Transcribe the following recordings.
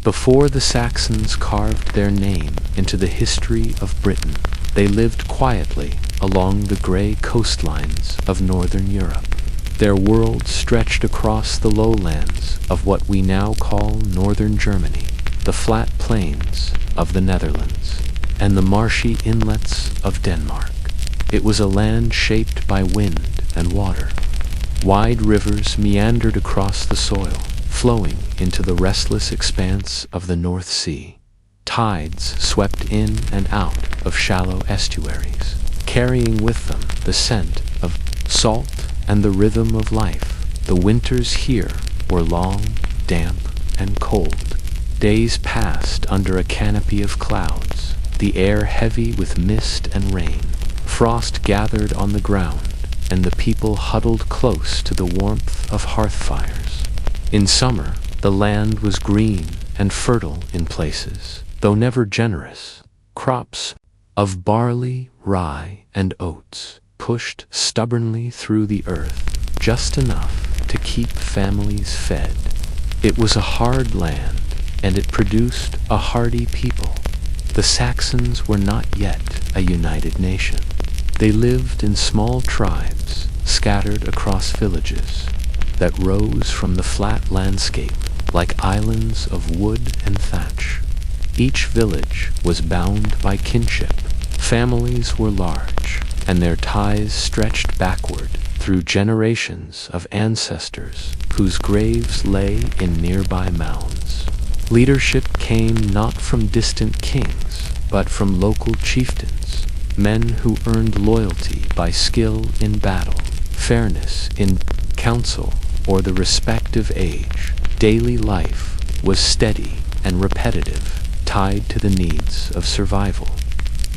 Before the Saxons carved their name into the history of Britain, they lived quietly along the gray coastlines of northern Europe. Their world stretched across the lowlands of what we now call northern Germany, the flat plains of the Netherlands, and the marshy inlets of Denmark. It was a land shaped by wind and water. Wide rivers meandered across the soil, flowing into the restless expanse of the North Sea. Tides swept in and out of shallow estuaries, carrying with them the scent of salt and the rhythm of life. The winters here were long, damp, and cold. Days passed under a canopy of clouds, the air heavy with mist and rain. Frost gathered on the ground, and the people huddled close to the warmth of hearth fires. In summer, the land was green and fertile in places, though never generous. Crops of barley, rye, and oats pushed stubbornly through the earth, just enough to keep families fed. It was a hard land, and it produced a hardy people. The Saxons were not yet a united nation. They lived in small tribes, scattered across villages, that rose from the flat landscape like islands of wood and thatch. Each village was bound by kinship. Families were large, and their ties stretched backward through generations of ancestors whose graves lay in nearby mounds. Leadership came not from distant kings, but from local chieftains, men who earned loyalty by skill in battle, fairness in council, or the respect of age. Daily life was steady and repetitive, tied to the needs of survival.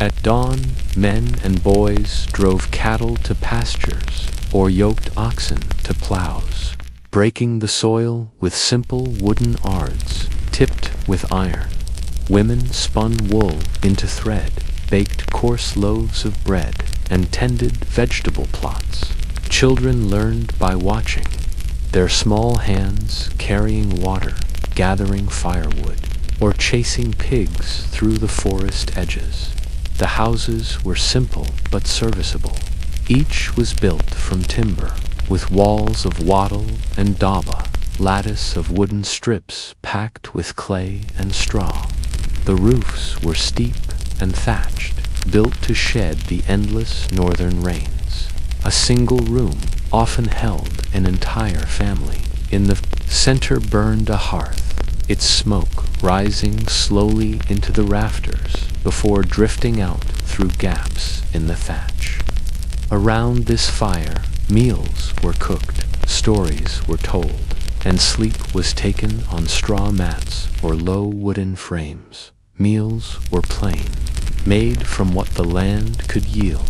At dawn, men and boys drove cattle to pastures or yoked oxen to plows, breaking the soil with simple wooden ards tipped with iron. Women spun wool into thread, baked coarse loaves of bread, and tended vegetable plots. Children learned by watching, their small hands carrying water, gathering firewood, or chasing pigs through the forest edges. The houses were simple but serviceable. Each was built from timber, with walls of wattle and daba, lattice of wooden strips packed with clay and straw. The roofs were steep and thatched, built to shed the endless northern rains. A single room often held an entire family. In the center burned a hearth, its smoke rising slowly into the rafters before drifting out through gaps in the thatch. Around this fire, meals were cooked, stories were told, and sleep was taken on straw mats or low wooden frames. Meals were plain, made from what the land could yield.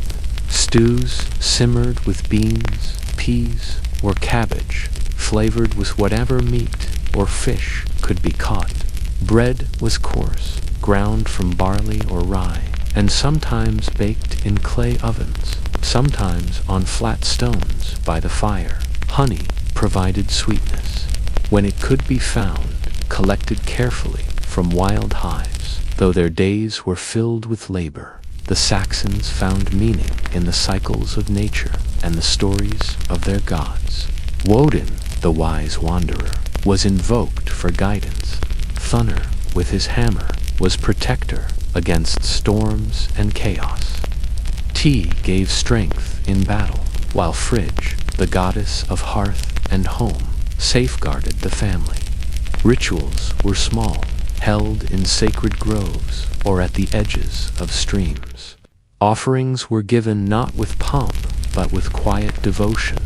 Stews simmered with beans, peas, or cabbage, flavored with whatever meat or fish could be caught. Bread was coarse, ground from barley or rye, and sometimes baked in clay ovens, sometimes on flat stones by the fire. Honey provided sweetness, when it could be found, collected carefully from wild hives. Though their days were filled with labor, the Saxons found meaning in the cycles of nature and the stories of their gods. Woden, the wise wanderer, was invoked for guidance. Thunner, with his hammer, was protector against storms and chaos. Tea gave strength in battle, while Frigg, the goddess of hearth and home, safeguarded the family. Rituals were small, held in sacred groves or at the edges of streams. Offerings were given not with pomp, but with quiet devotion.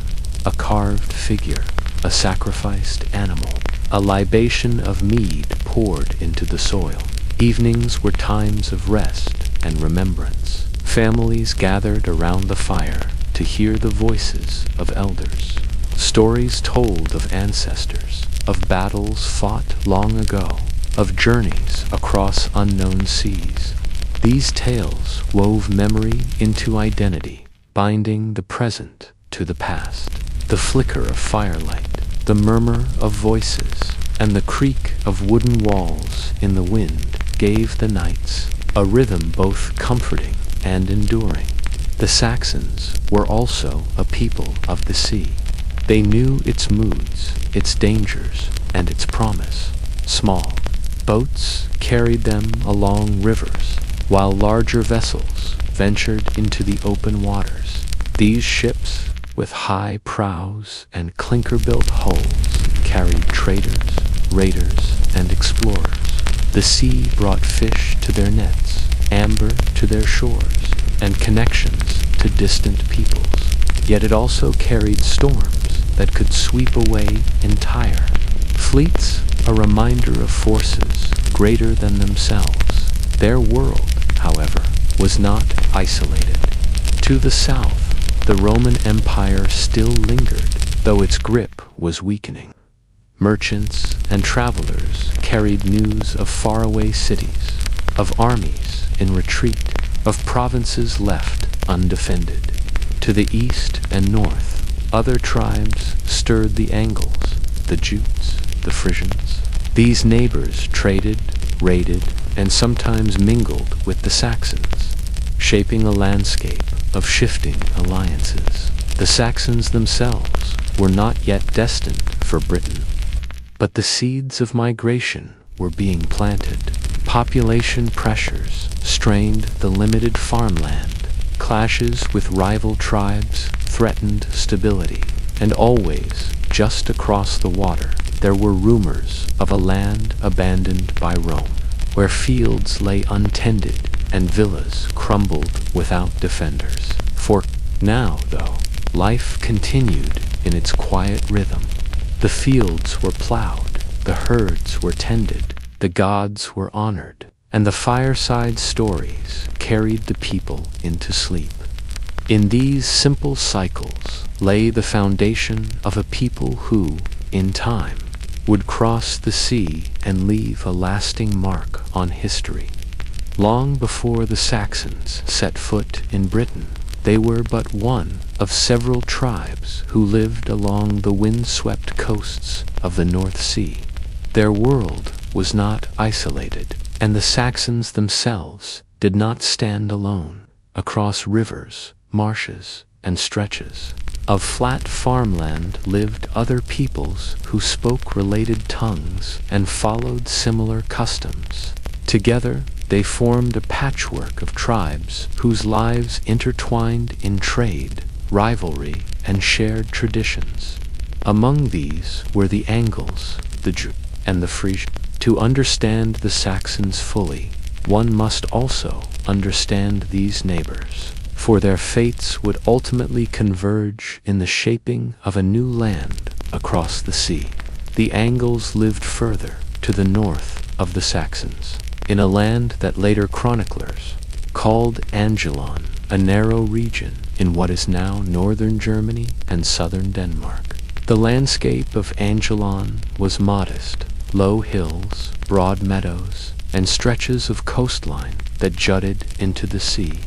A carved figure, a sacrificed animal, a libation of mead poured into the soil. Evenings were times of rest and remembrance. Families gathered around the fire to hear the voices of elders. Stories told of ancestors, of battles fought long ago, of journeys across unknown seas. These tales wove memory into identity, binding the present to the past. The flicker of firelight, the murmur of voices, and the creak of wooden walls in the wind gave the nights a rhythm both comforting and enduring. The Saxons were also a people of the sea. They knew its moods, its dangers, and its promise. Small boats carried them along rivers, while larger vessels ventured into the open waters. These ships, with high prows and clinker-built hulls, carried traders, raiders, and explorers. The sea brought fish to their nets, amber to their shores, and connections to distant peoples. Yet it also carried storms that could sweep away entire fleets, a reminder of forces greater than themselves. Their world, however, was not isolated. To the south, the Roman Empire still lingered, though its grip was weakening. Merchants and travelers carried news of faraway cities, of armies in retreat, of provinces left undefended. To the east and north, other tribes stirred the Angles, the Jutes, the Frisians. These neighbors traded, raided, and sometimes mingled with the Saxons, shaping a landscape of shifting alliances. The Saxons themselves were not yet destined for Britain, but the seeds of migration were being planted. Population pressures strained the limited farmland. Clashes with rival tribes threatened stability, and always, just across the water, there were rumors of a land abandoned by Rome, where fields lay untended and villas crumbled without defenders. For now, though, life continued in its quiet rhythm. The fields were plowed, the herds were tended, the gods were honored, and the fireside stories carried the people into sleep. In these simple cycles lay the foundation of a people who, in time, would cross the sea and leave a lasting mark on history. Long before the Saxons set foot in Britain, they were but one of several tribes who lived along the wind-swept coasts of the North Sea. Their world was not isolated, and the Saxons themselves did not stand alone. Across rivers, marshes, and stretches of flat farmland lived other peoples who spoke related tongues and followed similar customs. Together, they formed a patchwork of tribes whose lives intertwined in trade, rivalry, and shared traditions. Among these were the Angles, the Jutes, and the Frisians. To understand the Saxons fully, one must also understand these neighbors, for their fates would ultimately converge in the shaping of a new land across the sea. The Angles lived further to the north of the Saxons, in a land that later chroniclers called Angelon, a narrow region in what is now northern Germany and southern Denmark. The landscape of Angelon was modest, low hills, broad meadows, and stretches of coastline that jutted into the sea.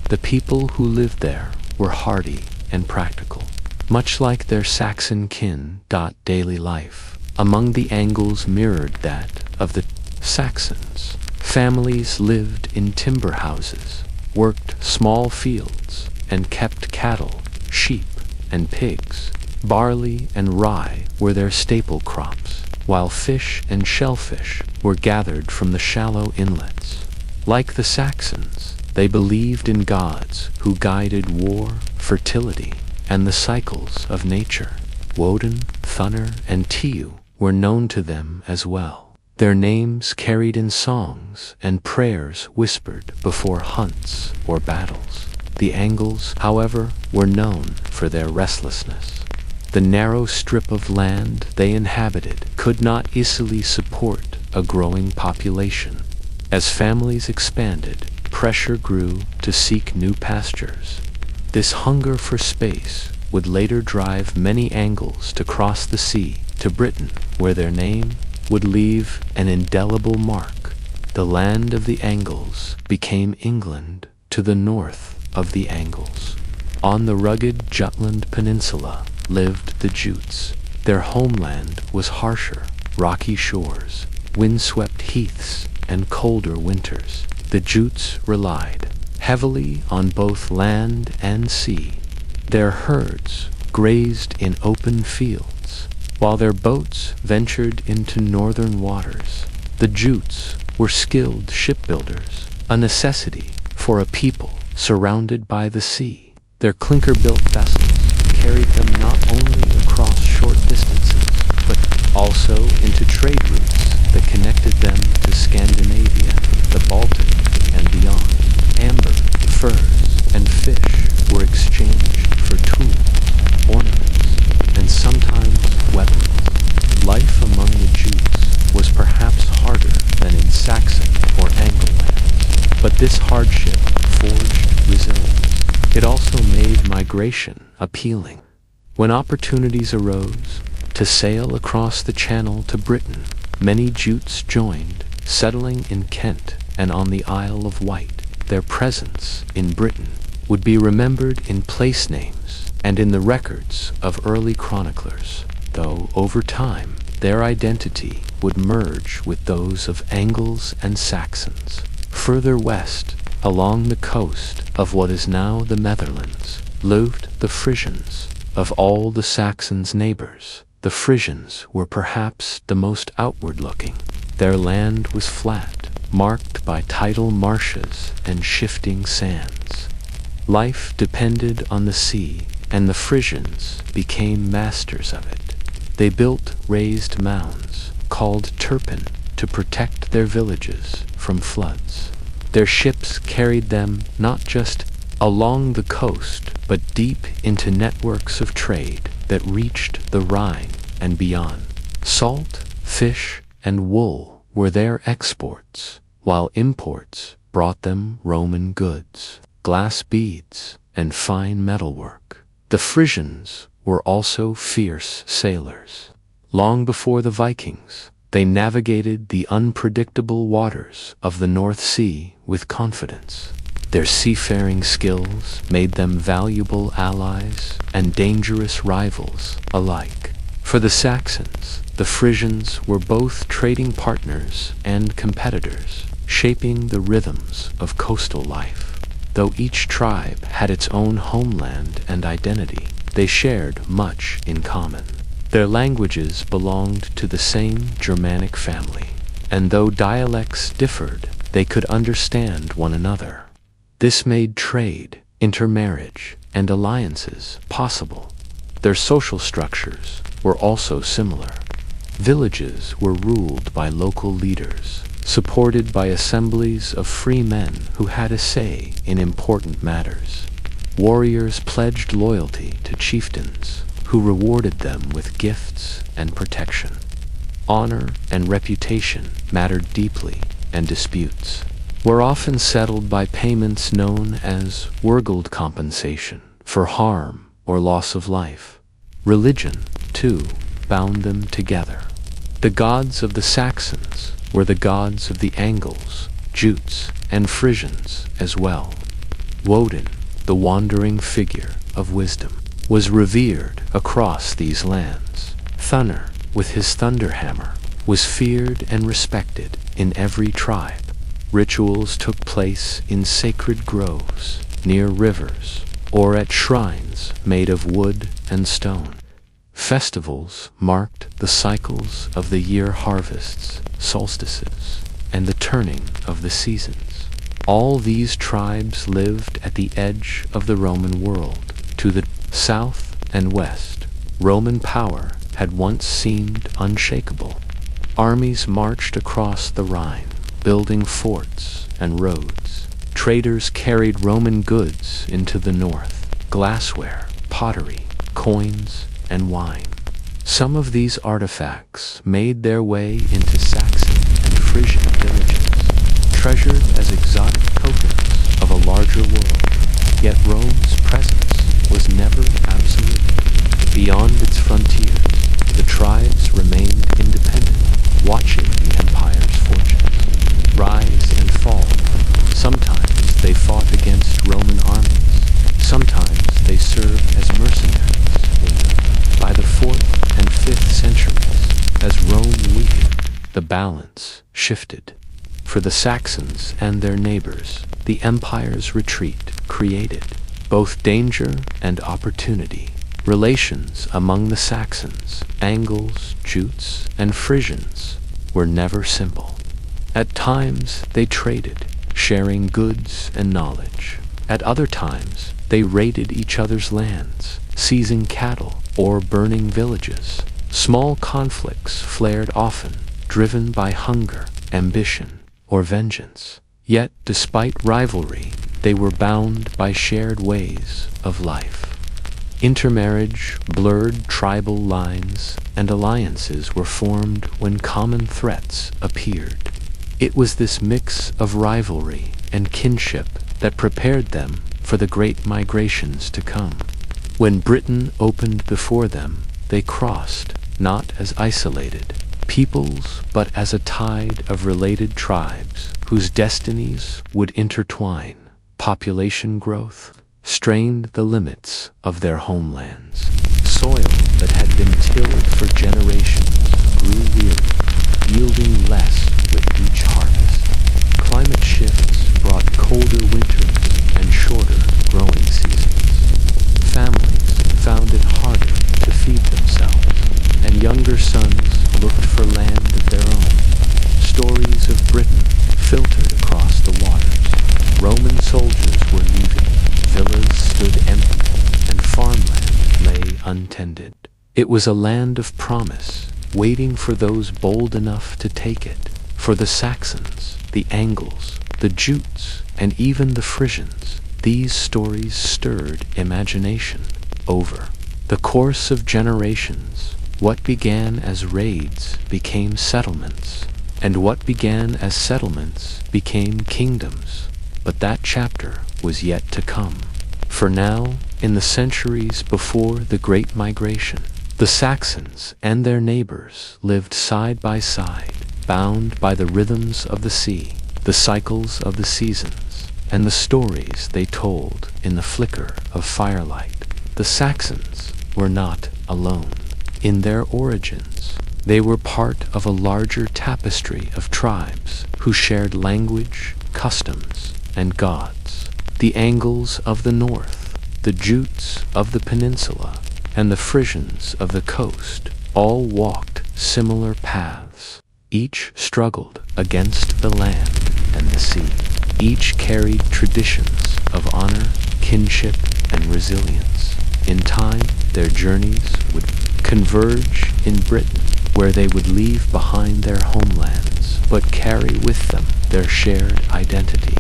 The people who lived there were hardy and practical, much like their Saxon kin. Daily life among the Angles mirrored that of the Saxons. Families lived in timber houses, worked small fields, and kept cattle, sheep, and pigs. Barley and rye were their staple crops, while fish and shellfish were gathered from the shallow inlets. Like the Saxons, they believed in gods who guided war, fertility, and the cycles of nature. Woden, Thunner, and Tiu were known to them as well, their names carried in songs and prayers whispered before hunts or battles. The Angles, however, were known for their restlessness. The narrow strip of land they inhabited could not easily support a growing population. As families expanded, pressure grew to seek new pastures. This hunger for space would later drive many Angles to cross the sea to Britain, where their name would leave an indelible mark. The land of the Angles became England to the north of the Angles. On the rugged Jutland Peninsula lived the Jutes. Their homeland was harsher, rocky shores, windswept heaths, and colder winters, the Jutes relied heavily on both land and sea. Their herds grazed in open fields, while their boats ventured into northern waters. The Jutes were skilled shipbuilders, a necessity for a people surrounded by the sea. Their clinker-built vessels carried them not only across short distances, but also into trade routes that connected them to Scandinavia, the Baltic, and beyond. Amber, furs, and fish were exchanged for tools, ornaments, and sometimes weapons. Life among the Jutes was perhaps harder than in Saxon or Anglo lands, but this hardship forged resilience. It also made migration appealing. When opportunities arose to sail across the Channel to Britain, many Jutes joined, settling in Kent and on the Isle of Wight. Their presence in Britain would be remembered in place names and in the records of early chroniclers, though over time their identity would merge with those of Angles and Saxons. Further west, along the coast of what is now the Netherlands, lived the Frisians. Of all the Saxons' neighbors, the Frisians were perhaps the most outward-looking. Their land was flat, marked by tidal marshes and shifting sands. Life depended on the sea, and the Frisians became masters of it. They built raised mounds, called turpin, to protect their villages from floods. Their ships carried them not just along the coast, but deep into networks of trade that reached the Rhine and beyond. Salt, fish, and wool were their exports, while imports brought them Roman goods, glass beads, and fine metalwork. The Frisians were also fierce sailors. Long before the Vikings, they navigated the unpredictable waters of the North Sea with confidence. Their seafaring skills made them valuable allies and dangerous rivals alike. For the Saxons, the Frisians were both trading partners and competitors, shaping the rhythms of coastal life. Though each tribe had its own homeland and identity, they shared much in common. Their languages belonged to the same Germanic family, and though dialects differed, they could understand one another. This made trade, intermarriage, and alliances possible. Their social structures were also similar. Villages were ruled by local leaders, supported by assemblies of free men who had a say in important matters. Warriors pledged loyalty to chieftains, who rewarded them with gifts and protection. Honor and reputation mattered deeply, and disputes were often settled by payments known as wergeld compensation for harm or loss of life. Religion, too, bound them together. The gods of the Saxons were the gods of the Angles, Jutes, and Frisians as well. Woden, the wandering figure of wisdom, was revered across these lands. Thunor, with his thunderhammer, was feared and respected in every tribe. Rituals took place in sacred groves, near rivers, or at shrines made of wood and stone. Festivals marked the cycles of the year harvests, solstices, and the turning of the seasons. All these tribes lived at the edge of the Roman world. To the south and west, Roman power had once seemed unshakable. Armies marched across the Rhine, building forts and roads. Traders carried Roman goods into the north: glassware, pottery, coins, and wine. Some of these artifacts made their way into Saxon and Frisian villages, treasured as exotic tokens of a larger world. Yet Rome's presence was never absolute. Beyond its frontiers, the tribes remained independent, watching the empire's fortunes rise and fall. Sometimes they fought against Roman armies. Sometimes they served as mercenaries in them. By the 4th and 5th centuries, as Rome weakened, balance shifted. For the Saxons and their neighbors, the empire's retreat created both danger and opportunity. Relations among the Saxons, Angles, Jutes, and Frisians, were never simple. At times they traded, sharing goods and knowledge. At other times they raided each other's lands, seizing cattle or burning villages. Small conflicts flared often, driven by hunger, ambition, or vengeance. Yet, despite rivalry, they were bound by shared ways of life. Intermarriage blurred tribal lines, and alliances were formed when common threats appeared. It was this mix of rivalry and kinship that prepared them for the great migrations to come. When Britain opened before them, they crossed, not as isolated peoples, but as a tide of related tribes whose destinies would intertwine. Population growth strained the limits of their homelands. Soil that had been tilled for generations grew weary, yielding less with each harvest. Climate shifts brought colder winters and shorter growing seasons. Families found it harder to feed themselves, and younger sons looked for land of their own. Stories of Britain filtered across the waters. Roman soldiers were leaving, villas stood empty, and farmland lay untended. It was a land of promise, waiting for those bold enough to take it. For the Saxons, the Angles, the Jutes, and even the Frisians, these stories stirred imagination. Over the course of generations, what began as raids became settlements, and what began as settlements became kingdoms. But that chapter was yet to come. For now, in the centuries before the Great Migration, the Saxons and their neighbors lived side by side, bound by the rhythms of the sea, the cycles of the seasons, and the stories they told in the flicker of firelight. The Saxons were not alone. In their origins, they were part of a larger tapestry of tribes who shared language, customs, and gods. The Angles of the north, the Jutes of the peninsula, and the Frisians of the coast all walked similar paths. Each struggled against the land and the sea. Each carried traditions of honor, kinship, and resilience. In time, their journeys would converge in Britain, where they would leave behind their homelands, but carry with them their shared identity.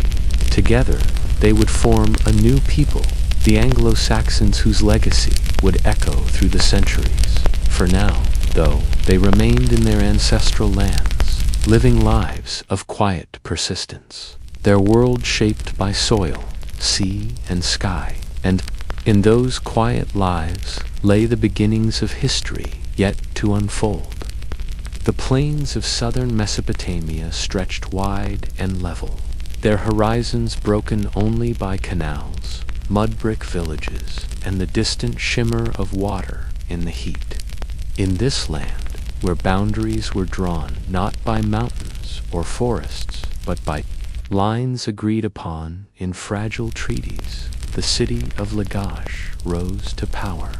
Together, they would form a new people, the Anglo-Saxons whose legacy would echo through the centuries. For now, though, they remained in their ancestral lands, living lives of quiet persistence. Their world shaped by soil, sea, and sky, and in those quiet lives lay the beginnings of history yet to unfold. The plains of southern Mesopotamia stretched wide and level, their horizons broken only by canals, mud-brick villages, and the distant shimmer of water in the heat. In this land, where boundaries were drawn not by mountains or forests, but by lines agreed upon in fragile treaties, the city of Lagash rose to power.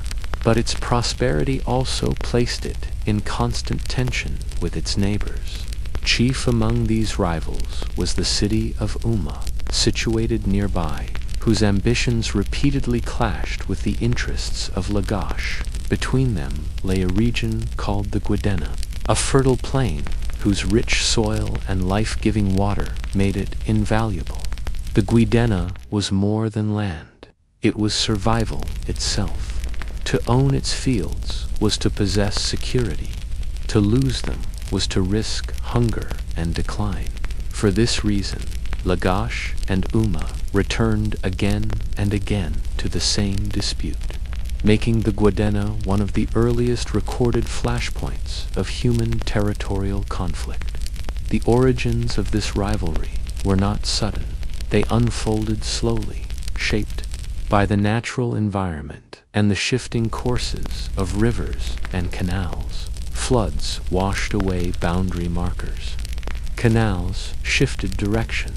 But its prosperity also placed it in constant tension with its neighbors. Chief among these rivals was the city of Umma, situated nearby, whose ambitions repeatedly clashed with the interests of Lagash. Between them lay a region called the Gwidenna, a fertile plain whose rich soil and life-giving water made it invaluable. The Gwidenna was more than land. It was survival itself. To own its fields was to possess security. To lose them was to risk hunger and decline. For this reason, Lagash and Umma returned again and again to the same dispute, making the Gwidenna one of the earliest recorded flashpoints of human territorial conflict. The origins of this rivalry were not sudden. They unfolded slowly, shaped by the natural environment and the shifting courses of rivers and canals. Floods washed away boundary markers. Canals shifted direction.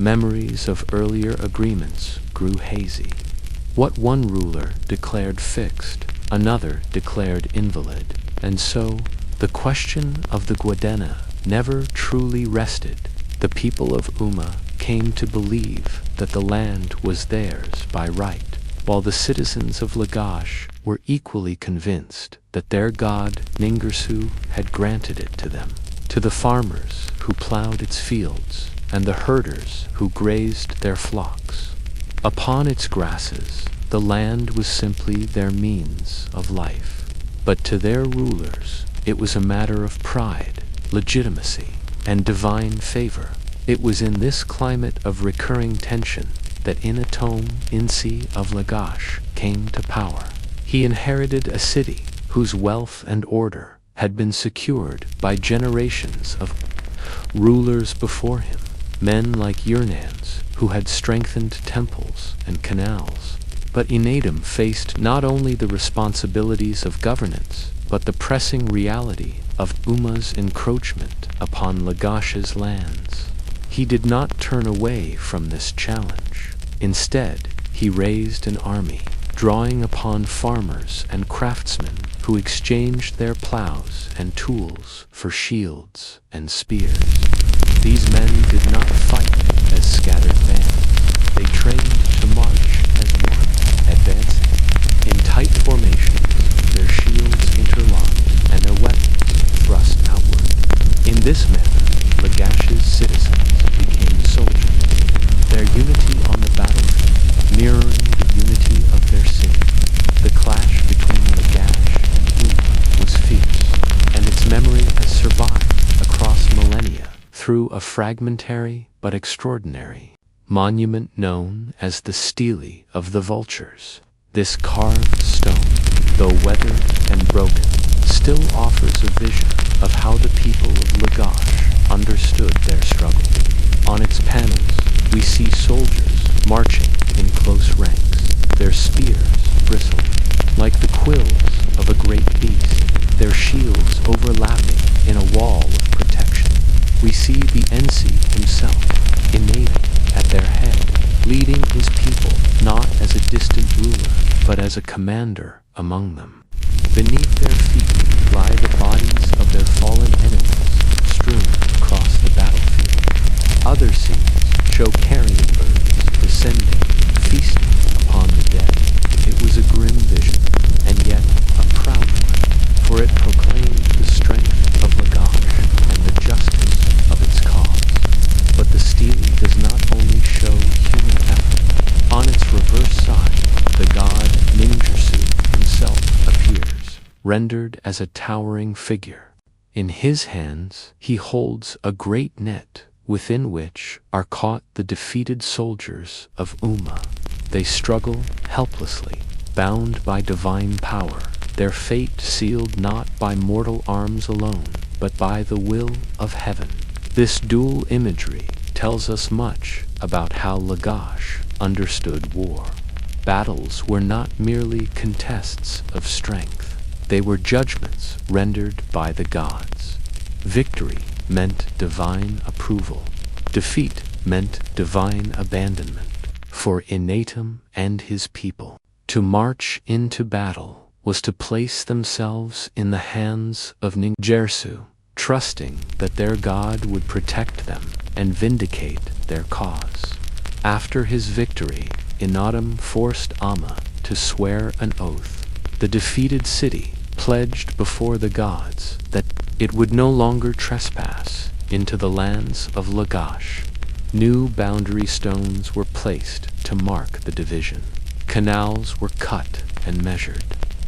Memories of earlier agreements grew hazy. What one ruler declared fixed, another declared invalid, and so the question of the Guadena never truly rested. The people of Umma came to believe that the land was theirs by right, while the citizens of Lagash were equally convinced that their god Ningirsu had granted it to them. To the farmers who plowed its fields and the herders who grazed their flocks, upon its grasses the land was simply their means of life. But to their rulers it was a matter of pride, legitimacy, and divine favor. It was in this climate of recurring tension that Inatom Insi of Lagash came to power. He inherited a city whose wealth and order had been secured by generations of rulers before him, men like Yurnans who had strengthened temples and canals. But Inatom faced not only the responsibilities of governance, but the pressing reality of Umma's encroachment upon Lagash's lands. He did not turn away from this challenge. Instead, he raised an army, drawing upon farmers and craftsmen who exchanged their plows and tools for shields and spears. These men did not fight as scattered bands. They trained to march as one, advancing in tight formations, their shields interlocked and their weapons thrust outward. In this manner, Lagash's citizens became soldiers, their unity on the battlefield mirroring the unity of their city. The clash between Lagash and Umma was fierce, and its memory has survived across millennia through a fragmentary but extraordinary monument known as the Stele of the Vultures. This carved stone, though weathered and broken, still offers a vision of how the people of Lagash understood their struggle. On its panels, we see soldiers marching in close ranks, their spears bristling like the quills of a great beast, their shields overlapping in a wall of protection. We see the Ensi himself, Inatom, at their head, leading his people not as a distant ruler, but as a commander among them. Beneath their feet lie the bodies of their fallen enemies, strewn across the battlefield. Other scenes show carrion birds descending, feasting upon the dead. It was a grim vision, and yet a proud one, for it proclaimed the strength of Lagash and the justice of its cause. But the stele does not only show human effort. On its reverse side, the god Ningirsu himself appears, rendered as a towering figure. In his hands, he holds a great net, within which are caught the defeated soldiers of Umma. They struggle helplessly, bound by divine power, their fate sealed not by mortal arms alone, but by the will of heaven. This dual imagery tells us much about how Lagash understood war. Battles were not merely contests of strength. They were judgments rendered by the gods. Victory meant divine approval. Defeat meant divine abandonment. For Inatom and his people, to march into battle was to place themselves in the hands of Ningirsu, trusting that their god would protect them and vindicate their cause. After his victory, Inatom forced Amma to swear an oath. The defeated city pledged before the gods that it would no longer trespass into the lands of Lagash. New boundary stones were placed to mark the division. Canals were cut and measured.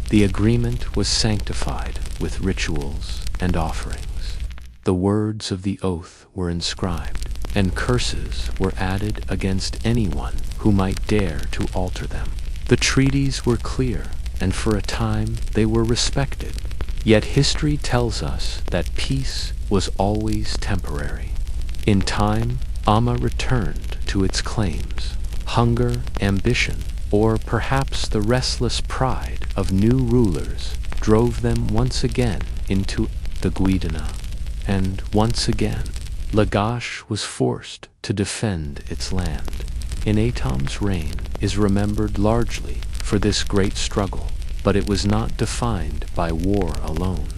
The agreement was sanctified with rituals and offerings. The words of the oath were inscribed, and curses were added against anyone who might dare to alter them. The treaties were clear, and for a time they were respected. Yet history tells us that peace was always temporary. In time, Amma returned to its claims. Hunger, ambition, or perhaps the restless pride of new rulers drove them once again into the Guidana, and once again, Lagash was forced to defend its land. Enatom's reign is remembered largely for this great struggle, but it was not defined by war alone.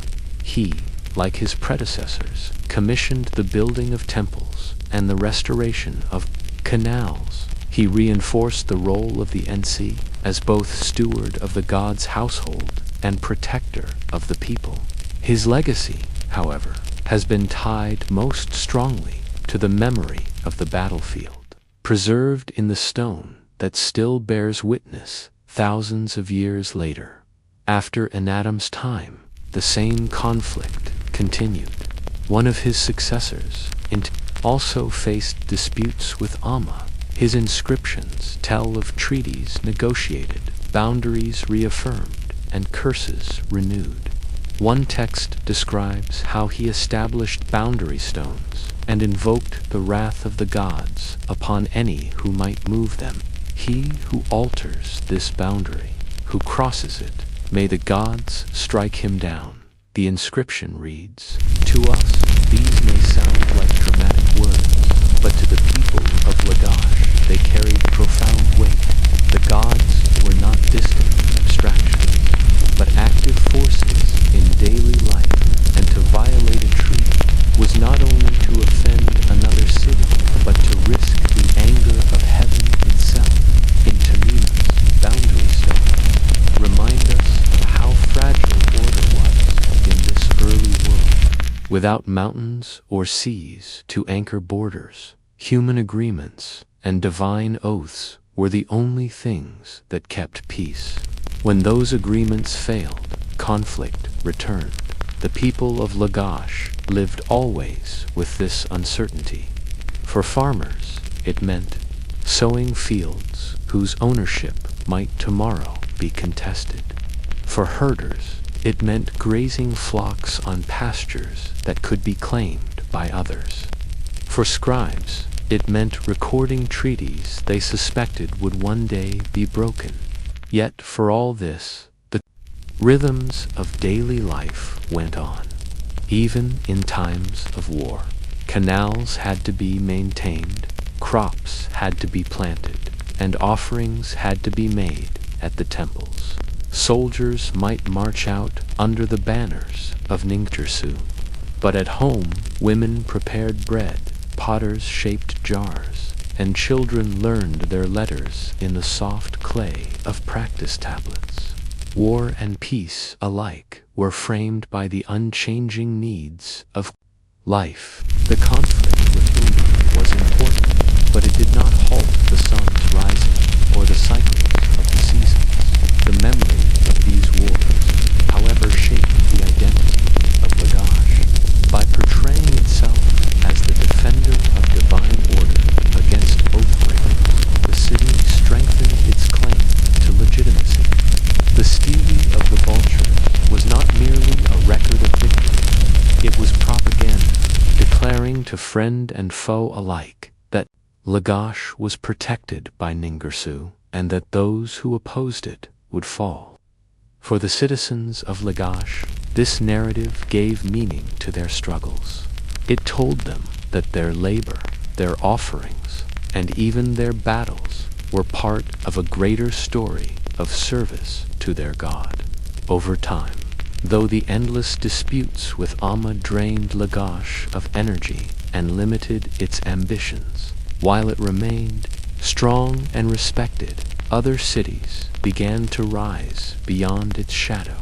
He, like his predecessors, commissioned the building of temples and the restoration of canals. He reinforced the role of the Ensi as both steward of the god's household and protector of the people. His legacy, however, has been tied most strongly to the memory of the battlefield, preserved in the stone that still bears witness thousands of years later. After Enatom's time, the same conflict continued. One of his successors also faced disputes with Amma. His inscriptions tell of treaties negotiated, boundaries reaffirmed, and curses renewed. One text describes how he established boundary stones and invoked the wrath of the gods upon any who might move them. He who alters this boundary, who crosses it, may the gods strike him down. The inscription reads, "To us, these may sound like dramatic words, but to the people of Lagash, they carried profound weight. The gods were not distant abstractions, but active forces in daily life, and to violate a treaty was not only to offend another city, but to risk the anger of heaven itself." In Tamina's boundary stone, remind us of how fragile order was in this early world. Without mountains or seas to anchor borders, human agreements and divine oaths were the only things that kept peace. When those agreements failed, conflict returned. The people of Lagash lived always with this uncertainty. For farmers, it meant sowing fields whose ownership might tomorrow be contested. For herders, it meant grazing flocks on pastures that could be claimed by others. For scribes, it meant recording treaties they suspected would one day be broken. Yet for all this, the rhythms of daily life went on. Even in times of war, canals had to be maintained, crops had to be planted, and offerings had to be made at the temples. Soldiers might march out under the banners of Ningirsu, but at home women prepared bread, potters shaped jars, and children learned their letters in the soft clay of practice tablets. War and peace alike were framed by the unchanging needs of life. The conflict with Uma was important, but it did not halt the sun's rising or the cycles of the seasons. The memory of these wars, however, shaped the identity of Lagash. By portraying itself as the defender of divine order against oath-breakers, the city strengthened its claim to legitimacy. The stele of the vultures was not merely a record of victory, it was propaganda, declaring to friend and foe alike that Lagash was protected by Ningirsu, and that those who opposed it would fall. For the citizens of Lagash, this narrative gave meaning to their struggles. It told them that their labor, their offerings, and even their battles were part of a greater story of service to their god. Over time, though the endless disputes with Amma drained Lagash of energy and limited its ambitions, while it remained strong and respected, other cities began to rise beyond its shadow.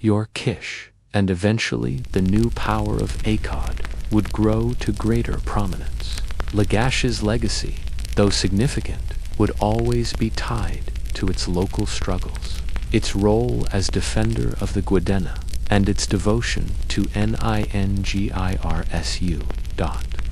Yorkish, and eventually the new power of Akkad, would grow to greater prominence. Lagash's legacy, though significant, would always be tied to its local struggles, its role as defender of the Guidana, and its devotion to Ningirsu.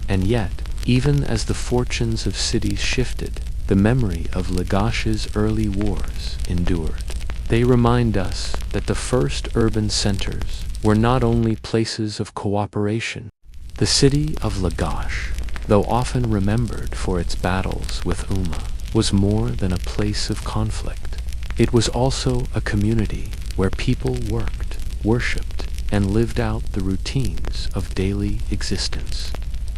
And yet, even as the fortunes of cities shifted, the memory of Lagash's early wars endured. They remind us that the first urban centers were not only places of cooperation. The city of Lagash, though often remembered for its battles with Uma, was more than a place of conflict. It was also a community where people worked, worshipped, and lived out the routines of daily existence.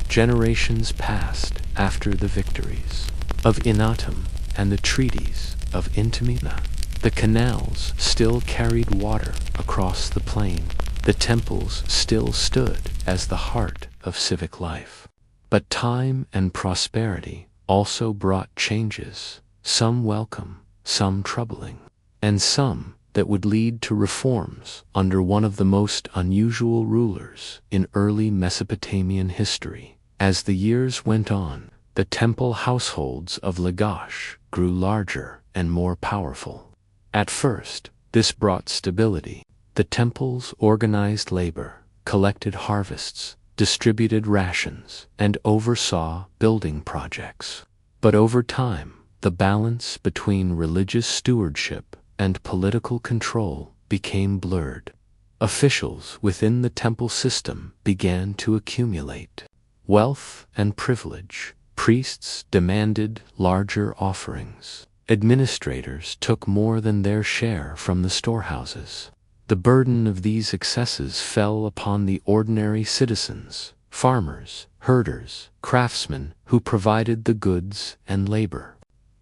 Generations passed after the victories of Inatum and the treaties of Intimina. The canals still carried water across the plain. The temples still stood as the heart of civic life. But time and prosperity also brought changes, some welcome, some troubling, and some that would lead to reforms under one of the most unusual rulers in early Mesopotamian history. As the years went on, the temple households of Lagash grew larger and more powerful. At first, this brought stability. The temples organized labor, collected harvests, distributed rations, and oversaw building projects. But over time, the balance between religious stewardship and political control became blurred. Officials within the temple system began to accumulate wealth and privilege. Priests demanded larger offerings. Administrators took more than their share from the storehouses. The burden of these excesses fell upon the ordinary citizens, farmers, herders, craftsmen who provided the goods and labor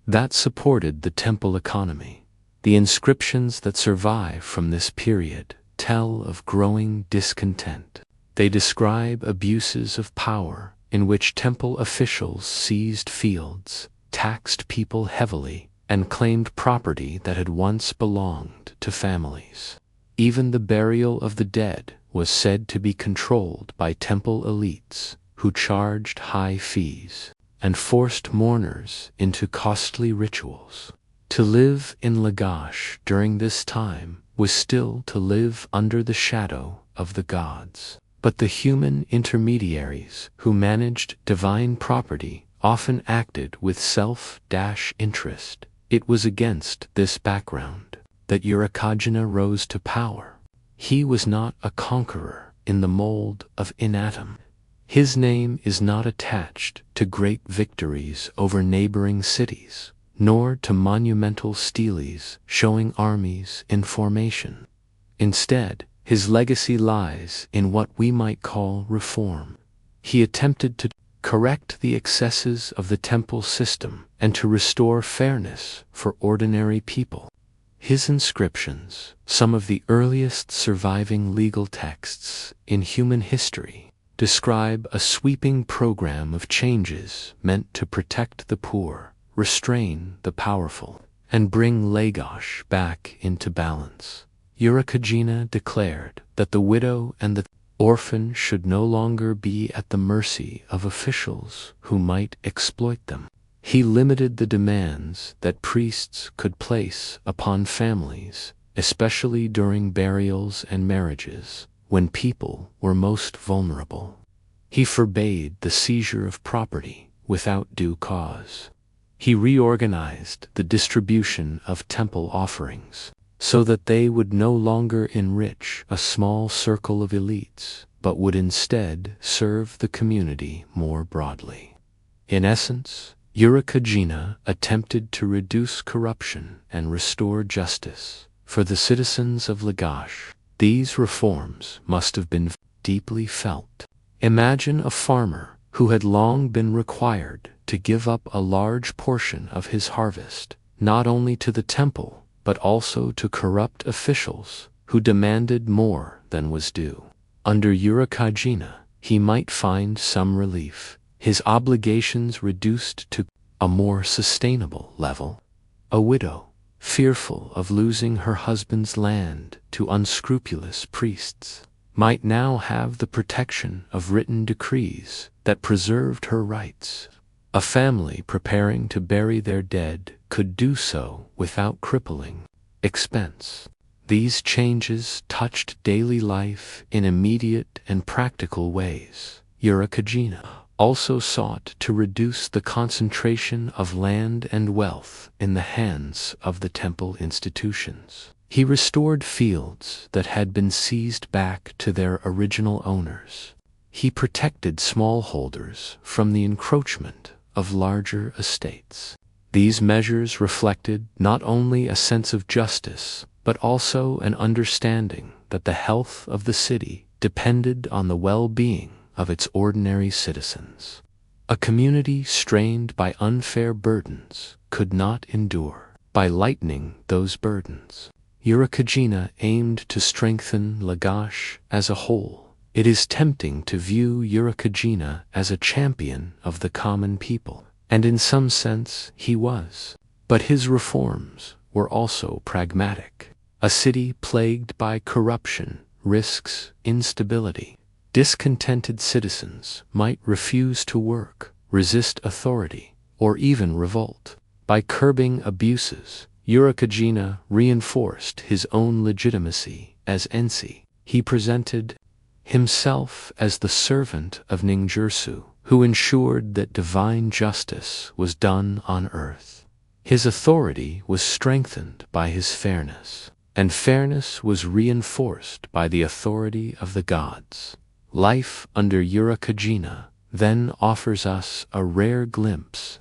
that supported the temple economy. The inscriptions that survive from this period tell of growing discontent. They describe abuses of power in which temple officials seized fields, taxed people heavily, and claimed property that had once belonged to families. Even the burial of the dead was said to be controlled by temple elites who charged high fees and forced mourners into costly rituals. To live in Lagash during this time was still to live under the shadow of the gods. But the human intermediaries who managed divine property often acted with self-interest. It was against this background that Urukagina rose to power. He was not a conqueror in the mold of Inatum. His name is not attached to great victories over neighboring cities, nor to monumental steles showing armies in formation. Instead, his legacy lies in what we might call reform. He attempted to correct the excesses of the temple system and to restore fairness for ordinary people. His inscriptions, some of the earliest surviving legal texts in human history, describe a sweeping program of changes meant to protect the poor, restrain the powerful, and bring Lagash back into balance. Urukagina declared that the widow and the orphan should no longer be at the mercy of officials who might exploit them. He limited the demands that priests could place upon families, especially during burials and marriages, when people were most vulnerable. He forbade the seizure of property without due cause. He reorganized the distribution of temple offerings so that they would no longer enrich a small circle of elites, but would instead serve the community more broadly. In essence, Urukagina attempted to reduce corruption and restore justice for the citizens of Lagash. These reforms must have been deeply felt. Imagine a farmer who had long been required to give up a large portion of his harvest, not only to the temple, but also to corrupt officials who demanded more than was due. Under Urukagina, he might find some relief, his obligations reduced to a more sustainable level. A widow, fearful of losing her husband's land to unscrupulous priests, might now have the protection of written decrees that preserved her rights. A family preparing to bury their dead could do so without crippling expense. These changes touched daily life in immediate and practical ways. Urukagina also sought to reduce the concentration of land and wealth in the hands of the temple institutions. He restored fields that had been seized back to their original owners. He protected smallholders from the encroachment of larger estates. These measures reflected not only a sense of justice, but also an understanding that the health of the city depended on the well-being of its ordinary citizens. A community strained by unfair burdens could not endure. By lightening those burdens, Urukagina aimed to strengthen Lagash as a whole. It is tempting to view Urukagina as a champion of the common people, and in some sense he was. But his reforms were also pragmatic. A city plagued by corruption risks instability. Discontented citizens might refuse to work, resist authority, or even revolt. By curbing abuses, Urukagina reinforced his own legitimacy as Ensi. He presented himself as the servant of Ninjutsu, who ensured that divine justice was done on earth. His authority was strengthened by his fairness, and fairness was reinforced by the authority of the gods. Life under Urukagina then offers us a rare glimpse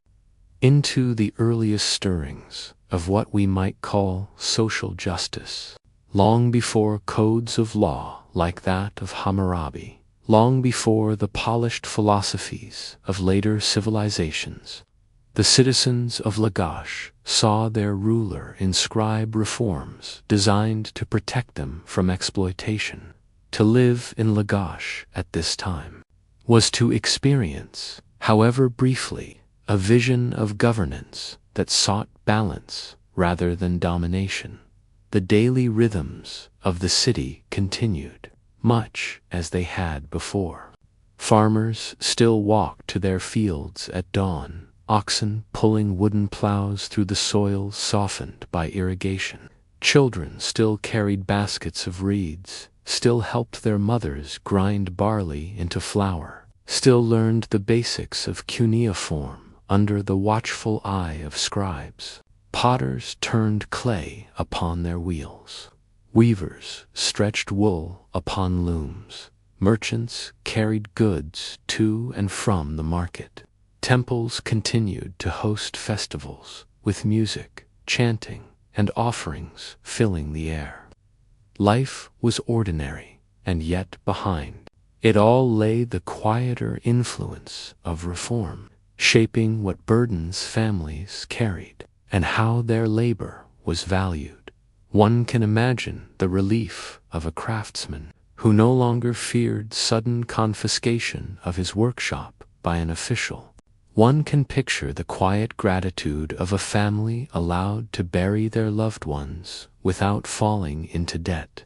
into the earliest stirrings of what we might call social justice. Long before codes of law like that of Hammurabi, long before the polished philosophies of later civilizations, the citizens of Lagash saw their ruler inscribe reforms designed to protect them from exploitation. To live in Lagash at this time was to experience, however briefly, a vision of governance that sought balance rather than domination. The daily rhythms of the city continued, much as they had before. Farmers still walked to their fields at dawn, oxen pulling wooden plows through the soil softened by irrigation. Children still carried baskets of reeds, still helped their mothers grind barley into flour, still learned the basics of cuneiform under the watchful eye of scribes. Potters turned clay upon their wheels. Weavers stretched wool upon looms. Merchants carried goods to and from the market. Temples continued to host festivals, with music, chanting, and offerings filling the air. Life was ordinary, and yet behind it all lay the quieter influence of reform, shaping what burdens families carried and how their labor was valued. One can imagine the relief of a craftsman who no longer feared sudden confiscation of his workshop by an official. One can picture the quiet gratitude of a family allowed to bury their loved ones without falling into debt.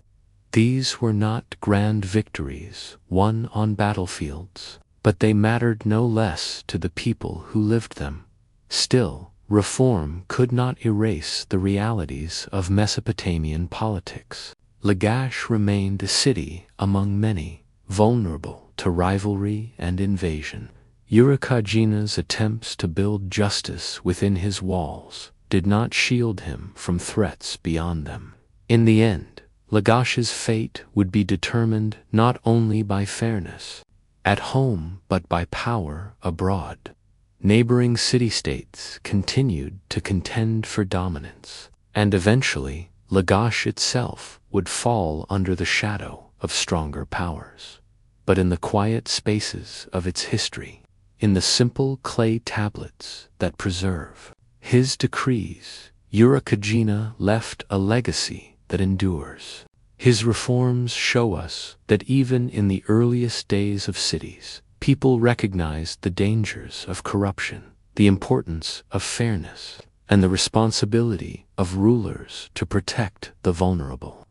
These were not grand victories won on battlefields, but they mattered no less to the people who lived them. Still, reform could not erase the realities of Mesopotamian politics. Lagash remained a city among many, vulnerable to rivalry and invasion. Urukagina's attempts to build justice within his walls did not shield him from threats beyond them. In the end, Lagash's fate would be determined not only by fairness at home but by power abroad. Neighboring city-states continued to contend for dominance, and eventually Lagash itself would fall under the shadow of stronger powers. But in the quiet spaces of its history, in the simple clay tablets that preserve his decrees, Urukagina left a legacy that endures. His reforms show us that even in the earliest days of cities, people recognized the dangers of corruption, the importance of fairness, and the responsibility of rulers to protect the vulnerable.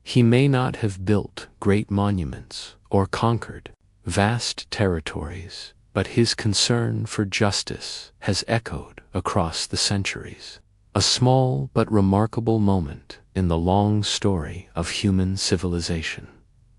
He may not have built great monuments or conquered vast territories, but his concern for justice has echoed across the centuries. A small but remarkable moment in the long story of human civilization.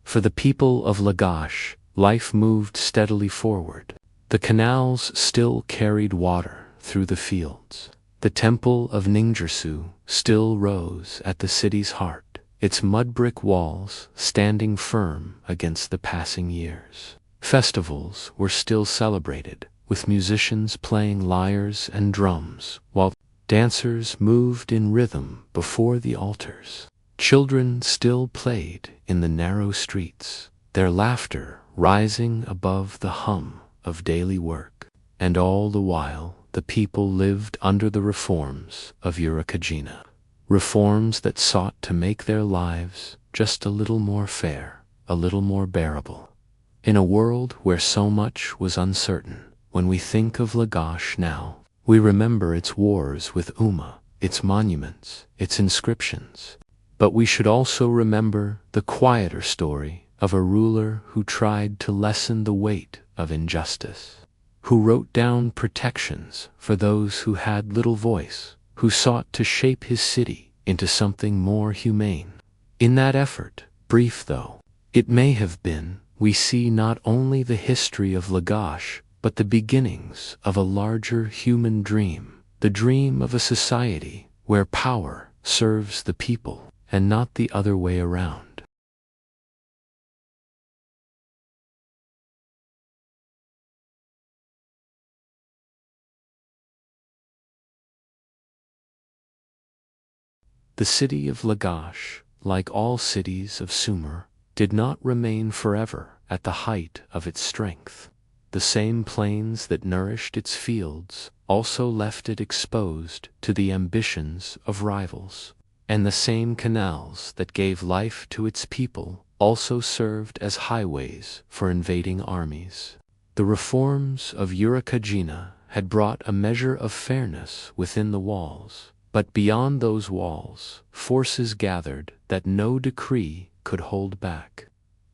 For the people of Lagash, life moved steadily forward. The canals still carried water through the fields. The temple of Ninjutsu still rose at the city's heart, its mud brick walls standing firm against the passing years. Festivals were still celebrated, with musicians playing lyres and drums, while dancers moved in rhythm before the altars. Children still played in the narrow streets, their laughter rising above the hum of daily work. And all the while the people lived under the reforms of Urakagina, reforms that sought to make their lives just a little more fair, a little more bearable. In a world where so much was uncertain, when we think of Lagash now, we remember its wars with Uma, its monuments, its inscriptions. But we should also remember the quieter story of a ruler who tried to lessen the weight of injustice, who wrote down protections for those who had little voice, who sought to shape his city into something more humane. In that effort, brief though it may have been, we see not only the history of Lagash, but the beginnings of a larger human dream, the dream of a society where power serves the people and not the other way around. The city of Lagash, like all cities of Sumer, did not remain forever at the height of its strength. The same plains that nourished its fields also left it exposed to the ambitions of rivals, and the same canals that gave life to its people also served as highways for invading armies. The reforms of Urakagina had brought a measure of fairness within the walls, but beyond those walls, forces gathered that no decree could hold back.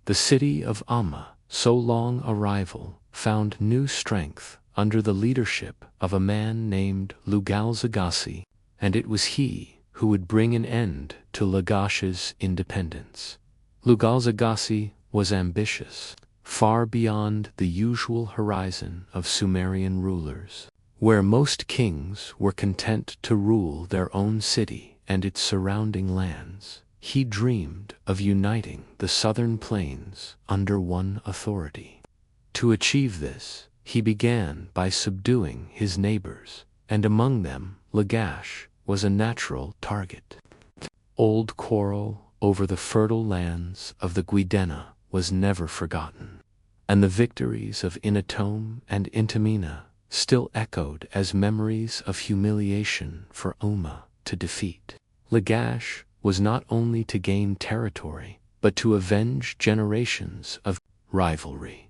The city of Amma, so long a rival, found new strength under the leadership of a man named Lugalzagasi, and it was he who would bring an end to Lagash's independence. Lugalzagasi was ambitious, far beyond the usual horizon of Sumerian rulers. Where most kings were content to rule their own city and its surrounding lands, he dreamed of uniting the southern plains under one authority. To achieve this, he began by subduing his neighbors, and among them Lagash was a natural target. Old quarrel over the fertile lands of the Guidena was never forgotten, and the victories of Inatome and Intamina still echoed as memories of humiliation for Uma to defeat. Lagash was not only to gain territory, but to avenge generations of rivalry.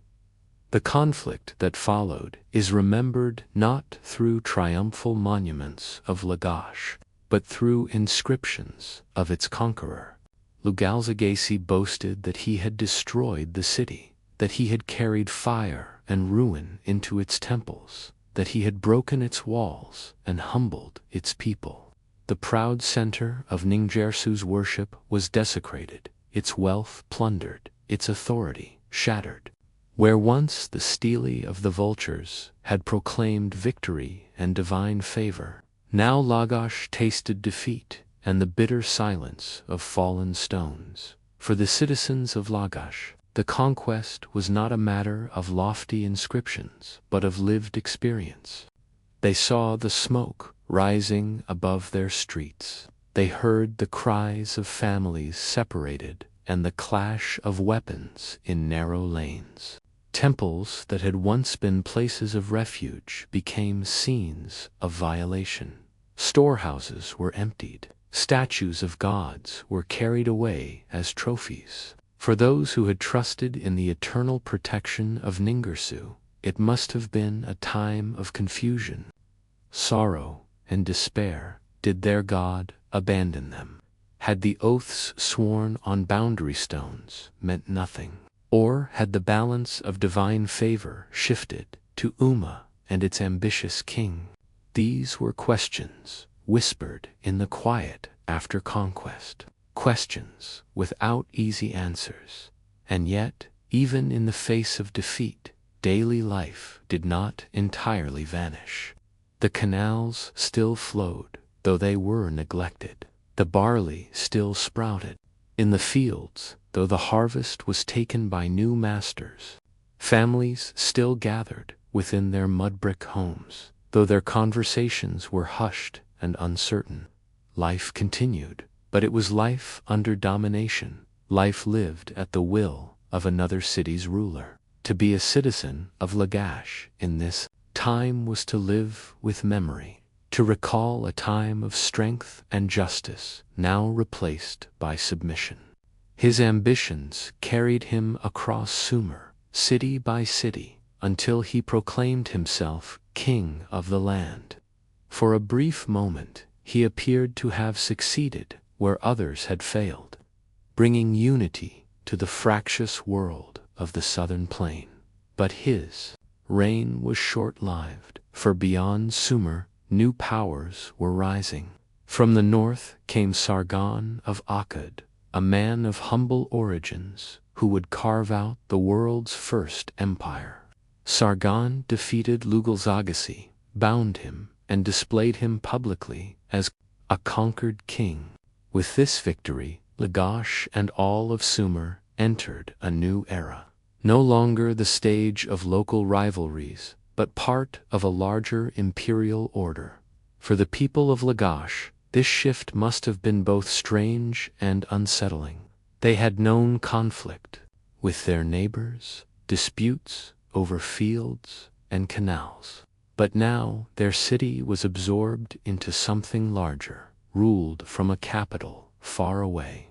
The conflict that followed is remembered not through triumphal monuments of Lagash, but through inscriptions of its conqueror. Lugalzagasi boasted that he had destroyed the city, that he had carried fire and ruin into its temples, that he had broken its walls and humbled its people. The proud center of Ningjersu's worship was desecrated, its wealth plundered, its authority shattered. Where once the stele of the vultures had proclaimed victory and divine favor, now Lagash tasted defeat and the bitter silence of fallen stones. For the citizens of Lagash, the conquest was not a matter of lofty inscriptions, but of lived experience. They saw the smoke rising above their streets. They heard the cries of families separated and the clash of weapons in narrow lanes. Temples that had once been places of refuge became scenes of violation. Storehouses were emptied. Statues of gods were carried away as trophies. For those who had trusted in the eternal protection of Ningirsu, it must have been a time of confusion, sorrow, and despair. Did their god abandon them? Had the oaths sworn on boundary stones meant nothing? Or had the balance of divine favor shifted to Uma and its ambitious king? These were questions whispered in the quiet after conquest, questions without easy answers. And yet, even in the face of defeat, daily life did not entirely vanish. The canals still flowed, though they were neglected. The barley still sprouted in the fields, though the harvest was taken by new masters. Families still gathered within their mud-brick homes, though their conversations were hushed and uncertain. Life continued, but it was life under domination, life lived at the will of another city's ruler. To be a citizen of Lagash in this time was to live with memory, to recall a time of strength and justice now replaced by submission. His ambitions carried him across Sumer, city by city, until he proclaimed himself king of the land. For a brief moment, he appeared to have succeeded where others had failed, bringing unity to the fractious world of the southern plain. But his reign was short-lived, for beyond Sumer, new powers were rising. From the north came Sargon of Akkad, a man of humble origins who would carve out the world's first empire. Sargon defeated Lugalzagasi, bound him, and displayed him publicly as a conquered king. With this victory, Lagash and all of Sumer entered a new era. No longer the stage of local rivalries, but part of a larger imperial order. For the people of Lagash, this shift must have been both strange and unsettling. They had known conflict with their neighbors, disputes over fields and canals. But now their city was absorbed into something larger, ruled from a capital far away.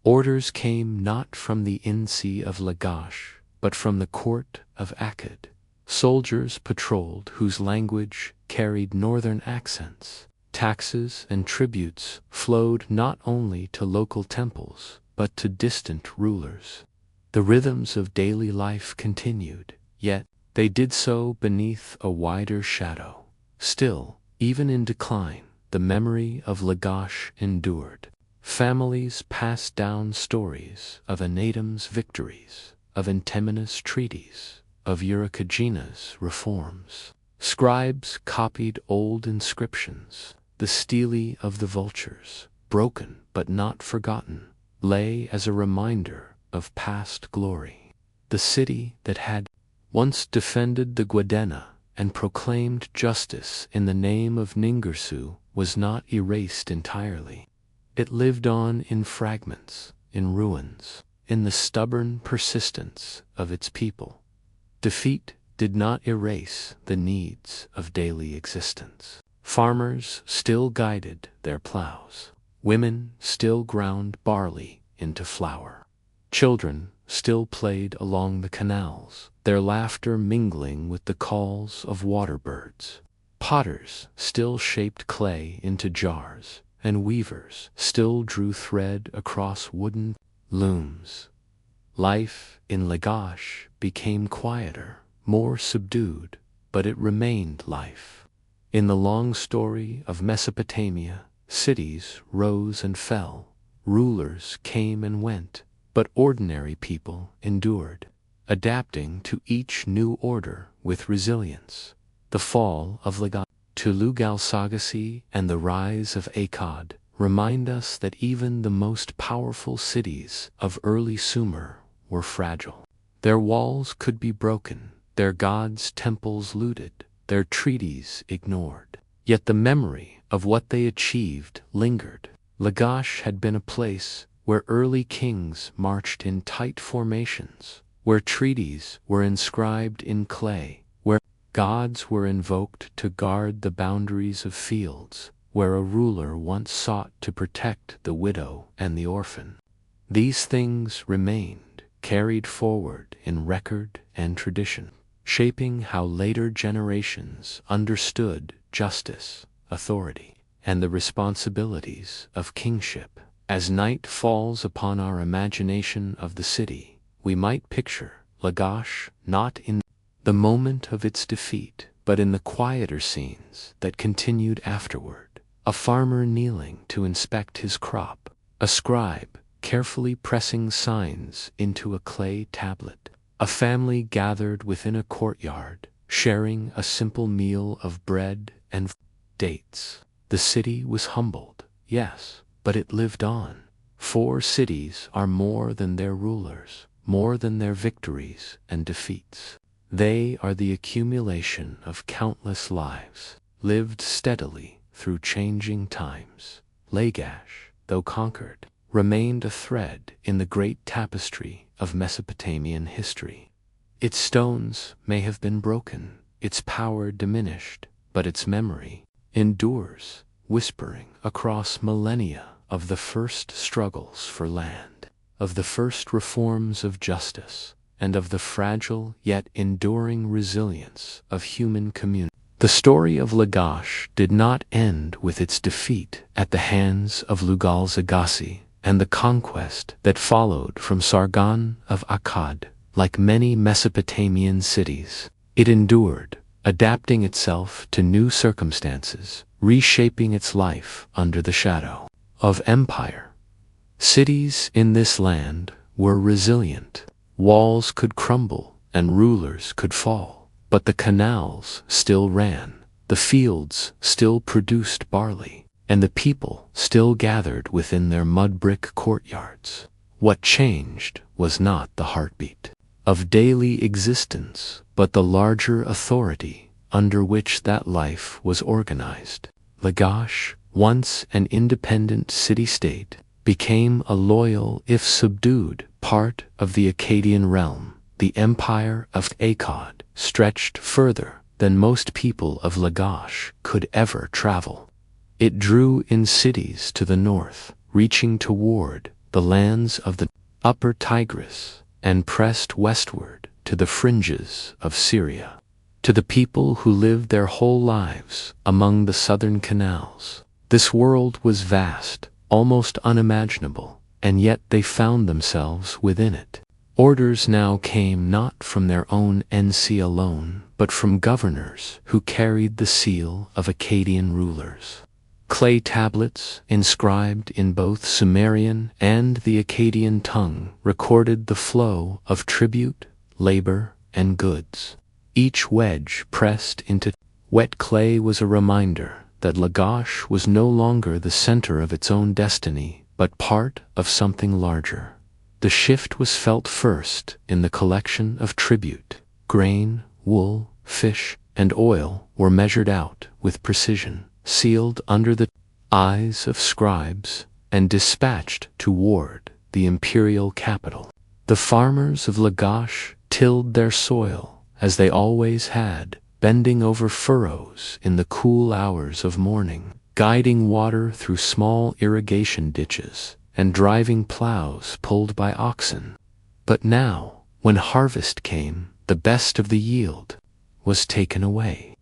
Orders came not from the Insi of Lagash, but from the court of Akkad. Soldiers patrolled whose language carried northern accents. Taxes and tributes flowed not only to local temples, but to distant rulers. The rhythms of daily life continued, yet they did so beneath a wider shadow. Still, even in decline, the memory of Lagash endured. Families passed down stories of Anatem's victories, of Antemenus' treaties, of Eurycagina's reforms. Scribes copied old inscriptions. The stele of the vultures, broken but not forgotten, lay as a reminder of past glory. The city that had once defended the Guadena and proclaimed justice in the name of Ningirsu was not erased entirely. It lived on in fragments, in ruins, in the stubborn persistence of its people. Defeat did not erase the needs of daily existence. Farmers still guided their plows. Women still ground barley into flour. Children still played along the canals, their laughter mingling with the calls of water birds. Potters still shaped clay into jars, and weavers still drew thread across wooden looms. Life in Lagash became quieter, more subdued, but it remained life. In the long story of Mesopotamia, cities rose and fell, rulers came and went, but ordinary people endured, adapting to each new order with resilience. The fall of Lagash to Lugalzagasi and the rise of Akkad remind us that even the most powerful cities of early Sumer were fragile. Their walls could be broken, their gods' temples looted, their treaties ignored. Yet the memory of what they achieved lingered. Lagash had been a place where early kings marched in tight formations, where treaties were inscribed in clay, where gods were invoked to guard the boundaries of fields, where a ruler once sought to protect the widow and the orphan. These things remained, carried forward in record and tradition, shaping how later generations understood justice, authority, and the responsibilities of kingship. As night falls upon our imagination of the city, we might picture Lagash not in the moment of its defeat, but in the quieter scenes that continued afterward. A farmer kneeling to inspect his crop, a scribe carefully pressing signs into a clay tablet, a family gathered within a courtyard, sharing a simple meal of bread and dates. The city was humbled, yes, but it lived on. For cities are more than their rulers, more than their victories and defeats. They are the accumulation of countless lives, lived steadily through changing times. Lagash, though conquered, remained a thread in the great tapestry of Mesopotamian history. Its stones may have been broken, its power diminished, but its memory endures, whispering across millennia of the first struggles for land, of the first reforms of justice, and of the fragile yet enduring resilience of human community. The story of Lagash did not end with its defeat at the hands of Lugal-Zagassi and the conquest that followed from Sargon of Akkad. Like many Mesopotamian cities, it endured, adapting itself to new circumstances, reshaping its life under the shadow of empire. Cities in this land were resilient. Walls could crumble and rulers could fall, but the canals still ran, the fields still produced barley, and the people still gathered within their mud-brick courtyards. What changed was not the heartbeat of daily existence, but the larger authority under which that life was organized. Lagash, once an independent city-state, became a loyal, if subdued, part of the Akkadian realm. The empire of Akkad stretched further than most people of Lagash could ever travel. It drew in cities to the north, reaching toward the lands of the upper Tigris, and pressed westward to the fringes of Syria. To the people who lived their whole lives among the southern canals, this world was vast, almost unimaginable, and yet they found themselves within it. Orders now came not from their own NC alone, but from governors who carried the seal of Akkadian rulers. Clay tablets, inscribed in both Sumerian and the Akkadian tongue, recorded the flow of tribute, labor, and goods. Each wedge pressed into wet clay was a reminder that Lagash was no longer the center of its own destiny, but part of something larger. The shift was felt first in the collection of tribute. Grain, wool, fish, and oil were measured out with precision, sealed under the eyes of scribes, and dispatched toward the imperial capital. The farmers of Lagash tilled their soil as they always had, bending over furrows in the cool hours of morning, guiding water through small irrigation ditches, and driving plows pulled by oxen. But now, when harvest came, the best of the yield was taken away.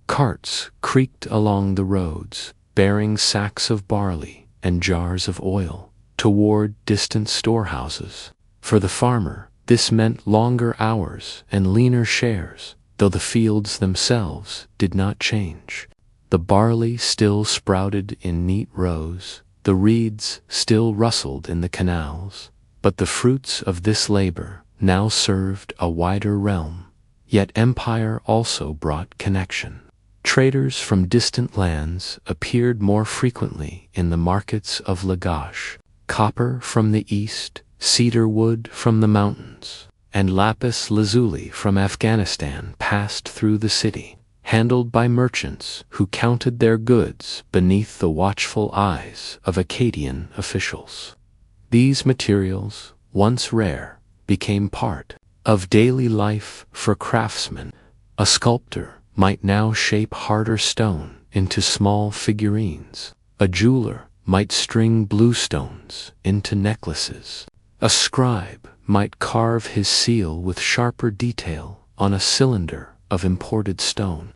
Carts creaked along the roads, bearing sacks of barley and jars of oil toward distant storehouses. For the farmer, this meant longer hours and leaner shares, though the fields themselves did not change. The barley still sprouted in neat rows, the reeds still rustled in the canals, but the fruits of this labor now served a wider realm. Yet empire also brought connection. Traders from distant lands appeared more frequently in the markets of Lagash. Copper from the east, cedar wood from the mountains, and lapis lazuli from Afghanistan passed through the city, handled by merchants who counted their goods beneath the watchful eyes of Akkadian officials. These materials, once rare, became part of daily life for craftsmen. A sculptor might now shape harder stone into small figurines. A jeweler might string blue stones into necklaces. A scribe might carve his seal with sharper detail on a cylinder of imported stone.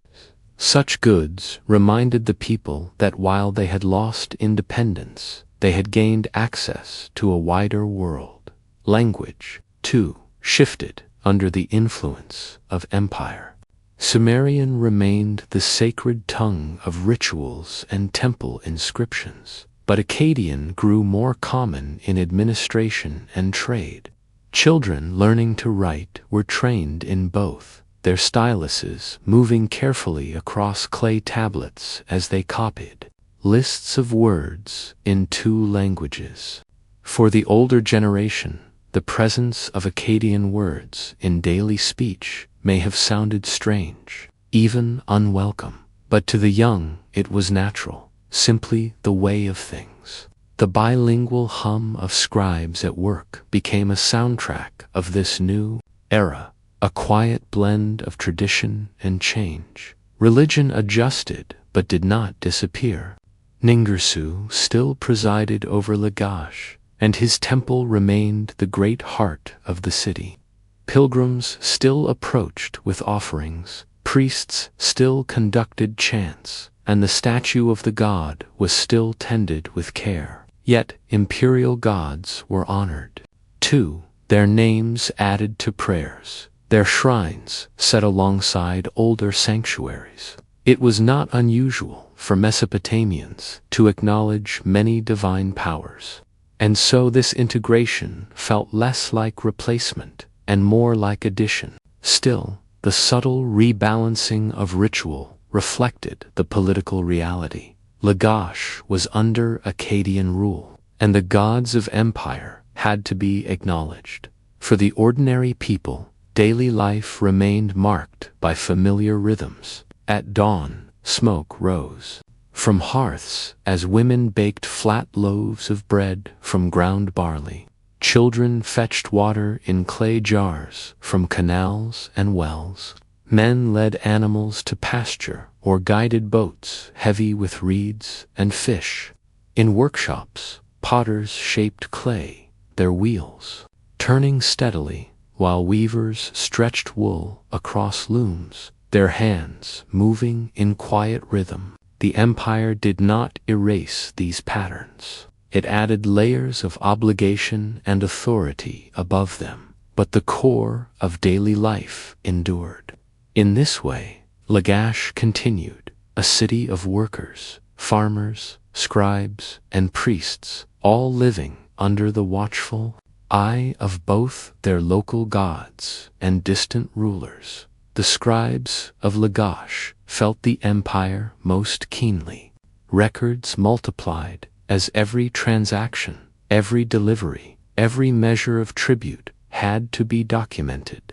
Such goods reminded the people that while they had lost independence, they had gained access to a wider world. Language, too, shifted under the influence of empire. Sumerian remained the sacred tongue of rituals and temple inscriptions, but Akkadian grew more common in administration and trade. Children learning to write were trained in both, their styluses moving carefully across clay tablets as they copied lists of words in 2 languages. For the older generation, the presence of Akkadian words in daily speech may have sounded strange, even unwelcome, but to the young it was natural, simply the way of things. The bilingual hum of scribes at work became a soundtrack of this new era, a quiet blend of tradition and change. Religion adjusted but did not disappear. Ningirsu still presided over Lagash, and his temple remained the great heart of the city. Pilgrims still approached with offerings, priests still conducted chants, and the statue of the god was still tended with care. Yet imperial gods were honored, too, their names added to prayers, their shrines set alongside older sanctuaries. It was not unusual for Mesopotamians to acknowledge many divine powers, and so this integration felt less like replacement and more like addition. Still, the subtle rebalancing of ritual reflected the political reality. Lagash was under Akkadian rule, and the gods of empire had to be acknowledged. For the ordinary people, daily life remained marked by familiar rhythms. At dawn, smoke rose from hearths as women baked flat loaves of bread from ground barley. Children fetched water in clay jars from canals and wells. Men led animals to pasture or guided boats heavy with reeds and fish. In workshops, potters shaped clay, their wheels, turning steadily, while weavers stretched wool across looms, their hands moving in quiet rhythm. The empire did not erase these patterns. It added layers of obligation and authority above them, but the core of daily life endured. In this way, Lagash continued, a city of workers, farmers, scribes, and priests, all living under the watchful eye of both their local gods and distant rulers. The scribes of Lagash felt the empire most keenly. Records multiplied as every transaction, every delivery, every measure of tribute had to be documented.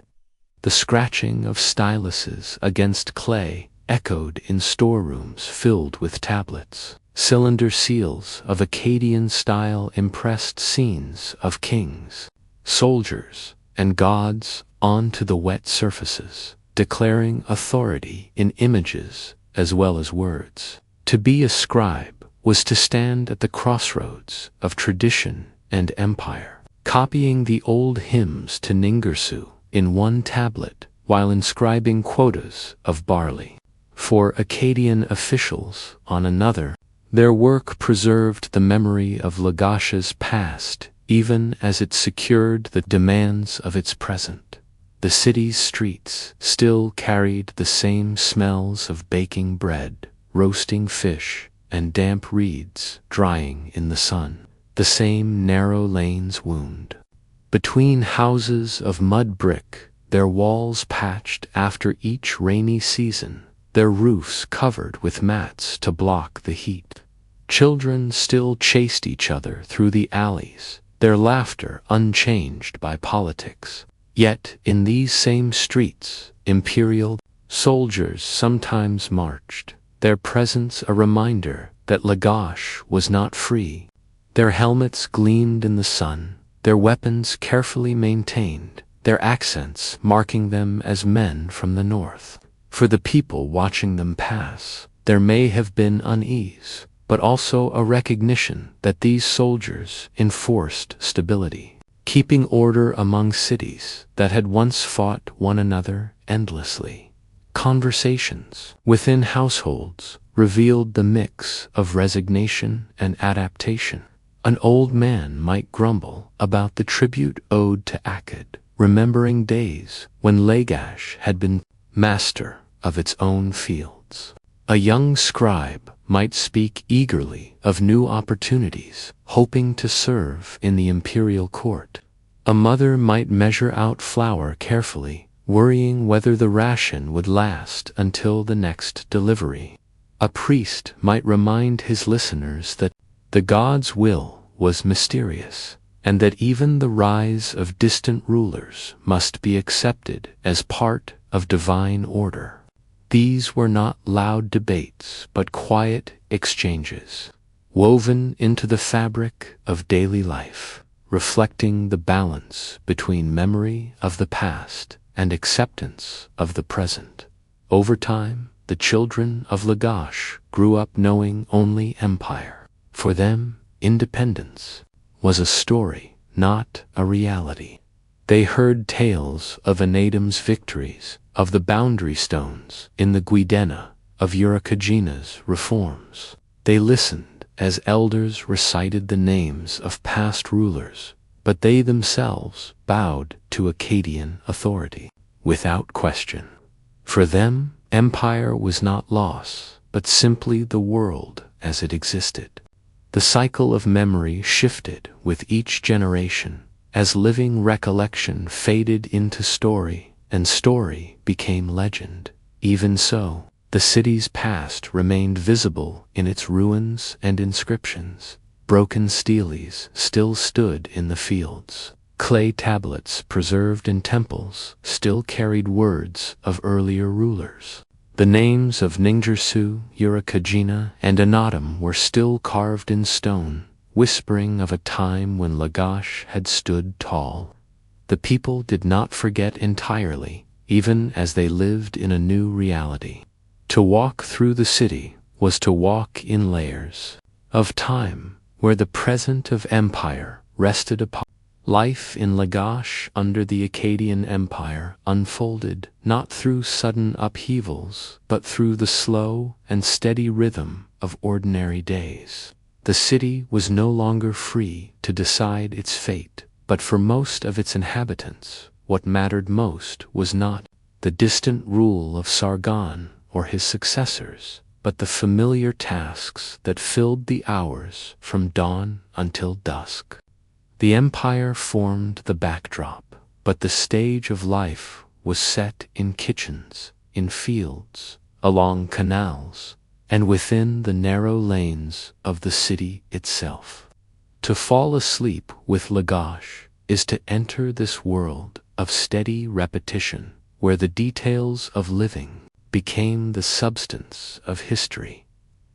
The scratching of styluses against clay echoed in storerooms filled with tablets. Cylinder seals of Akkadian style impressed scenes of kings, soldiers, and gods onto the wet surfaces, declaring authority in images as well as words. To be a scribe was to stand at the crossroads of tradition and empire, copying the old hymns to Ningirsu in one tablet while inscribing quotas of barley for Akkadian officials on another. Their work preserved the memory of Lagash's past even as it secured the demands of its present. The city's streets still carried the same smells of baking bread, roasting fish, and damp reeds drying in the sun. The same narrow lanes wound between houses of mud brick, their walls patched after each rainy season, their roofs covered with mats to block the heat. Children still chased each other through the alleys, their laughter unchanged by politics. Yet in these same streets, imperial soldiers sometimes marched, their presence a reminder that Lagash was not free. Their helmets gleamed in the sun, their weapons carefully maintained, their accents marking them as men from the north. For the people watching them pass, there may have been unease, but also a recognition that these soldiers enforced stability, keeping order among cities that had once fought one another endlessly. Conversations within households revealed the mix of resignation and adaptation. An old man might grumble about the tribute owed to Akkad, remembering days when Lagash had been master of its own fields. A young scribe might speak eagerly of new opportunities, hoping to serve in the imperial court. A mother might measure out flour carefully, worrying whether the ration would last until the next delivery. A priest might remind his listeners that the god's will was mysterious, and that even the rise of distant rulers must be accepted as part of divine order. These were not loud debates, but quiet exchanges. woven into the fabric of daily life, reflecting the balance between memory of the past and acceptance of the present. Over time, the children of Lagash grew up knowing only empire. For them, independence was a story, not a reality. They heard tales of Anadam's victories, of the boundary stones in the Guidena, of Urukagina's reforms. They listened as elders recited the names of past rulers, but they themselves bowed to Akkadian authority without question. For them, empire was not loss, but simply the world as it existed. The cycle of memory shifted with each generation, as living recollection faded into story, and story became legend. Even so, the city's past remained visible in its ruins and inscriptions. Broken steles still stood in the fields. Clay tablets preserved in temples still carried words of earlier rulers. The names of Ningirsu, Urukagina, and Anadam were still carved in stone, whispering of a time when Lagash had stood tall. The people did not forget entirely, even as they lived in a new reality. To walk through the city was to walk in layers of time, where the present of empire rested upon. Life in Lagash under the Akkadian Empire unfolded not through sudden upheavals, but through the slow and steady rhythm of ordinary days. The city was no longer free to decide its fate, but for most of its inhabitants, what mattered most was not the distant rule of Sargon or his successors, but the familiar tasks that filled the hours from dawn until dusk. The empire formed the backdrop, but the stage of life was set in kitchens, in fields, along canals, and within the narrow lanes of the city itself. To fall asleep with Lagash is to enter this world of steady repetition, where the details of living became the substance of history.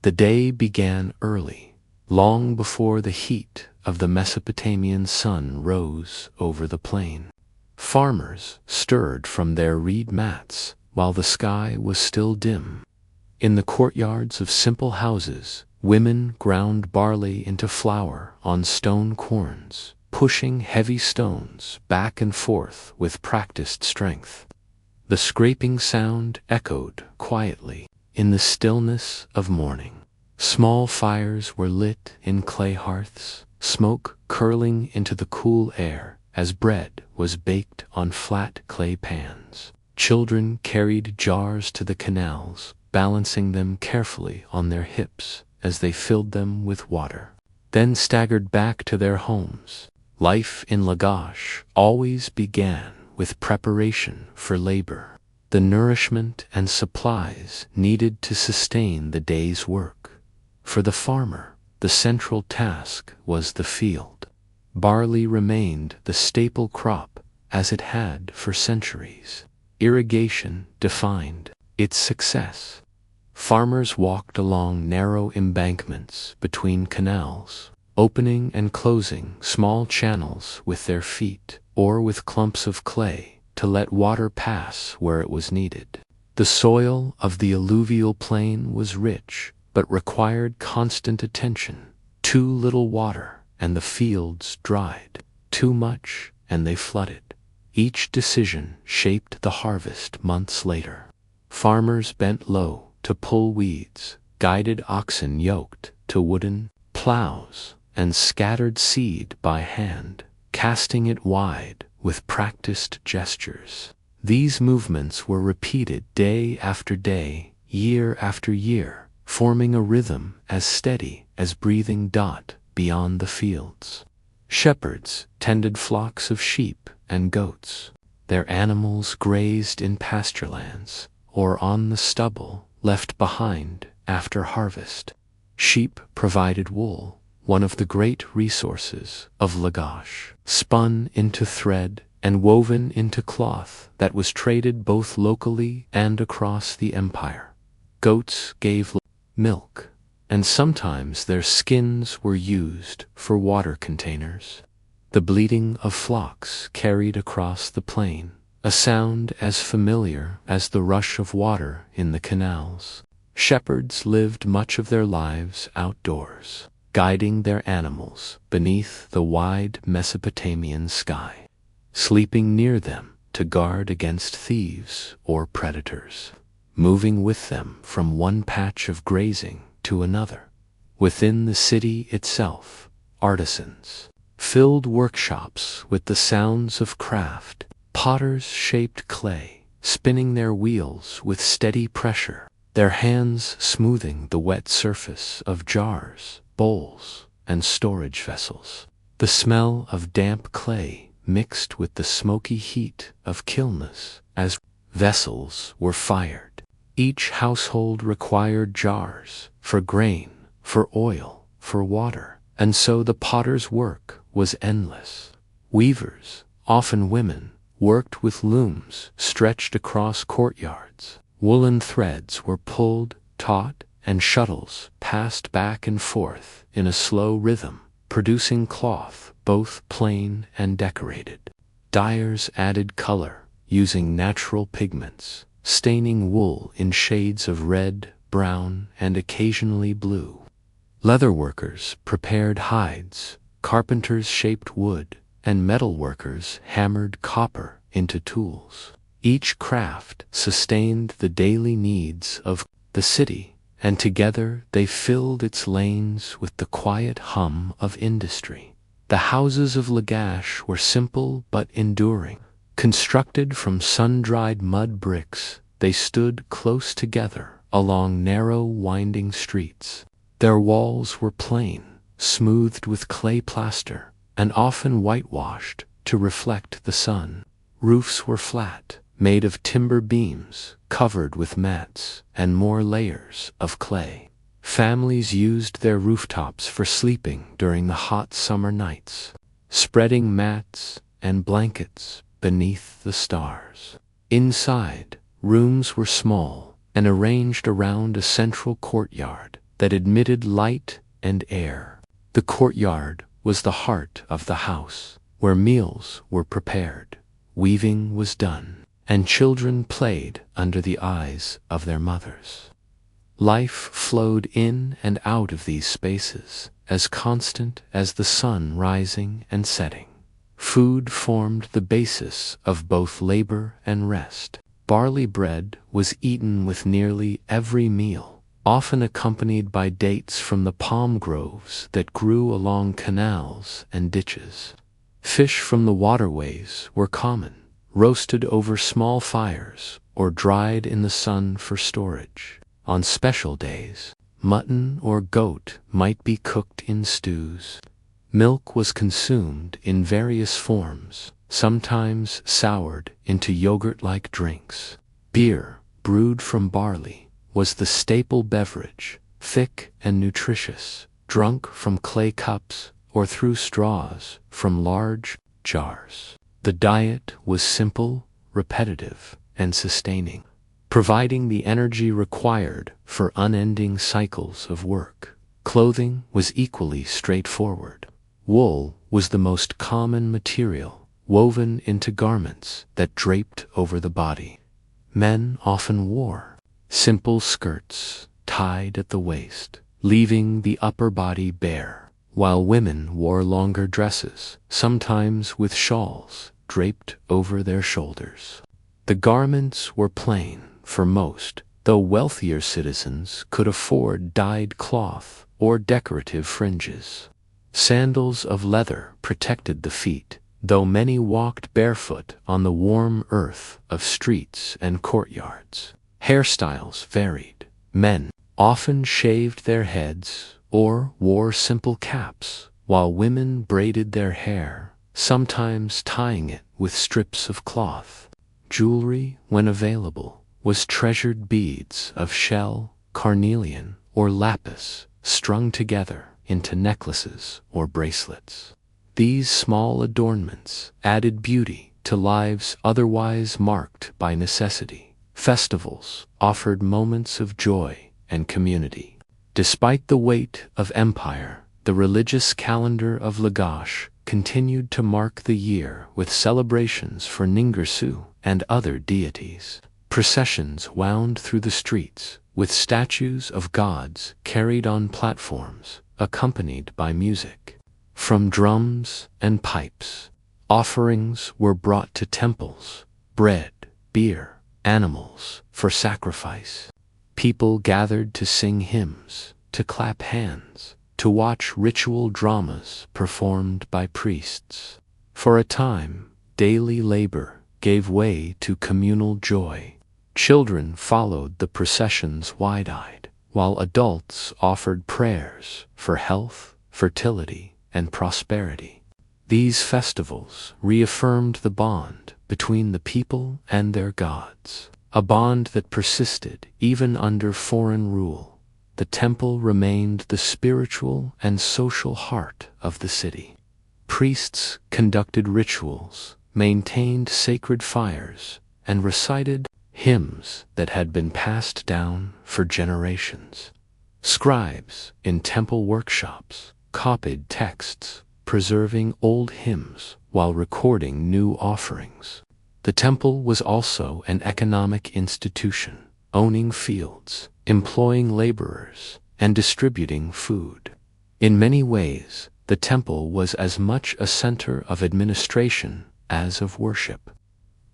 The day began early, long before the heat of the Mesopotamian sun rose over the plain. Farmers stirred from their reed mats while the sky was still dim. In the courtyards of simple houses, women ground barley into flour on stone querns, pushing heavy stones back and forth with practiced strength. The scraping sound echoed quietly in the stillness of morning. Small fires were lit in clay hearths, smoke curling into the cool air as bread was baked on flat clay pans. Children carried jars to the canals, balancing them carefully on their hips as they filled them with water, then staggered back to their homes. Life in Lagash always began with preparation for labor, the nourishment and supplies needed to sustain the day's work. For the farmer, the central task was the field. Barley remained the staple crop as it had for centuries. Irrigation defined its success. Farmers walked along narrow embankments between canals, opening and closing small channels with their feet or with clumps of clay to let water pass where it was needed. The soil of the alluvial plain was rich, but required constant attention. Too little water, and the fields dried. Too much, and they flooded. Each decision shaped the harvest months later. Farmers bent low to pull weeds, guided oxen yoked to wooden plows, and scattered seed by hand, casting it wide with practiced gestures. These movements were repeated day after day, year after year, forming a rhythm as steady as breathing dot beyond the fields. Shepherds tended flocks of sheep and goats. Their animals grazed in pasturelands or on the stubble left behind after harvest. Sheep provided wool, one of the great resources of Lagash, spun into thread and woven into cloth that was traded both locally and across the empire. Goats gave milk, and sometimes their skins were used for water containers. The bleating of flocks carried across the plain, a sound as familiar as the rush of water in the canals. Shepherds lived much of their lives outdoors, guiding their animals beneath the wide Mesopotamian sky, sleeping near them to guard against thieves or predators, moving with them from one patch of grazing to another. Within the city itself, artisans filled workshops with the sounds of craft. Potters shaped clay, spinning their wheels with steady pressure, their hands smoothing the wet surface of jars, bowls, and storage vessels. The smell of damp clay mixed with the smoky heat of kilns as vessels were fired. Each household required jars for grain, for oil, for water, and so the potter's work was endless. Weavers, often women, worked with looms stretched across courtyards. Woolen threads were pulled, taut, and shuttles passed back and forth in a slow rhythm, producing cloth both plain and decorated. Dyers added color, using natural pigments, staining wool in shades of red, brown, and occasionally blue. Leatherworkers prepared hides, carpenters shaped wood, and metalworkers hammered copper into tools. Each craft sustained the daily needs of the city, and together they filled its lanes with the quiet hum of industry. The houses of Lagash were simple but enduring. Constructed from sun-dried mud bricks, they stood close together along narrow, winding streets. Their walls were plain, smoothed with clay plaster, and often whitewashed to reflect the sun. Roofs were flat, made of timber beams, covered with mats and more layers of clay. Families used their rooftops for sleeping during the hot summer nights, spreading mats and blankets beneath the stars. Inside, rooms were small and arranged around a central courtyard that admitted light and air. The courtyard was the heart of the house, where meals were prepared, weaving was done, and children played under the eyes of their mothers. Life flowed in and out of these spaces, as constant as the sun rising and setting. Food formed the basis of both labor and rest. Barley bread was eaten with nearly every meal, often accompanied by dates from the palm groves that grew along canals and ditches. Fish from the waterways were common, roasted over small fires or dried in the sun for storage. On special days, mutton or goat might be cooked in stews. Milk was consumed in various forms, sometimes soured into yogurt-like drinks. Beer, brewed from barley, was the staple beverage, thick and nutritious, drunk from clay cups or through straws from large jars. The diet was simple, repetitive, and sustaining, providing the energy required for unending cycles of work. Clothing was equally straightforward. Wool was the most common material, woven into garments that draped over the body. Men often wore simple skirts tied at the waist, leaving the upper body bare, while women wore longer dresses, sometimes with shawls draped over their shoulders. The garments were plain for most, though wealthier citizens could afford dyed cloth or decorative fringes. Sandals of leather protected the feet, though many walked barefoot on the warm earth of streets and courtyards. Hairstyles varied. Men often shaved their heads or wore simple caps, while women braided their hair, sometimes tying it with strips of cloth. Jewelry, when available, was treasured beads of shell, carnelian, or lapis, strung together into necklaces or bracelets. These small adornments added beauty to lives otherwise marked by necessity. Festivals offered moments of joy and community. Despite the weight of empire, the religious calendar of Lagash continued to mark the year with celebrations for Ningirsu and other deities. Processions wound through the streets, with statues of gods carried on platforms, accompanied by music. From drums and pipes, offerings were brought to temples, bread, beer, animals for sacrifice. People gathered to sing hymns, to clap hands, to watch ritual dramas performed by priests. For a time, daily labor gave way to communal joy. Children followed the processions wide-eyed, while adults offered prayers for health, fertility, and prosperity. These festivals reaffirmed the bond between the people and their gods, a bond that persisted even under foreign rule. The temple remained the spiritual and social heart of the city. Priests conducted rituals, maintained sacred fires, and recited hymns that had been passed down for generations. Scribes in temple workshops copied texts, preserving old hymns while recording new offerings. The temple was also an economic institution, owning fields, employing laborers, and distributing food. In many ways, the temple was as much a center of administration as of worship.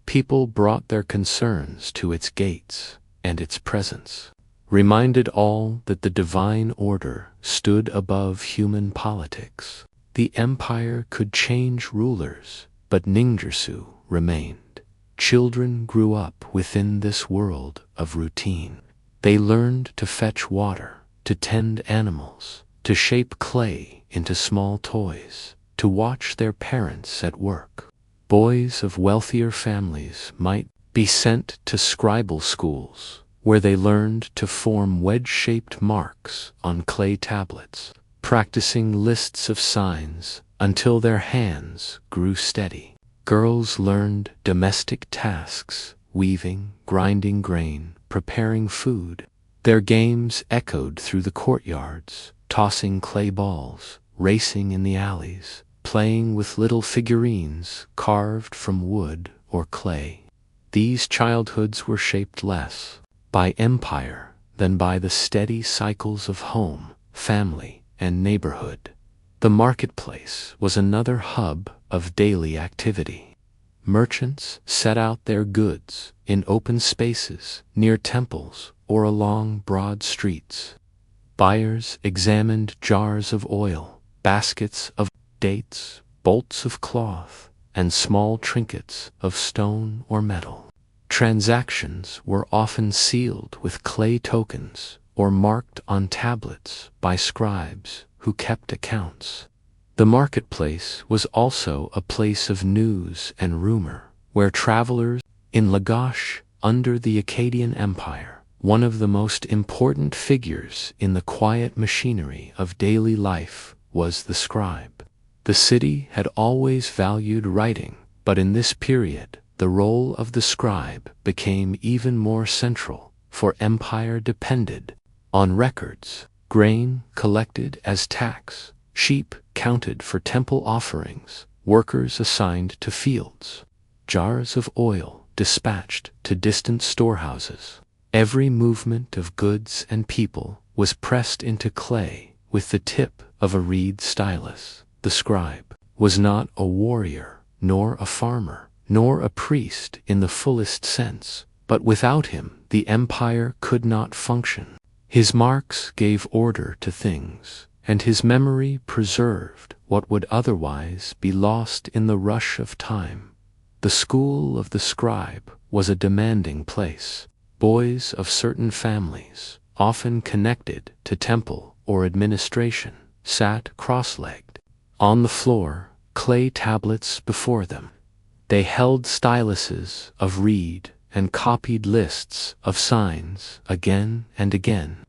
People brought their concerns to its gates, and its presence reminded all that the divine order stood above human politics. The empire could change rulers, but Ningirsu remained. Children grew up within this world of routine. They learned to fetch water, to tend animals, to shape clay into small toys, to watch their parents at work. Boys of wealthier families might be sent to scribal schools, where they learned to form wedge-shaped marks on clay tablets, practicing lists of signs until their hands grew steady. Girls learned domestic tasks, weaving, grinding grain, preparing food. Their games echoed through the courtyards, tossing clay balls, racing in the alleys, playing with little figurines carved from wood or clay. These childhoods were shaped less by empire than by the steady cycles of home, family, and neighborhood. The marketplace was another hub of daily activity. Merchants set out their goods in open spaces near temples or along broad streets. Buyers examined jars of oil, baskets of dates, bolts of cloth, and small trinkets of stone or metal. Transactions were often sealed with clay tokens or marked on tablets by scribes who kept accounts. The marketplace was also a place of news and rumor, where travelers in Lagash under the Akkadian Empire, one of the most important figures in the quiet machinery of daily life was the scribe. The city had always valued writing, but in this period, the role of the scribe became even more central, for empire depended on records, grain collected as tax, sheep counted for temple offerings, workers assigned to fields, jars of oil dispatched to distant storehouses. Every movement of goods and people was pressed into clay with the tip of a reed stylus. The scribe was not a warrior, nor a farmer, nor a priest in the fullest sense, but without him the empire could not function. His marks gave order to things, and his memory preserved what would otherwise be lost in the rush of time. The school of the scribe was a demanding place. Boys of certain families, often connected to temple or administration, sat cross-legged on the floor, clay tablets before them. They held styluses of reed and copied lists of signs again and again.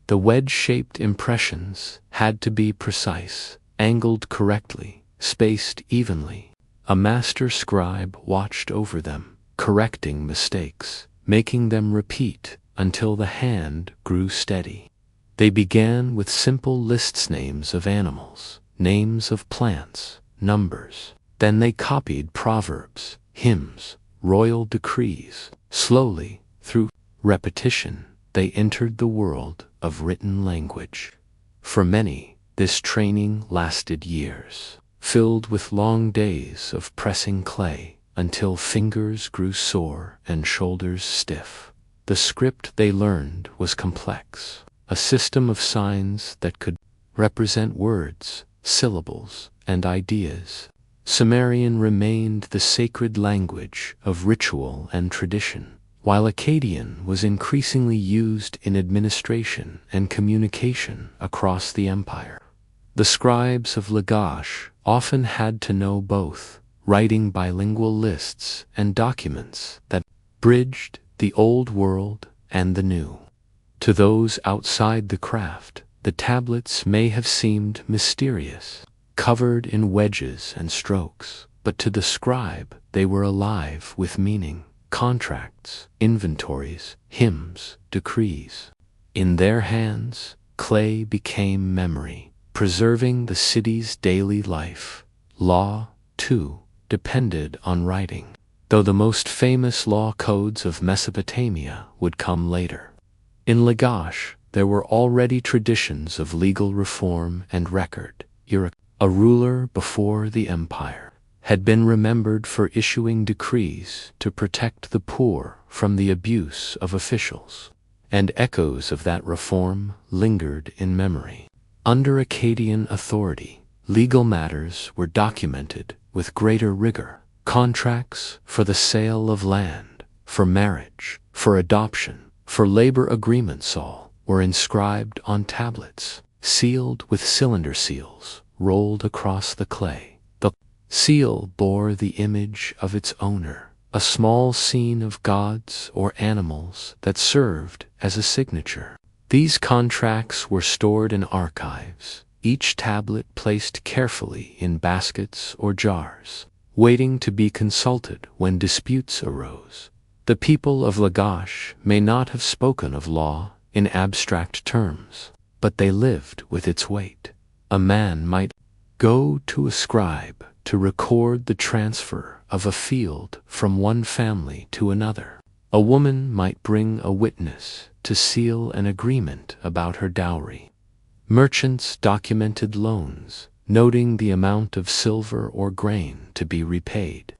The wedge-shaped impressions had to be precise, angled correctly, spaced evenly. A master scribe watched over them, correcting mistakes, making them repeat until the hand grew steady. They began with simple lists names of animals, names of plants, numbers. Then they copied proverbs, hymns, royal decrees. Slowly, through repetition, they entered the world of written language. For many, this training lasted years, filled with long days of pressing clay until fingers grew sore and shoulders stiff. The script they learned was complex, a system of signs that could represent words, syllables, and ideas. Sumerian remained the sacred language of ritual and tradition, while Akkadian was increasingly used in administration and communication across the empire. The scribes of Lagash often had to know both, writing bilingual lists and documents that bridged the old world and the new. To those outside the craft, the tablets may have seemed mysterious, covered in wedges and strokes, but to the scribe they were alive with meaning, contracts, inventories, hymns, decrees. In their hands, clay became memory, preserving the city's daily life. Law, too, depended on writing, though the most famous law codes of Mesopotamia would come later. In Lagash, there were already traditions of legal reform and record. A ruler before the empire had been remembered for issuing decrees to protect the poor from the abuse of officials, and echoes of that reform lingered in memory. Under Akkadian authority, legal matters were documented with greater rigor. Contracts for the sale of land, for marriage, for adoption, for labor agreements all were inscribed on tablets, sealed with cylinder seals rolled across the clay. The seal bore the image of its owner, a small scene of gods or animals that served as a signature. These contracts were stored in archives, each tablet placed carefully in baskets or jars, waiting to be consulted when disputes arose. The people of Lagash may not have spoken of law in abstract terms, but they lived with its weight. A man might go to a scribe to record the transfer of a field from one family to another. A woman might bring a witness to seal an agreement about her dowry. Merchants documented loans, noting the amount of silver or grain to be repaid.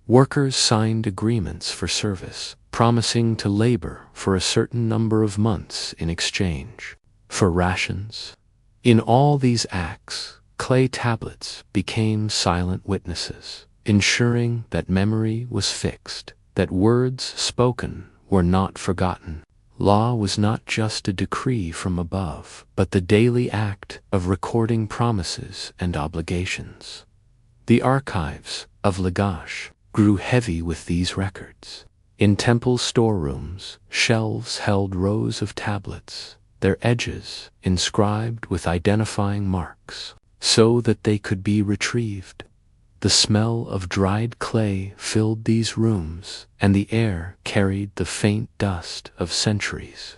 Workers signed agreements for service, promising to labor for a certain number of months in exchange for rations. In all these acts, clay tablets became silent witnesses, ensuring that memory was fixed, that words spoken were not forgotten. Law was not just a decree from above, but the daily act of recording promises and obligations. The archives of Lagash grew heavy with these records. In temple storerooms, shelves held rows of tablets, their edges inscribed with identifying marks, so that they could be retrieved. The smell of dried clay filled these rooms, and the air carried the faint dust of centuries.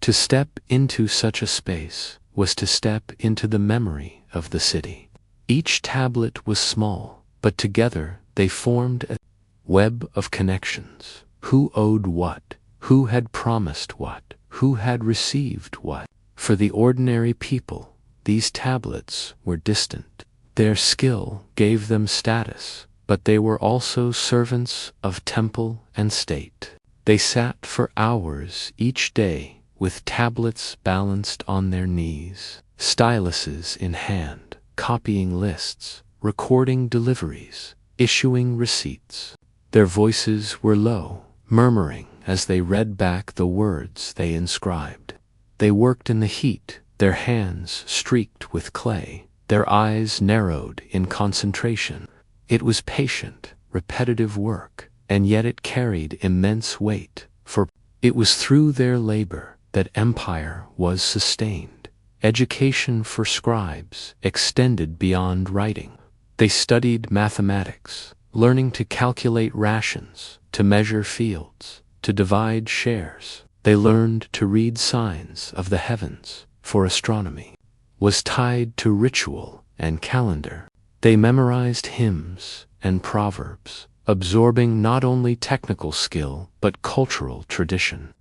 To step into such a space was to step into the memory of the city. Each tablet was small, but together they formed a web of connections. Who owed what? Who had promised what? Who had received what? For the ordinary people, these tablets were distant. Their skill gave them status, but they were also servants of temple and state. They sat for hours each day with tablets balanced on their knees, styluses in hand, copying lists, recording deliveries, issuing receipts. Their voices were low, murmuring as they read back the words they inscribed. They worked in the heat, their hands streaked with clay, their eyes narrowed in concentration. It was patient, repetitive work, and yet it carried immense weight, for it was through their labor that empire was sustained. Education for scribes extended beyond writing. They studied mathematics, learning to calculate rations, to measure fields, to divide shares. They learned to read signs of the heavens, for astronomy, was tied to ritual and calendar. They memorized hymns and proverbs, absorbing not only technical skill but cultural tradition.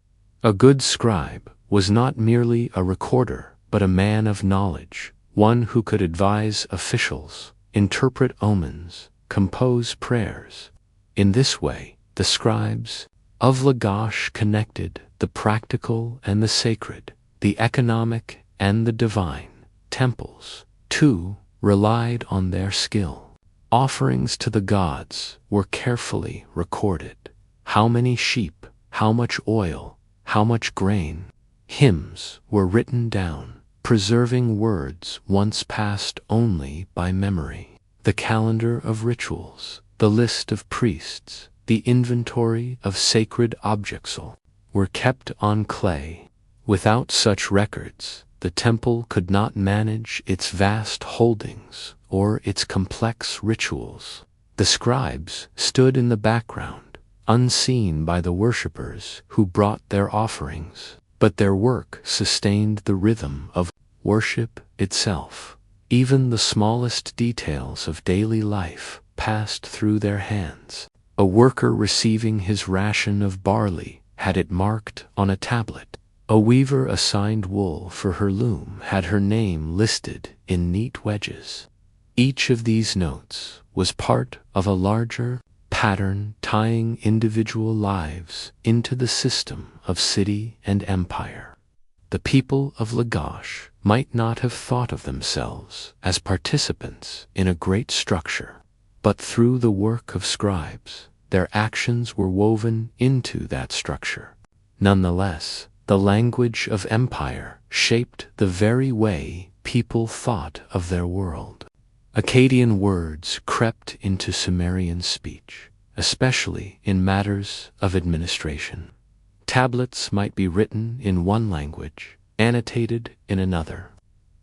A good scribe was not merely a recorder, but a man of knowledge, one who could advise officials, interpret omens, compose prayers. In this way, the scribes of Lagash connected the practical and the sacred, the economic and the divine. Temples, too, relied on their skill. Offerings to the gods were carefully recorded. How many sheep, how much oil, how much grain. Hymns were written down, preserving words once passed only by memory. The calendar of rituals, the list of priests, the inventory of sacred objects were kept on clay. Without such records, the temple could not manage its vast holdings or its complex rituals. The scribes stood in the background, unseen by the worshippers who brought their offerings, but their work sustained the rhythm of worship itself. Even the smallest details of daily life passed through their hands. A worker receiving his ration of barley had it marked on a tablet. A weaver assigned wool for her loom had her name listed in neat wedges. Each of these notes was part of a larger pattern tying individual lives into the system of city and empire. The people of Lagash might not have thought of themselves as participants in a great structure, but through the work of scribes, their actions were woven into that structure. Nonetheless, the language of empire shaped the very way people thought of their world. Akkadian words crept into Sumerian speech, especially in matters of administration. Tablets might be written in one language, annotated in another.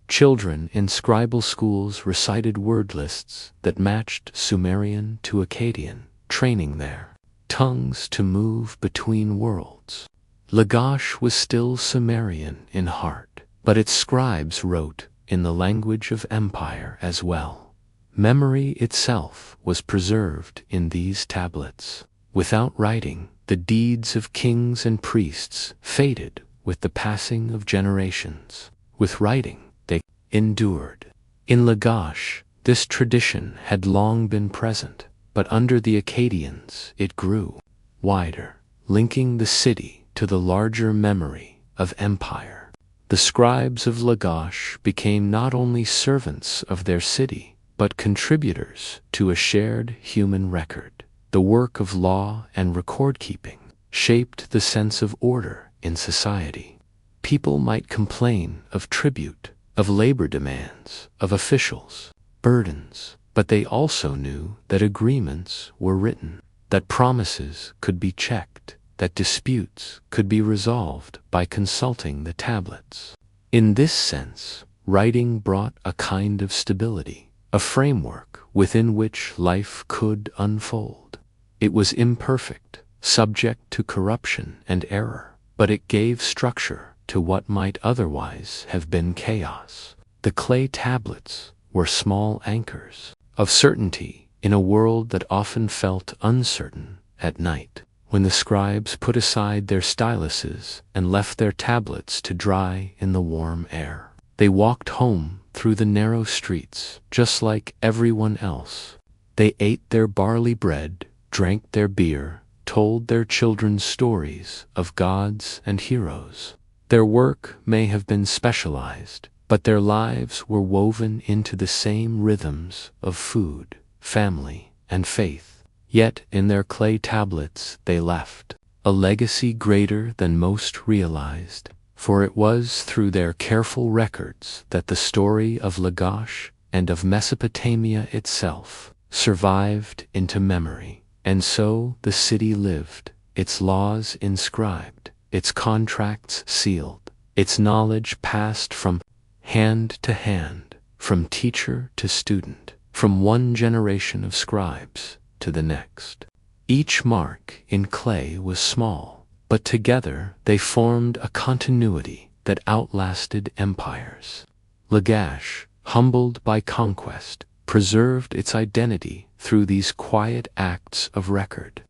Children in scribal schools recited word lists that matched Sumerian to Akkadian, training their tongues to move between worlds. Lagash was still Sumerian in heart, but its scribes wrote in the language of empire as well. Memory itself was preserved in these tablets. Without writing, the deeds of kings and priests faded with the passing of generations. With writing, they endured. In Lagash, this tradition had long been present, but under the Akkadians it grew wider, linking the city to the larger memory of empire. The scribes of Lagash became not only servants of their city, but contributors to a shared human record. The work of law and record-keeping shaped the sense of order in society. People might complain of tribute, of labor demands, of officials' burdens, but they also knew that agreements were written, that promises could be checked, that disputes could be resolved by consulting the tablets. In this sense, writing brought a kind of stability, a framework within which life could unfold. It was imperfect, subject to corruption and error, but it gave structure to what might otherwise have been chaos. The clay tablets were small anchors of certainty in a world that often felt uncertain at night. When the scribes put aside their styluses and left their tablets to dry in the warm air, they walked home through the narrow streets just like everyone else. They ate their barley bread, drank their beer, told their children stories of gods and heroes. Their work may have been specialized, but their lives were woven into the same rhythms of food, family, and faith. Yet in their clay tablets they left a legacy greater than most realized, for it was through their careful records that the story of Lagash and of Mesopotamia itself survived into memory. And so the city lived, its laws inscribed, its contracts sealed, its knowledge passed from hand to hand, from teacher to student, from one generation of scribes to the next. Each mark in clay was small, but together they formed a continuity that outlasted empires. Lagash, humbled by conquest, preserved its identity through these quiet acts of record.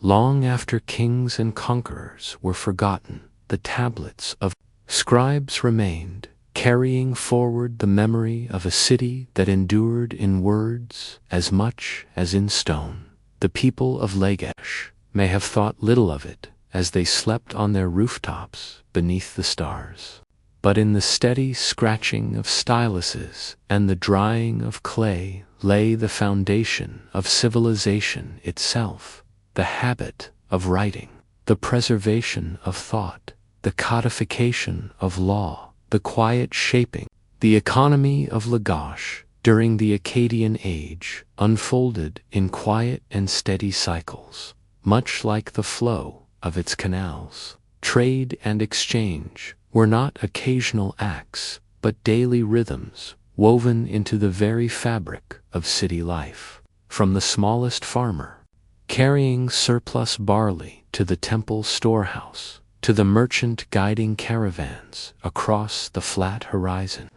Long after kings and conquerors were forgotten, the tablets of scribes remained, carrying forward the memory of a city that endured in words as much as in stone. The people of Lagash may have thought little of it as they slept on their rooftops beneath the stars. But in the steady scratching of styluses and the drying of clay lay the foundation of civilization itself, the habit of writing, the preservation of thought, the codification of law, the quiet shaping. The economy of Lagash during the Akkadian Age unfolded in quiet and steady cycles, much like the flow of its canals. Trade and exchange were not occasional acts, but daily rhythms woven into the very fabric of city life. From the smallest farmer, carrying surplus barley to the temple storehouse, to the merchant guiding caravans across the flat horizon,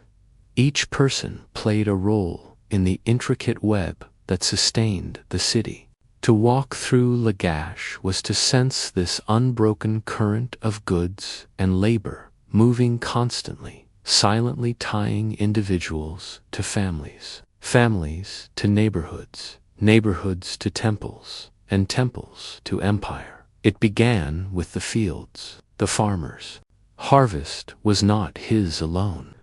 each person played a role in the intricate web that sustained the city. To walk through Lagash was to sense this unbroken current of goods and labor, moving constantly, silently tying individuals to families, families to neighborhoods, neighborhoods to temples, and temples to empire. It began with the fields, the farmers. Harvest was not his alone.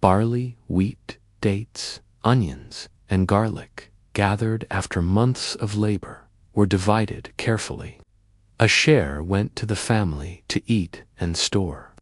Barley, wheat, dates, onions, and garlic, gathered after months of labor, were divided carefully. A share went to the family to eat and store.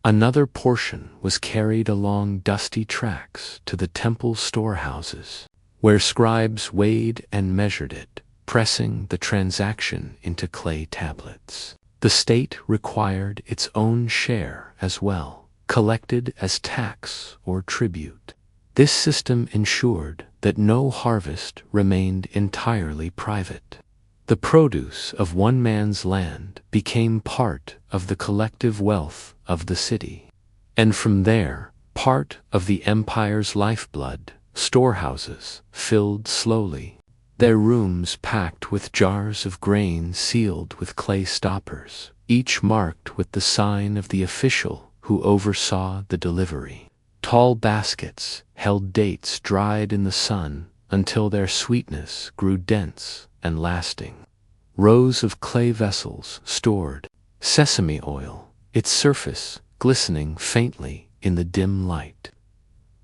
Another portion was carried along dusty tracks to the temple storehouses, where scribes weighed and measured it, pressing the transaction into clay tablets. The state required its own share as well, collected as tax or tribute. This system ensured that no harvest remained entirely private. The produce of one man's land became part of the collective wealth of the city, and from there, part of the empire's lifeblood. Storehouses filled slowly, their rooms packed with jars of grain sealed with clay stoppers, each marked with the sign of the official who oversaw the delivery. Tall baskets held dates dried in the sun until their sweetness grew dense and lasting. Rows of clay vessels stored sesame oil, its surface glistening faintly in the dim light.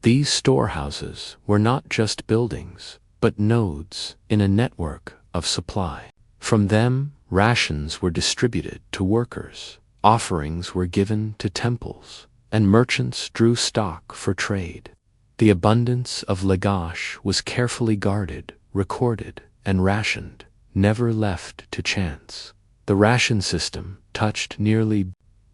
These storehouses were not just buildings, but nodes in a network of supply. From them, rations were distributed to workers, offerings were given to temples, and merchants drew stock for trade. The abundance of Lagash was carefully guarded, recorded, and rationed, never left to chance. The ration system touched nearly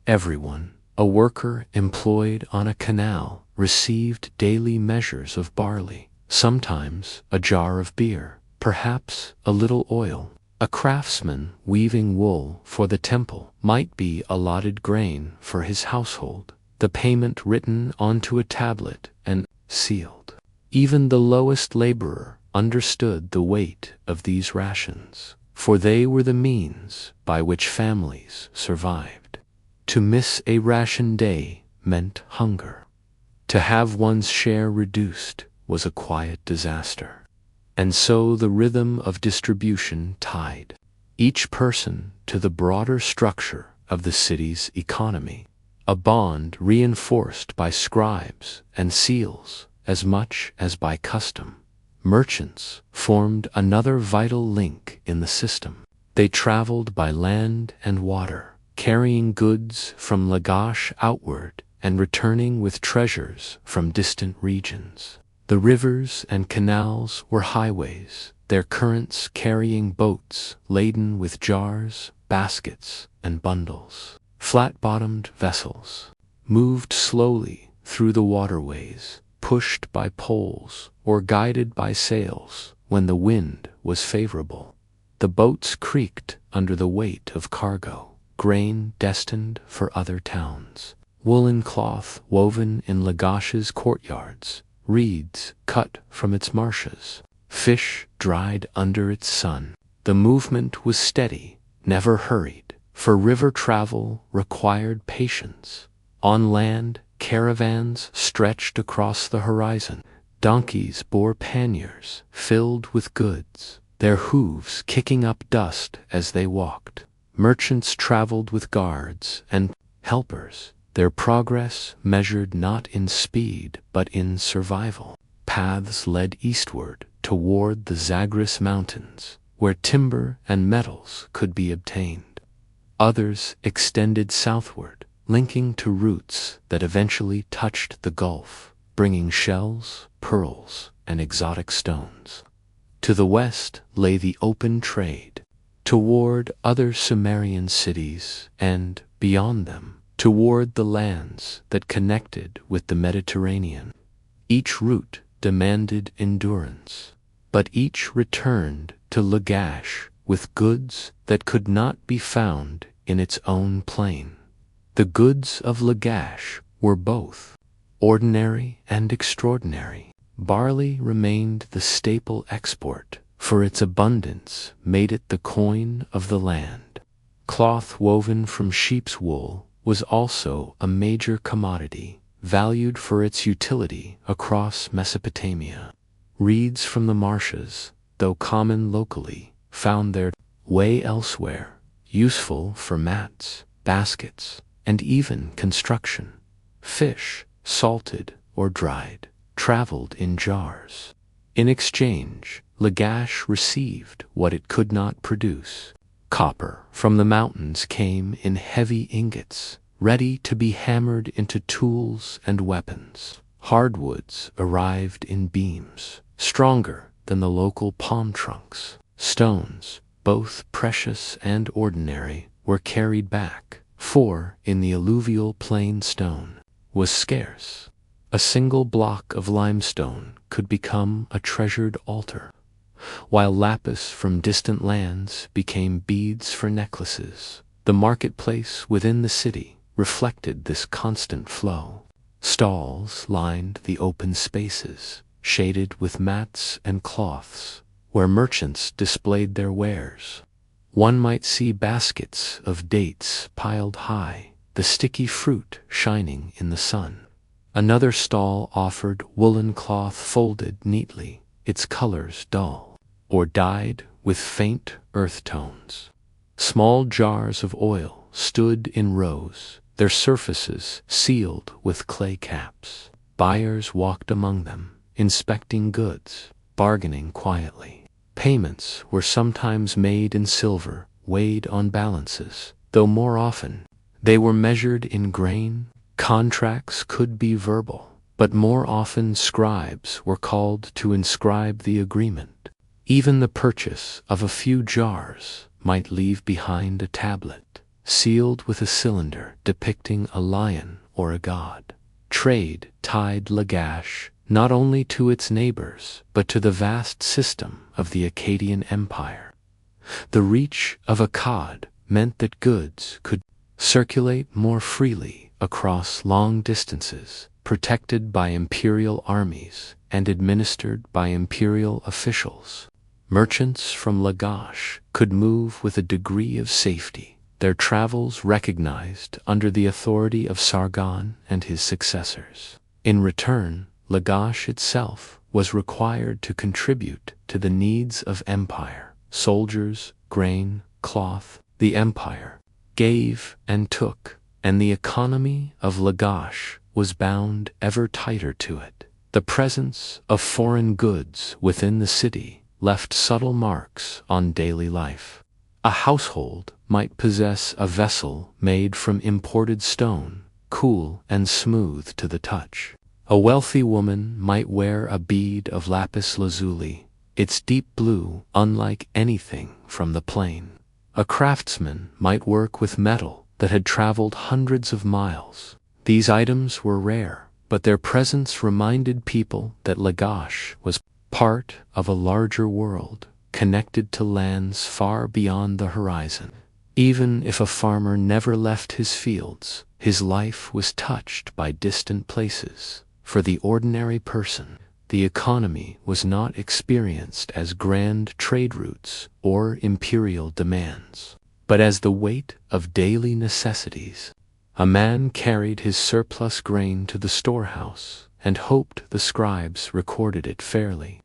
everyone. A worker employed on a canal received daily measures of barley, sometimes a jar of beer, perhaps a little oil. A craftsman weaving wool for the temple might be allotted grain for his household, the payment written onto a tablet and sealed. Even the lowest laborer understood the weight of these rations, for they were the means by which families survived. To miss a ration day meant hunger. To have one's share reduced was a quiet disaster. And so the rhythm of distribution tied each person to the broader structure of the city's economy, a bond reinforced by scribes and seals as much as by custom. Merchants formed another vital link in the system. They traveled by land and water, carrying goods from Lagash outward and returning with treasures from distant regions. The rivers and canals were highways, their currents carrying boats laden with jars, baskets, and bundles. Flat-bottomed vessels moved slowly through the waterways, pushed by poles or guided by sails when the wind was favorable. The boats creaked under the weight of cargo, grain destined for other towns. woolen cloth woven in Lagash's courtyards, reeds cut from its marshes, fish dried under its sun. The movement was steady, never hurried, for river travel required patience. On land, caravans stretched across the horizon. Donkeys bore panniers filled with goods, their hooves kicking up dust as they walked. Merchants traveled with guards and helpers, their progress measured not in speed but in survival. Paths led eastward toward the Zagros Mountains, where timber and metals could be obtained. Others extended southward, linking to routes that eventually touched the Gulf, bringing shells, pearls, and exotic stones. To the west lay the open trade, toward other Sumerian cities and, beyond them, toward the lands that connected with the Mediterranean. Each route demanded endurance, but each returned to Lagash with goods that could not be found in its own plain. The goods of Lagash were both ordinary and extraordinary. Barley remained the staple export, for its abundance made it the coin of the land. Cloth woven from sheep's wool was also a major commodity, valued for its utility across Mesopotamia. Reeds from the marshes, though common locally, found their way elsewhere, useful for mats, baskets, and even construction. Fish, salted or dried, traveled in jars. In exchange, Lagash received what it could not produce. Copper from the mountains came in heavy ingots, ready to be hammered into tools and weapons. Hardwoods arrived in beams, stronger than the local palm trunks. Stones, both precious and ordinary, were carried back, for in the alluvial plain stone was scarce. A single block of limestone could become a treasured altar, while lapis from distant lands became beads for necklaces. The marketplace within the city reflected this constant flow. Stalls lined the open spaces, shaded with mats and cloths, where merchants displayed their wares. One might see baskets of dates piled high, the sticky fruit shining in the sun. Another stall offered woolen cloth folded neatly, its colors dull, or dyed with faint earth tones. Small jars of oil stood in rows, their surfaces sealed with clay caps. Buyers walked among them, inspecting goods, bargaining quietly. Payments were sometimes made in silver, weighed on balances, though more often they were measured in grain. Contracts could be verbal, but more often scribes were called to inscribe the agreement. Even the purchase of a few jars might leave behind a tablet, sealed with a cylinder depicting a lion or a god. Trade tied Lagash not only to its neighbors, but to the vast system of the Akkadian Empire. The reach of Akkad meant that goods could circulate more freely across long distances, protected by imperial armies and administered by imperial officials. Merchants from Lagash could move with a degree of safety, their travels recognized under the authority of Sargon and his successors. In return, Lagash itself was required to contribute to the needs of empire. Soldiers, grain, cloth. The empire gave and took, and the economy of Lagash was bound ever tighter to it. The presence of foreign goods within the city left subtle marks on daily life. A household might possess a vessel made from imported stone, cool and smooth to the touch. A wealthy woman might wear a bead of lapis lazuli, its deep blue unlike anything from the plain. A craftsman might work with metal that had traveled hundreds of miles. These items were rare, but their presence reminded people that Lagash was part of a larger world, connected to lands far beyond the horizon. Even if a farmer never left his fields, his life was touched by distant places. For the ordinary person, the economy was not experienced as grand trade routes or imperial demands, but as the weight of daily necessities. A man carried his surplus grain to the storehouse and hoped the scribes recorded it fairly.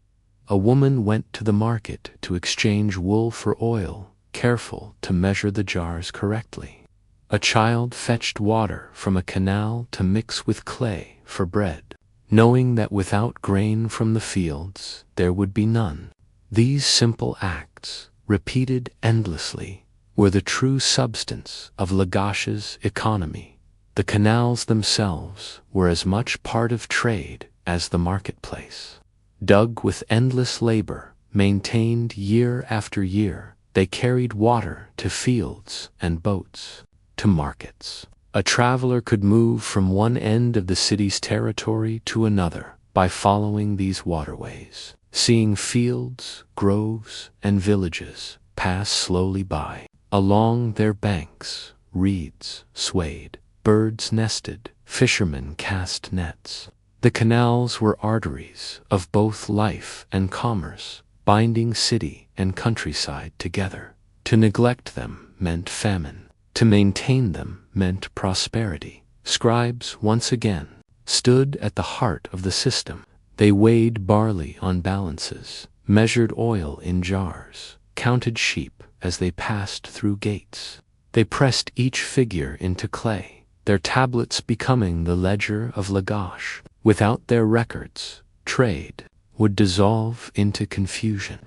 A woman went to the market to exchange wool for oil, careful to measure the jars correctly. A child fetched water from a canal to mix with clay for bread, knowing that without grain from the fields there would be none. These simple acts, repeated endlessly, were the true substance of Lagash's economy. The canals themselves were as much part of trade as the marketplace. Dug with endless labor, maintained year after year, they carried water to fields and boats, to markets. A traveler could move from one end of the city's territory to another by following these waterways, seeing fields, groves, and villages pass slowly by. Along their banks, reeds swayed, birds nested, fishermen cast nets. The canals were arteries of both life and commerce, binding city and countryside together. To neglect them meant famine. To maintain them meant prosperity. Scribes once again stood at the heart of the system. They weighed barley on balances, measured oil in jars, counted sheep as they passed through gates. They pressed each figure into clay, their tablets becoming the ledger of Lagash. Without their records, trade would dissolve into confusion.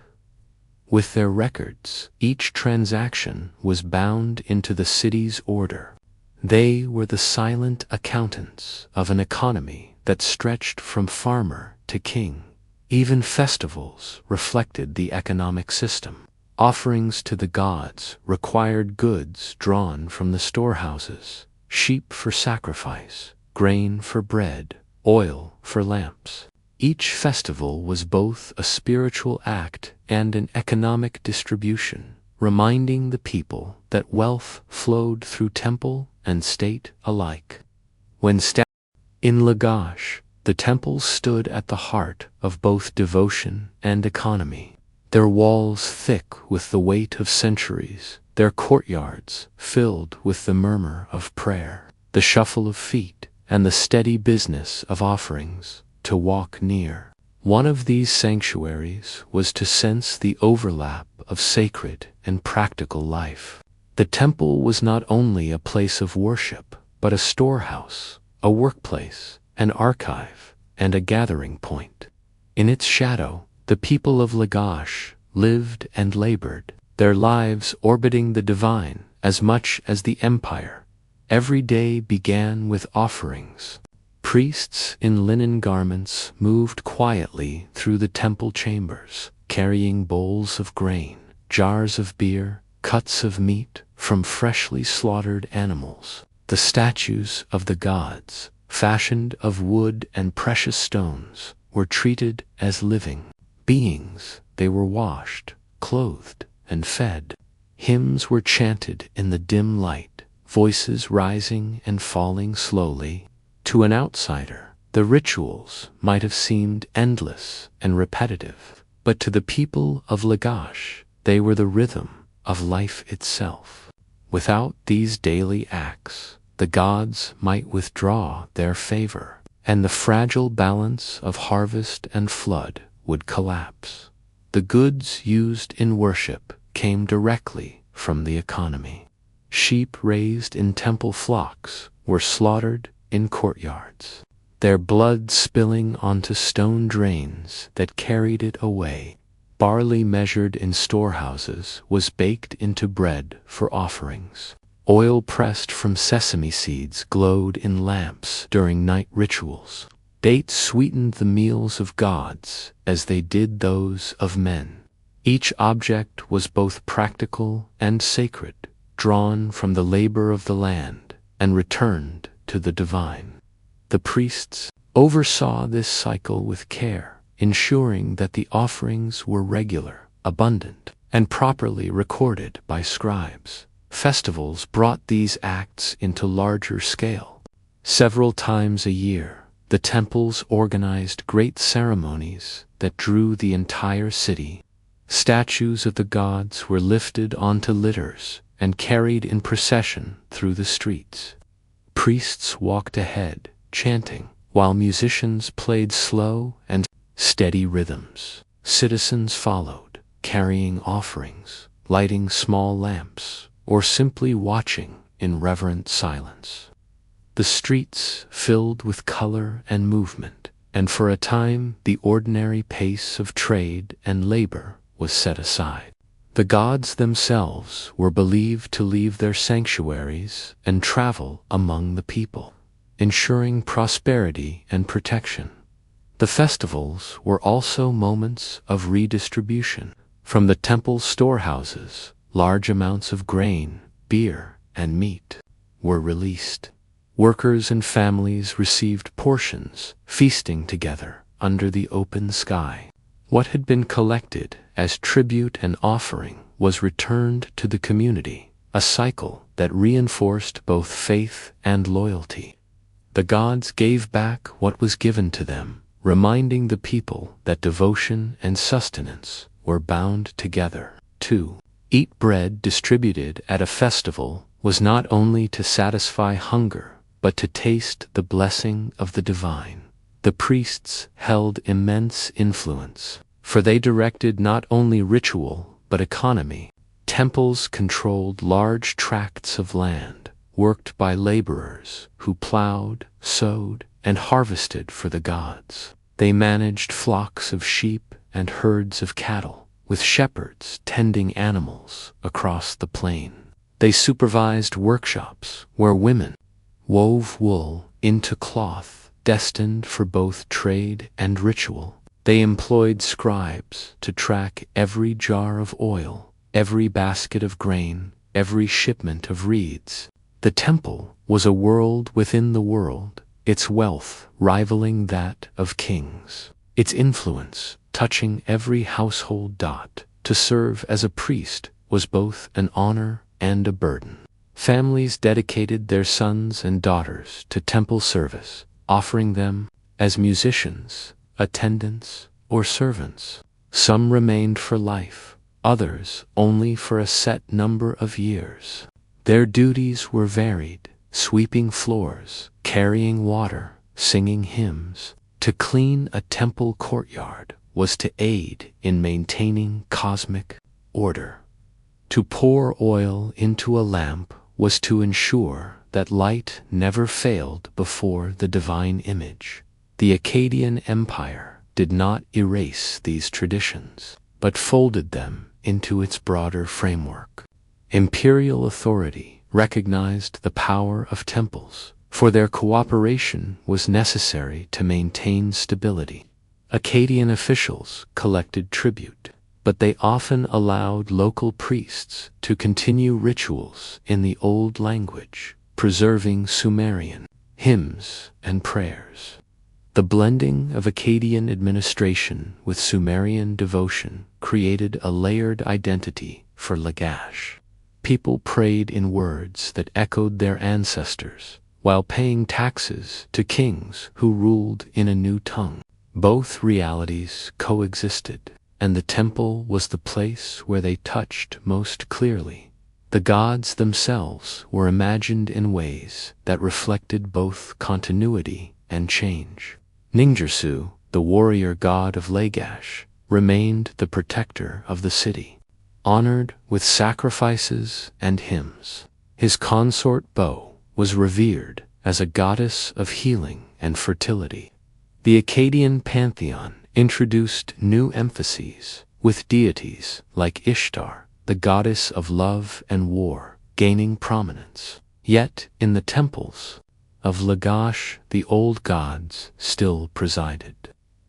With their records, each transaction was bound into the city's order. They were the silent accountants of an economy that stretched from farmer to king. Even festivals reflected the economic system. Offerings to the gods required goods drawn from the storehouses, sheep for sacrifice, grain for bread, oil for lamps. Each festival was both a spiritual act and an economic distribution, reminding the people that wealth flowed through temple and state alike. In Lagash, the temples stood at the heart of both devotion and economy. Their walls thick with the weight of centuries, their courtyards filled with the murmur of prayer, the shuffle of feet, and the steady business of offerings. To walk near one of these sanctuaries was to sense the overlap of sacred and practical life. The temple was not only a place of worship, but a storehouse, a workplace, an archive, and a gathering point. In its shadow, the people of Lagash lived and labored, their lives orbiting the divine as much as the empire. Every day began with offerings. Priests in linen garments moved quietly through the temple chambers, carrying bowls of grain, jars of beer, cuts of meat from freshly slaughtered animals. The statues of the gods, fashioned of wood and precious stones, were treated as living beings. They were washed, clothed, and fed. Hymns were chanted in the dim light, voices rising and falling slowly. To an outsider, the rituals might have seemed endless and repetitive, but to the people of Lagash, they were the rhythm of life itself. Without these daily acts, the gods might withdraw their favor, and the fragile balance of harvest and flood would collapse. The goods used in worship came directly from the economy. Sheep raised in temple flocks were slaughtered in courtyards, their blood spilling onto stone drains that carried it away. Barley measured in storehouses was baked into bread for offerings. Oil pressed from sesame seeds glowed in lamps during night rituals. Dates sweetened the meals of gods as they did those of men. Each object was both practical and sacred, drawn from the labor of the land and returned to the divine. The priests oversaw this cycle with care, ensuring that the offerings were regular, abundant, and properly recorded by scribes. Festivals brought these acts into larger scale. Several times a year, the temples organized great ceremonies that drew the entire city. Statues of the gods were lifted onto litters and carried in procession through the streets. Priests walked ahead, chanting, while musicians played slow and steady rhythms. Citizens followed, carrying offerings, lighting small lamps, or simply watching in reverent silence. The streets filled with color and movement, and for a time the ordinary pace of trade and labor was set aside. The gods themselves were believed to leave their sanctuaries and travel among the people, ensuring prosperity and protection. The festivals were also moments of redistribution. From the temple's storehouses, large amounts of grain, beer, and meat were released. Workers and families received portions, feasting together under the open sky. What had been collected as tribute and offering was returned to the community, a cycle that reinforced both faith and loyalty. The gods gave back what was given to them, reminding the people that devotion and sustenance were bound together. 2. Eat bread distributed at a festival was not only to satisfy hunger, but to taste the blessing of the divine. The priests held immense influence, for they directed not only ritual but economy. Temples controlled large tracts of land, worked by laborers who plowed, sowed, and harvested for the gods. They managed flocks of sheep and herds of cattle, with shepherds tending animals across the plain. They supervised workshops where women wove wool into cloth destined for both trade and ritual. They employed scribes to track every jar of oil, every basket of grain, every shipment of reeds. The temple was a world within the world, its wealth rivaling that of kings, its influence touching every household dot. To serve as a priest was both an honor and a burden. Families dedicated their sons and daughters to temple service, offering them as musicians, attendants, or servants. Some remained for life, others only for a set number of years. Their duties were varied: sweeping floors, carrying water, singing hymns. To clean a temple courtyard was to aid in maintaining cosmic order. To pour oil into a lamp was to ensure that light never failed before the divine image. The Akkadian Empire did not erase these traditions, but folded them into its broader framework. Imperial authority recognized the power of temples, for their cooperation was necessary to maintain stability. Akkadian officials collected tribute, but they often allowed local priests to continue rituals in the old language, preserving Sumerian hymns and prayers. The blending of Akkadian administration with Sumerian devotion created a layered identity for Lagash. People prayed in words that echoed their ancestors, while paying taxes to kings who ruled in a new tongue. Both realities coexisted, and the temple was the place where they touched most clearly. The gods themselves were imagined in ways that reflected both continuity and change. Ningersu, the warrior god of Lagash, remained the protector of the city, honored with sacrifices and hymns. His consort Bo was revered as a goddess of healing and fertility. The Akkadian pantheon introduced new emphases, with deities like Ishtar, the goddess of love and war, gaining prominence. Yet, in the temples of Lagash, the old gods still presided.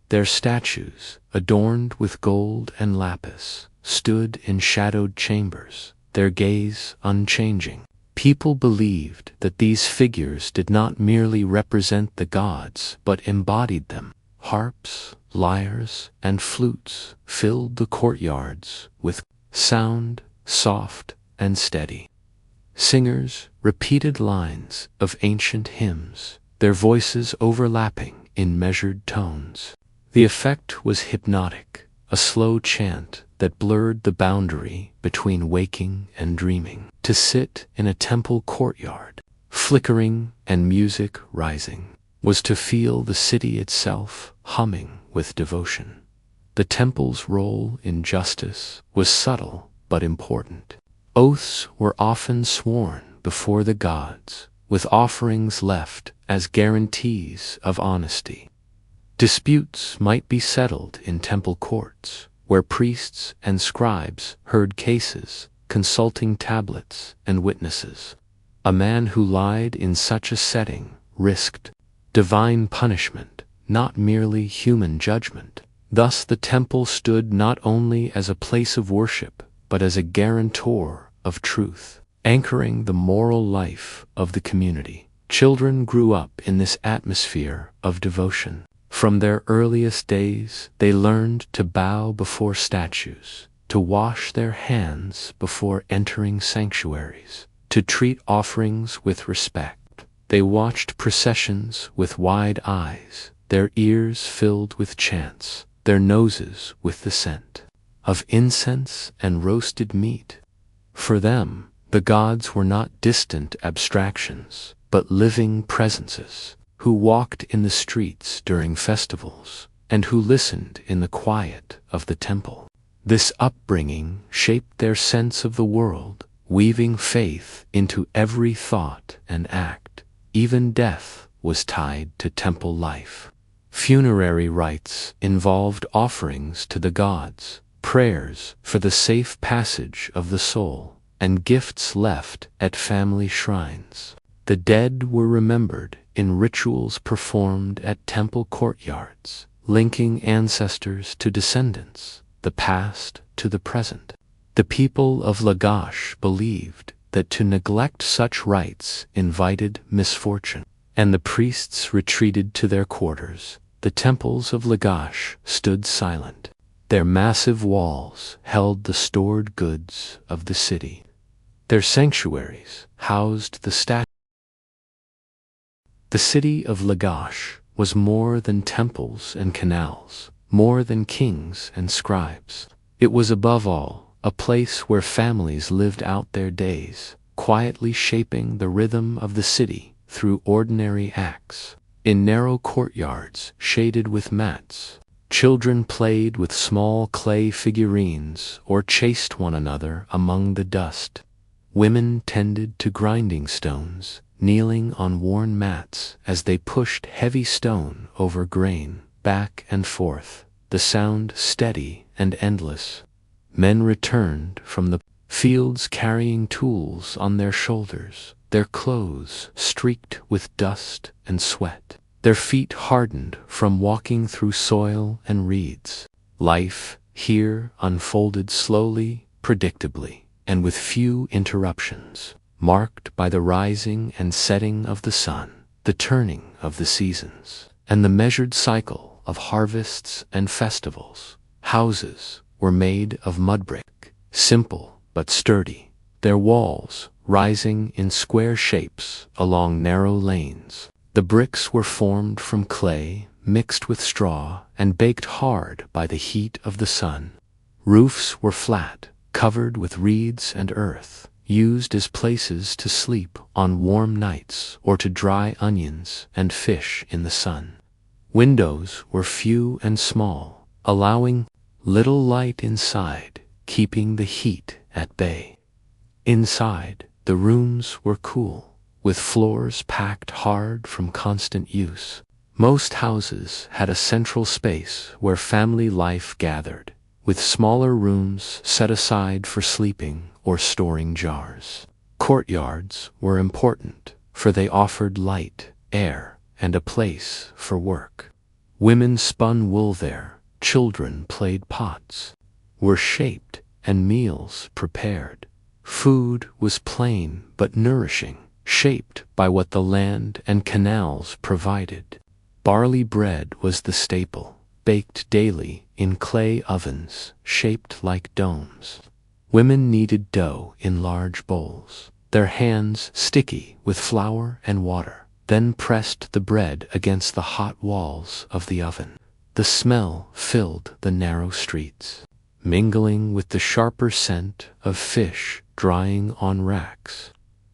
Their statues, adorned with gold and lapis, stood in shadowed chambers, their gaze unchanging. People believed that these figures did not merely represent the gods, but embodied them. Harps, lyres, and flutes filled the courtyards with sound, soft and steady. Singers repeated lines of ancient hymns, their voices overlapping in measured tones. The effect was hypnotic, a slow chant that blurred the boundary between waking and dreaming. To sit in a temple courtyard, flickering and music rising, was to feel the city itself humming with devotion. The temple's role in justice was subtle but important. Oaths were often sworn before the gods, with offerings left as guarantees of honesty. Disputes might be settled in temple courts, where priests and scribes heard cases, consulting tablets and witnesses. A man who lied in such a setting risked divine punishment, not merely human judgment. Thus the temple stood not only as a place of worship, but as a guarantor of truth, anchoring the moral life of the community. Children grew up in this atmosphere of devotion. From their earliest days, they learned to bow before statues, to wash their hands before entering sanctuaries, to treat offerings with respect. They watched processions with wide eyes, their ears filled with chants, their noses with the scent of incense and roasted meat. For them, the gods were not distant abstractions, but living presences, who walked in the streets during festivals, and who listened in the quiet of the temple. This upbringing shaped their sense of the world, weaving faith into every thought and act. Even death was tied to temple life. Funerary rites involved offerings to the gods, prayers for the safe passage of the soul, and gifts left at family shrines. The dead were remembered in rituals performed at temple courtyards, linking ancestors to descendants, the past to the present. The people of Lagash believed that to neglect such rites invited misfortune, and the priests retreated to their quarters. The temples of Lagash stood silent. Their massive walls held the stored goods of the city. Their sanctuaries housed the statues. The city of Lagash was more than temples and canals, more than kings and scribes. It was above all a place where families lived out their days, quietly shaping the rhythm of the city through ordinary acts. In narrow courtyards shaded with mats, children played with small clay figurines or chased one another among the dust. Women tended to grinding stones, kneeling on worn mats as they pushed heavy stone over grain, back and forth, the sound steady and endless. Men returned from the fields carrying tools on their shoulders, their clothes streaked with dust and sweat, their feet hardened from walking through soil and reeds. Life here unfolded slowly, predictably, and with few interruptions, marked by the rising and setting of the sun, the turning of the seasons, and the measured cycle of harvests and festivals. Houses were made of mud brick, simple but sturdy, their walls rising in square shapes along narrow lanes. The bricks were formed from clay, mixed with straw, and baked hard by the heat of the sun. Roofs were flat, covered with reeds and earth, used as places to sleep on warm nights or to dry onions and fish in the sun. Windows were few and small, allowing little light inside, keeping the heat at bay. Inside, the rooms were cool, with floors packed hard from constant use. Most houses had a central space where family life gathered, with smaller rooms set aside for sleeping or storing jars. Courtyards were important, for they offered light, air, and a place for work. Women spun wool there, children played pots, were shaped, and meals prepared. Food was plain but nourishing, shaped by what the land and canals provided. Barley bread was the staple, baked daily in clay ovens shaped like domes. Women kneaded dough in large bowls, their hands sticky with flour and water, then pressed the bread against the hot walls of the oven. The smell filled the narrow streets, mingling with the sharper scent of fish drying on racks.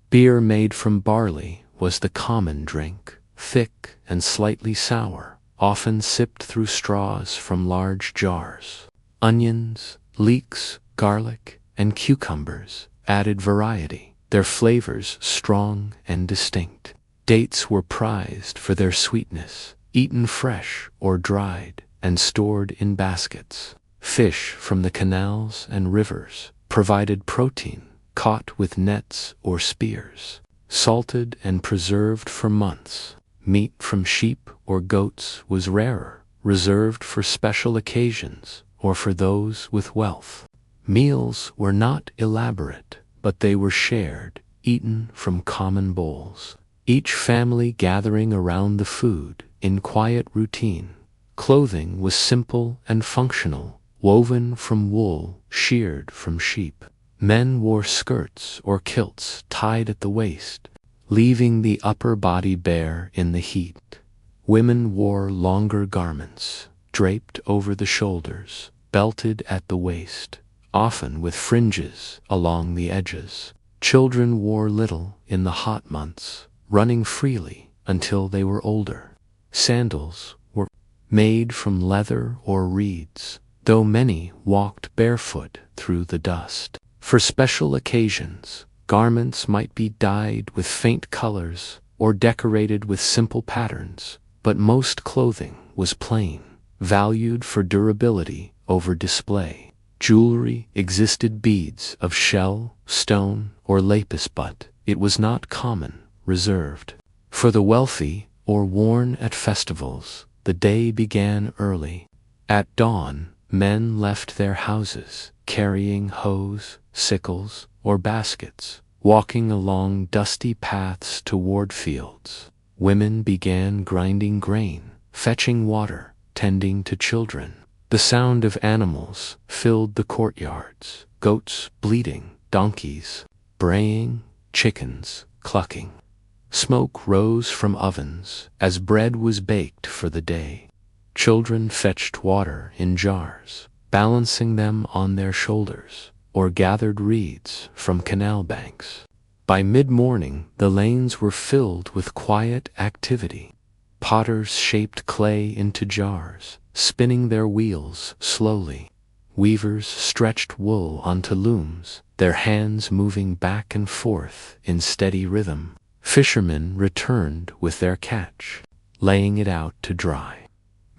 Beer made from barley was the common drink, thick and slightly sour, often sipped through straws from large jars. Onions, leeks, garlic, and cucumbers added variety, their flavors strong and distinct. Dates were prized for their sweetness, eaten fresh or dried and stored in baskets. Fish from the canals and rivers provided protein, caught with nets or spears, salted and preserved for months. Meat from sheep or goats was rarer, reserved for special occasions or for those with wealth. Meals were not elaborate, but they were shared, eaten from common bowls, each family gathering around the food in quiet routine. Clothing was simple and functional, woven from wool sheared from sheep. Men wore skirts or kilts tied at the waist, leaving the upper body bare in the heat. Women wore longer garments, draped over the shoulders, belted at the waist, often with fringes along the edges. Children wore little in the hot months, running freely until they were older. Sandals were made from leather or reeds, though many walked barefoot through the dust. For special occasions, garments might be dyed with faint colors or decorated with simple patterns, but most clothing was plain, valued for durability over display. Jewelry existed, beads of shell, stone, or lapis, but it was not common, reserved for the wealthy or worn at festivals. The day began early. At dawn, men left their houses, carrying hoes, sickles, or baskets, walking along dusty paths toward fields. Women began grinding grain, fetching water, tending to children. The sound of animals filled the courtyards, goats bleating, donkeys braying, chickens clucking. Smoke rose from ovens as bread was baked for the day. Children fetched water in jars, balancing them on their shoulders, or gathered reeds from canal banks. By mid-morning, the lanes were filled with quiet activity. Potters shaped clay into jars, spinning their wheels slowly. Weavers stretched wool onto looms, their hands moving back and forth in steady rhythm. Fishermen returned with their catch, laying it out to dry.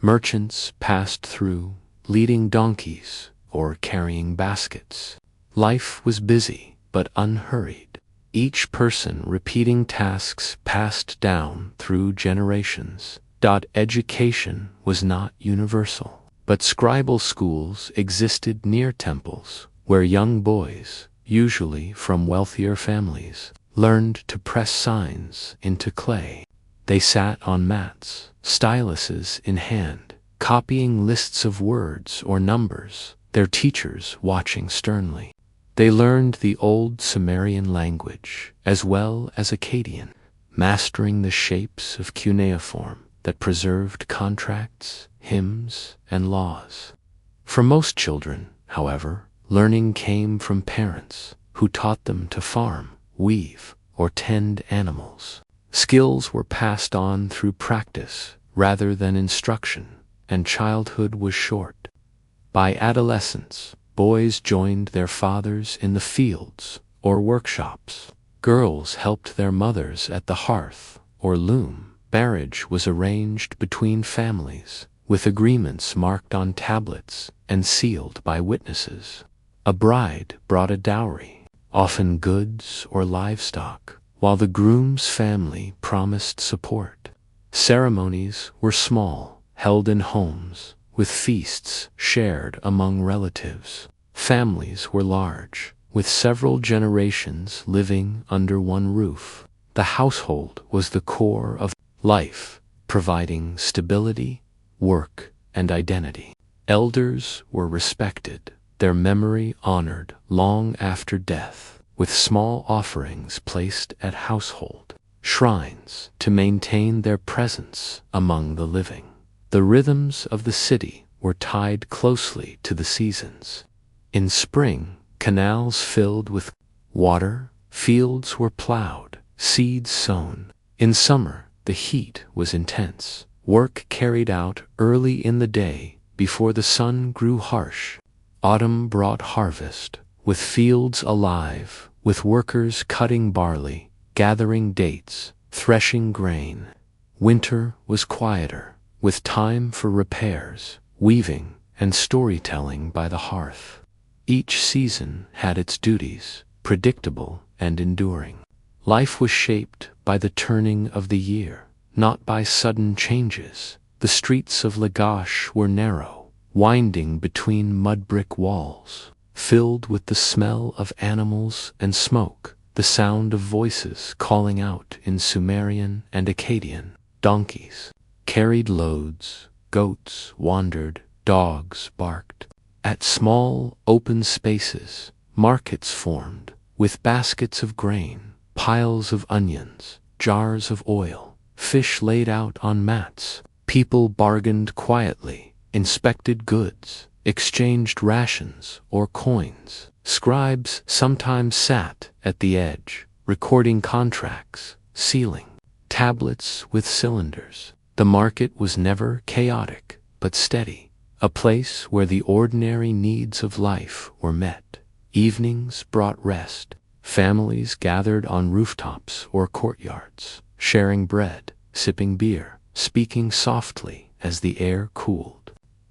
Merchants passed through, leading donkeys or carrying baskets. Life was busy but unhurried, each person repeating tasks passed down through generations. Education was not universal, but scribal schools existed near temples, where young boys, usually from wealthier families, learned to press signs into clay. They sat on mats, styluses in hand, copying lists of words or numbers, their teachers watching sternly. They learned the old Sumerian language, as well as Akkadian, mastering the shapes of cuneiform that preserved contracts, hymns, and laws. For most children, however, learning came from parents who taught them to farm, weave, or tend animals. Skills were passed on through practice rather than instruction, and childhood was short. By adolescence, boys joined their fathers in the fields or workshops. Girls helped their mothers at the hearth or loom. Marriage was arranged between families, with agreements marked on tablets and sealed by witnesses. A bride brought a dowry, often goods or livestock, while the groom's family promised support. Ceremonies were small, held in homes, with feasts shared among relatives. Families were large, with several generations living under one roof. The household was the core of life, providing stability, work, and identity. Elders were respected, their memory honored long after death, with small offerings placed at household shrines to maintain their presence among the living. The rhythms of the city were tied closely to the seasons. In spring, canals filled with water, fields were plowed, seeds sown. In summer, the heat was intense, work carried out early in the day before the sun grew harsh. Autumn brought harvest, with fields alive, with workers cutting barley, gathering dates, threshing grain. Winter was quieter, with time for repairs, weaving, and storytelling by the hearth. Each season had its duties, predictable and enduring. Life was shaped by the turning of the year, not by sudden changes. The streets of Lagash were narrow, winding between mud-brick walls, filled with the smell of animals and smoke, the sound of voices calling out in Sumerian and Akkadian. Donkeys carried loads, goats wandered, dogs barked. At small, open spaces, markets formed, with baskets of grain, piles of onions, jars of oil, fish laid out on mats. People bargained quietly, inspected goods, exchanged rations or coins. Scribes sometimes sat at the edge, recording contracts, sealing tablets with cylinders. The market was never chaotic, but steady, a place where the ordinary needs of life were met. Evenings brought rest. Families gathered on rooftops or courtyards, sharing bread, sipping beer, speaking softly as the air cooled.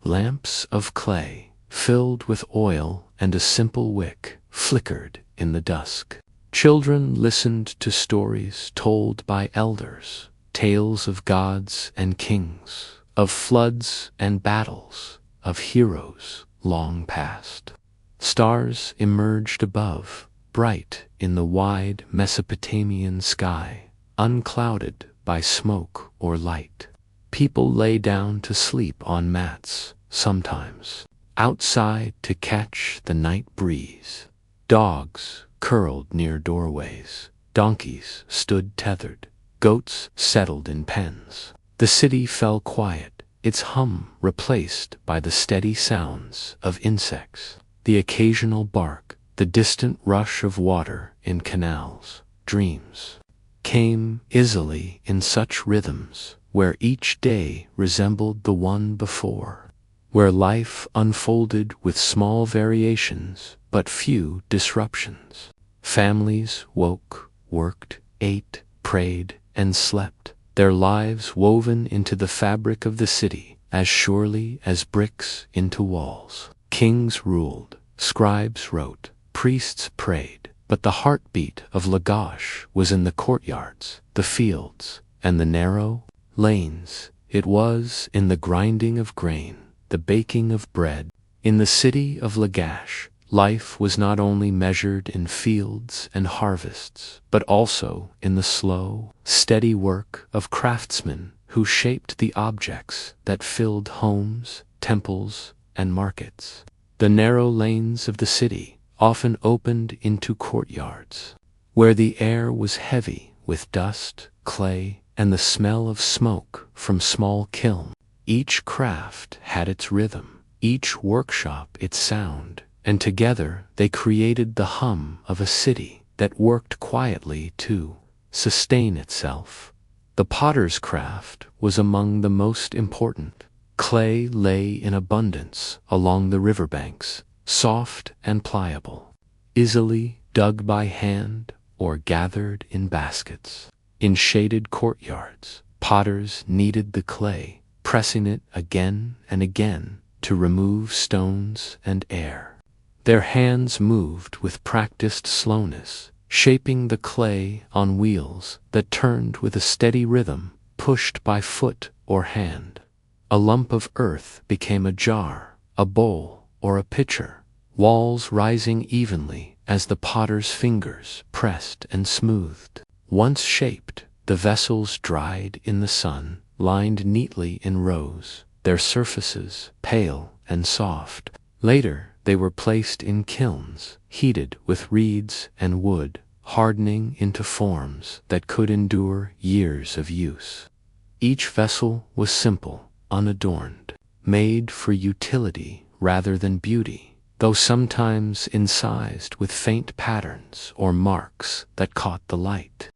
Lamps of clay, filled with oil and a simple wick, flickered in the dusk. Children listened to stories told by elders, tales of gods and kings, of floods and battles, of heroes long past. Stars emerged above, bright in the wide Mesopotamian sky, unclouded by smoke or light. People lay down to sleep on mats, sometimes outside to catch the night breeze. Dogs curled near doorways, donkeys stood tethered, goats settled in pens. The city fell quiet, its hum replaced by the steady sounds of insects, the occasional bark, the distant rush of water in canals. Dreams came easily in such rhythms, where each day resembled the one before, where life unfolded with small variations but few disruptions. Families woke, worked, ate, prayed, and slept, their lives woven into the fabric of the city as surely as bricks into walls. Kings ruled, scribes wrote, priests prayed, but the heartbeat of Lagash was in the courtyards, the fields, and the narrow lanes. It was in the grinding of grain, the baking of bread. In the city of Lagash, life was not only measured in fields and harvests, but also in the slow, steady work of craftsmen who shaped the objects that filled homes, temples, and markets. The narrow lanes of the city often opened into courtyards, where the air was heavy with dust, clay, and the smell of smoke from small kilns. Each craft had its rhythm, each workshop its sound, and together they created the hum of a city that worked quietly to sustain itself. The potter's craft was among the most important. Clay lay in abundance along the riverbanks, soft and pliable, easily dug by hand or gathered in baskets. In shaded courtyards, potters kneaded the clay, pressing it again and again to remove stones and air. Their hands moved with practiced slowness, shaping the clay on wheels that turned with a steady rhythm, pushed by foot or hand. A lump of earth became a jar, a bowl, or a pitcher, walls rising evenly as the potter's fingers pressed and smoothed. Once shaped, the vessels dried in the sun, lined neatly in rows, their surfaces pale and soft. Later, they were placed in kilns, heated with reeds and wood, hardening into forms that could endure years of use. Each vessel was simple, unadorned, made for utility rather than beauty, though sometimes incised with faint patterns or marks that caught the light.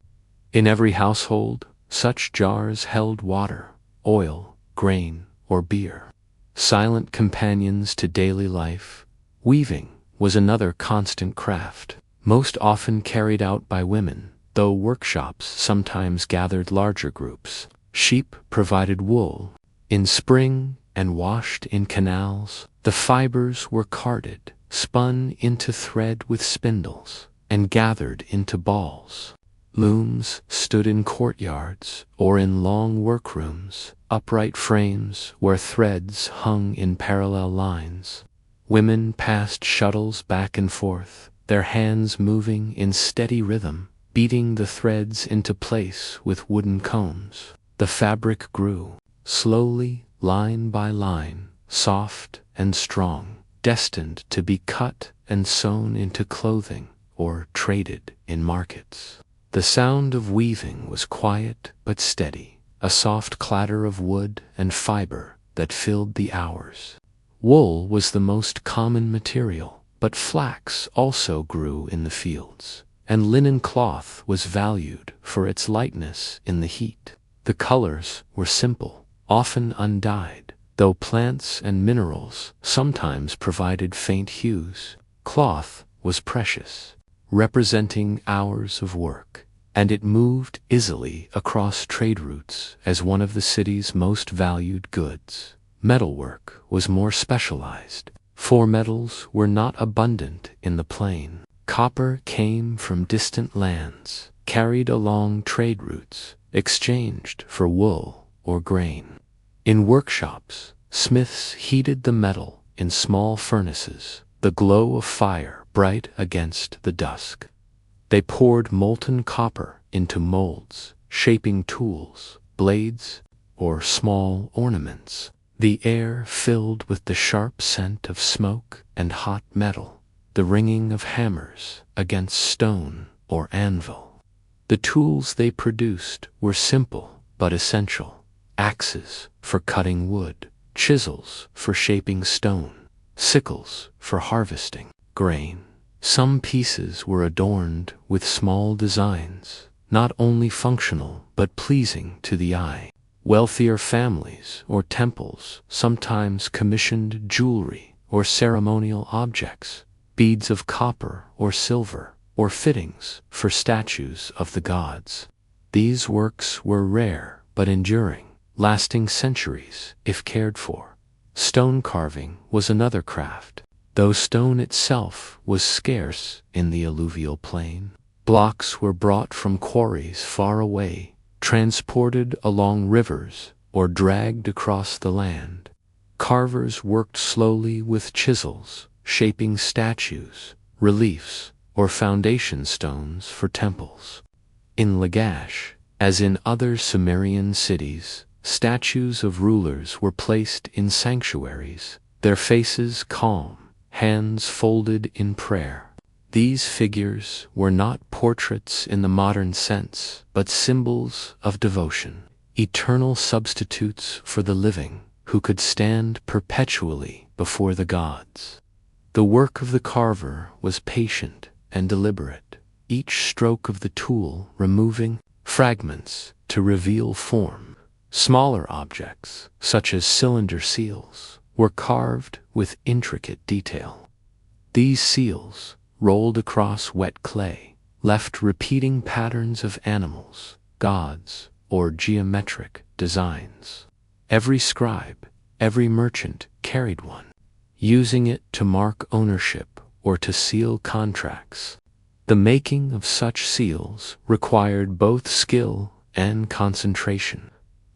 In every household, such jars held water, oil, grain, or beer. Silent companions to daily life, weaving was another constant craft, most often carried out by women, though workshops sometimes gathered larger groups. Sheep provided wool in spring and washed in canals. The fibers were carded, spun into thread with spindles, and gathered into balls. Looms stood in courtyards or in long workrooms, upright frames where threads hung in parallel lines. Women passed shuttles back and forth, their hands moving in steady rhythm, beating the threads into place with wooden combs. The fabric grew, slowly, line by line, soft and strong, destined to be cut and sewn into clothing or traded in markets. The sound of weaving was quiet but steady, a soft clatter of wood and fiber that filled the hours. Wool was the most common material, but flax also grew in the fields, and linen cloth was valued for its lightness in the heat. The colors were simple, often undyed, though plants and minerals sometimes provided faint hues. Cloth was precious, representing hours of work, and it moved easily across trade routes as one of the city's most valued goods. Metalwork was more specialized, for metals were not abundant in the plain. Copper came from distant lands, carried along trade routes, exchanged for wool or grain. In workshops, smiths heated the metal in small furnaces, the glow of fire bright against the dusk. They poured molten copper into molds, shaping tools, blades, or small ornaments. The air filled with the sharp scent of smoke and hot metal, the ringing of hammers against stone or anvil. The tools they produced were simple but essential: axes for cutting wood, chisels for shaping stone, sickles for harvesting grain. Some pieces were adorned with small designs, not only functional but pleasing to the eye. Wealthier families or temples sometimes commissioned jewelry or ceremonial objects, beads of copper or silver, or fittings for statues of the gods. These works were rare but enduring, lasting centuries if cared for. Stone carving was another craft. Though stone itself was scarce in the alluvial plain, blocks were brought from quarries far away, transported along rivers, or dragged across the land. Carvers worked slowly with chisels, shaping statues, reliefs, or foundation stones for temples. In Lagash, as in other Sumerian cities, statues of rulers were placed in sanctuaries, their faces calm, hands folded in prayer. These figures were not portraits in the modern sense, but symbols of devotion, eternal substitutes for the living, who could stand perpetually before the gods. The work of the carver was patient and deliberate, each stroke of the tool removing fragments to reveal form. Smaller objects, such as cylinder seals, were carved with intricate detail. These seals, rolled across wet clay, left repeating patterns of animals, gods, or geometric designs. Every scribe, every merchant carried one, using it to mark ownership or to seal contracts. The making of such seals required both skill and concentration,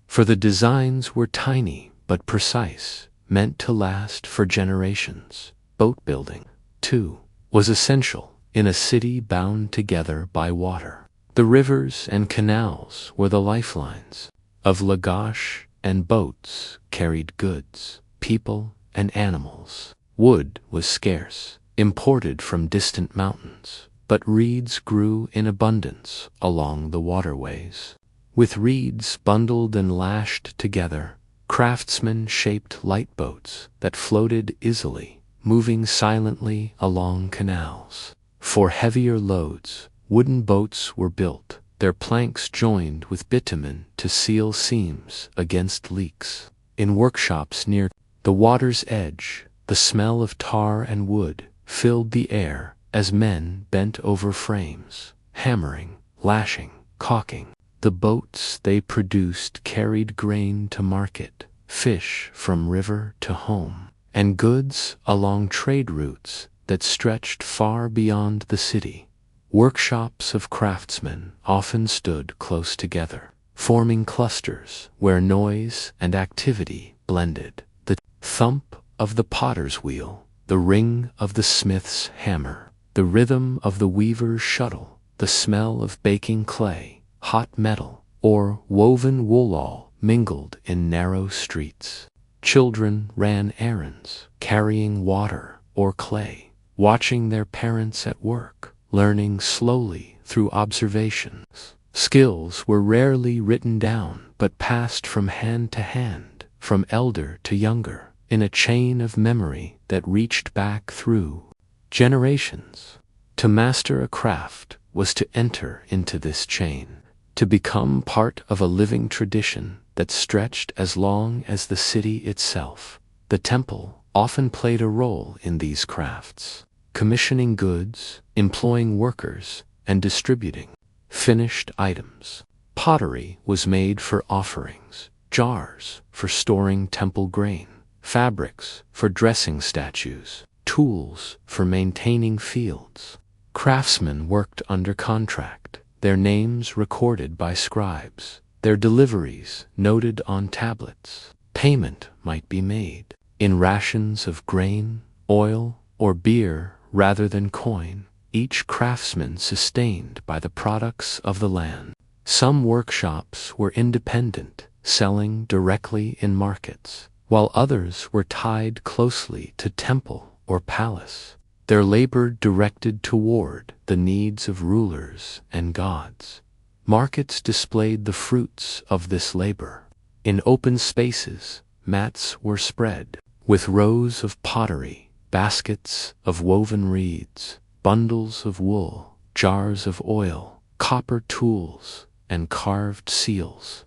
for the designs were tiny but precise, meant to last for generations. Boat building, too, was essential in a city bound together by water. The rivers and canals were the lifelines of Lagash, and boats carried goods, people, and animals. Wood was scarce, imported from distant mountains, but reeds grew in abundance along the waterways. With reeds bundled and lashed together, craftsmen shaped light boats that floated easily, moving silently along canals. For heavier loads, wooden boats were built, their planks joined with bitumen to seal seams against leaks. In workshops near the water's edge, the smell of tar and wood filled the air as men bent over frames, hammering, lashing, caulking. The boats they produced carried grain to market, fish from river to home, and goods along trade routes that stretched far beyond the city. Workshops of craftsmen often stood close together, forming clusters where noise and activity blended. The thump of the potter's wheel, the ring of the smith's hammer, the rhythm of the weaver's shuttle, the smell of baking clay, hot metal, or woven wool all mingled in narrow streets. Children ran errands, carrying water or clay, watching their parents at work, learning slowly through observations. Skills were rarely written down, but passed from hand to hand, from elder to younger, in a chain of memory that reached back through generations. To master a craft was to enter into this chain, to become part of a living tradition that stretched as long as the city itself. The temple often played a role in these crafts, commissioning goods, employing workers, and distributing finished items. Pottery was made for offerings, jars for storing temple grain, fabrics for dressing statues, tools for maintaining fields. Craftsmen worked under contract, their names recorded by scribes, their deliveries noted on tablets. Payment might be made in rations of grain, oil, or beer rather than coin, each craftsman sustained by the products of the land. Some workshops were independent, selling directly in markets, while others were tied closely to temple or palace, their labor directed toward the needs of rulers and gods. Markets displayed the fruits of this labor. In open spaces, mats were spread, with rows of pottery, baskets of woven reeds, bundles of wool, jars of oil, copper tools, and carved seals.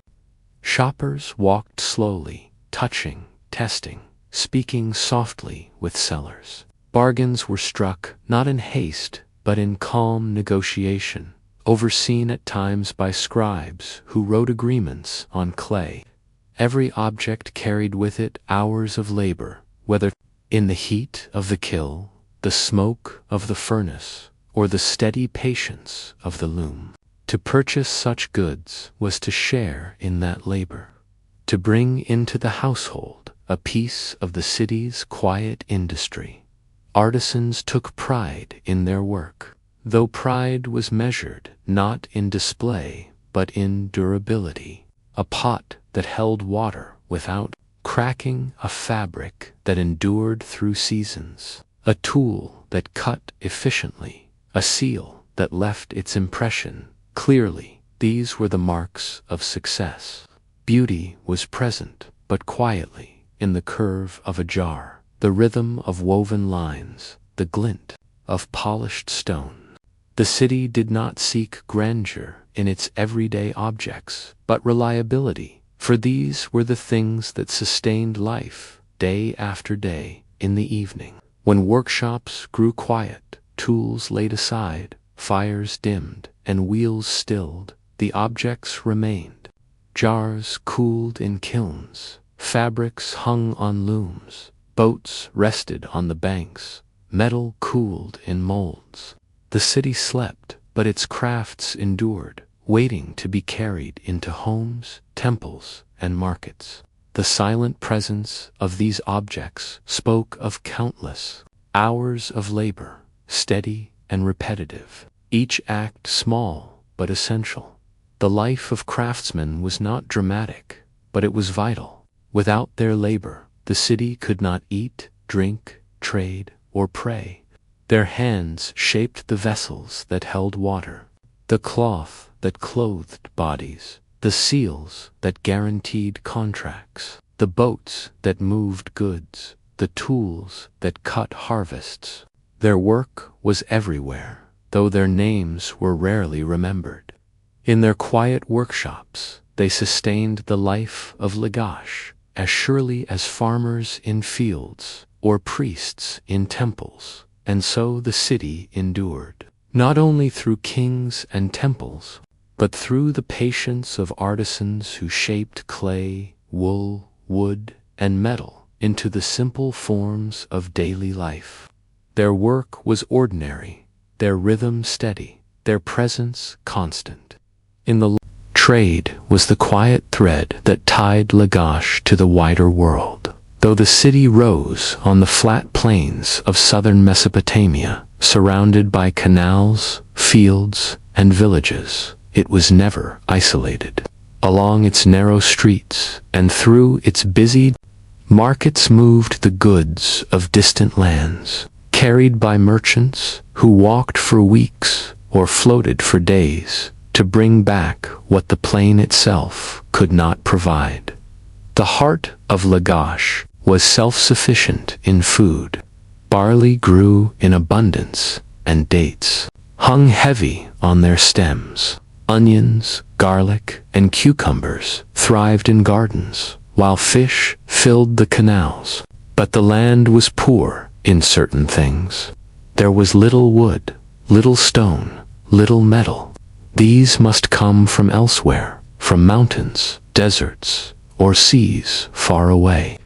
Shoppers walked slowly, touching, testing, speaking softly with sellers. Bargains were struck not in haste, but in calm negotiation, overseen at times by scribes who wrote agreements on clay. Every object carried with it hours of labor, whether in the heat of the kiln, the smoke of the furnace, or the steady patience of the loom. To purchase such goods was to share in that labor, to bring into the household a piece of the city's quiet industry. Artisans took pride in their work, though pride was measured not in display but in durability. A pot that held water without cracking, a fabric that endured through seasons, a tool that cut efficiently, a seal that left its impression clearly. These were the marks of success. Beauty was present, but quietly, in the curve of a jar, the rhythm of woven lines, the glint of polished stone. The city did not seek grandeur in its everyday objects, but reliability, for these were the things that sustained life, day after day, in the evening. When workshops grew quiet, tools laid aside, fires dimmed, and wheels stilled, the objects remained. Jars cooled in kilns, fabrics hung on looms, boats rested on the banks, metal cooled in molds. The city slept, but its crafts endured, waiting to be carried into homes, temples, and markets. The silent presence of these objects spoke of countless hours of labor, steady and repetitive, each act small but essential. The life of craftsmen was not dramatic, but it was vital. Without their labor, the city could not eat, drink, trade, or prey. Their hands shaped the vessels that held water, the cloth that clothed bodies, the seals that guaranteed contracts, the boats that moved goods, the tools that cut harvests. Their work was everywhere, though their names were rarely remembered. In their quiet workshops, they sustained the life of Lagash as surely as farmers in fields or priests in temples, and so the city endured, not only through kings and temples, but through the patience of artisans who shaped clay, wool, wood, and metal into the simple forms of daily life. Their work was ordinary, their rhythm steady, their presence constant. In the trade was the quiet thread that tied Lagash to the wider world. Though the city rose on the flat plains of southern Mesopotamia, surrounded by canals, fields, and villages, it was never isolated. Along its narrow streets and through its busy markets moved the goods of distant lands, carried by merchants who walked for weeks or floated for days to bring back what the plain itself could not provide. The heart of Lagash was self-sufficient in food. Barley grew in abundance, and dates hung heavy on their stems. Onions, garlic, and cucumbers thrived in gardens, while fish filled the canals. But the land was poor in certain things. There was little wood, little stone, little metal. These must come from elsewhere, from mountains, deserts, or seas far away.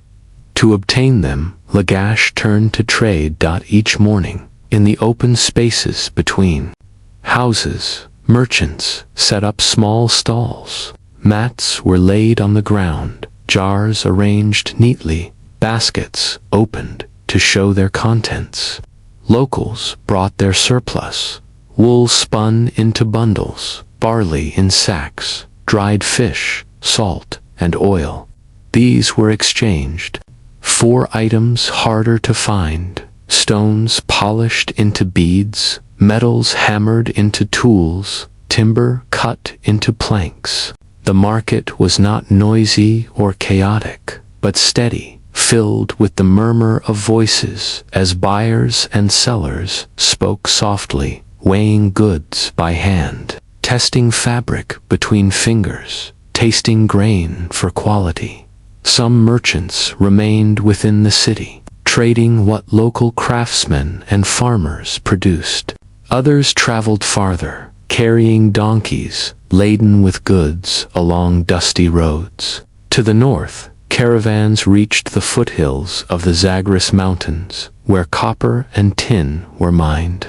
To obtain them, Lagash turned to trade. Each morning, in the open spaces between houses, merchants set up small stalls. Mats were laid on the ground, jars arranged neatly, baskets opened to show their contents. Locals brought their surplus, wool spun into bundles, barley in sacks, dried fish, salt, and oil. These were exchanged. 4 items harder to find, stones polished into beads, metals hammered into tools, timber cut into planks. The market was not noisy or chaotic, but steady, filled with the murmur of voices as buyers and sellers spoke softly, weighing goods by hand, testing fabric between fingers, tasting grain for quality. Some merchants remained within the city, trading what local craftsmen and farmers produced. Others traveled farther, carrying donkeys laden with goods along dusty roads. To the north, caravans reached the foothills of the Zagros Mountains, where copper and tin were mined.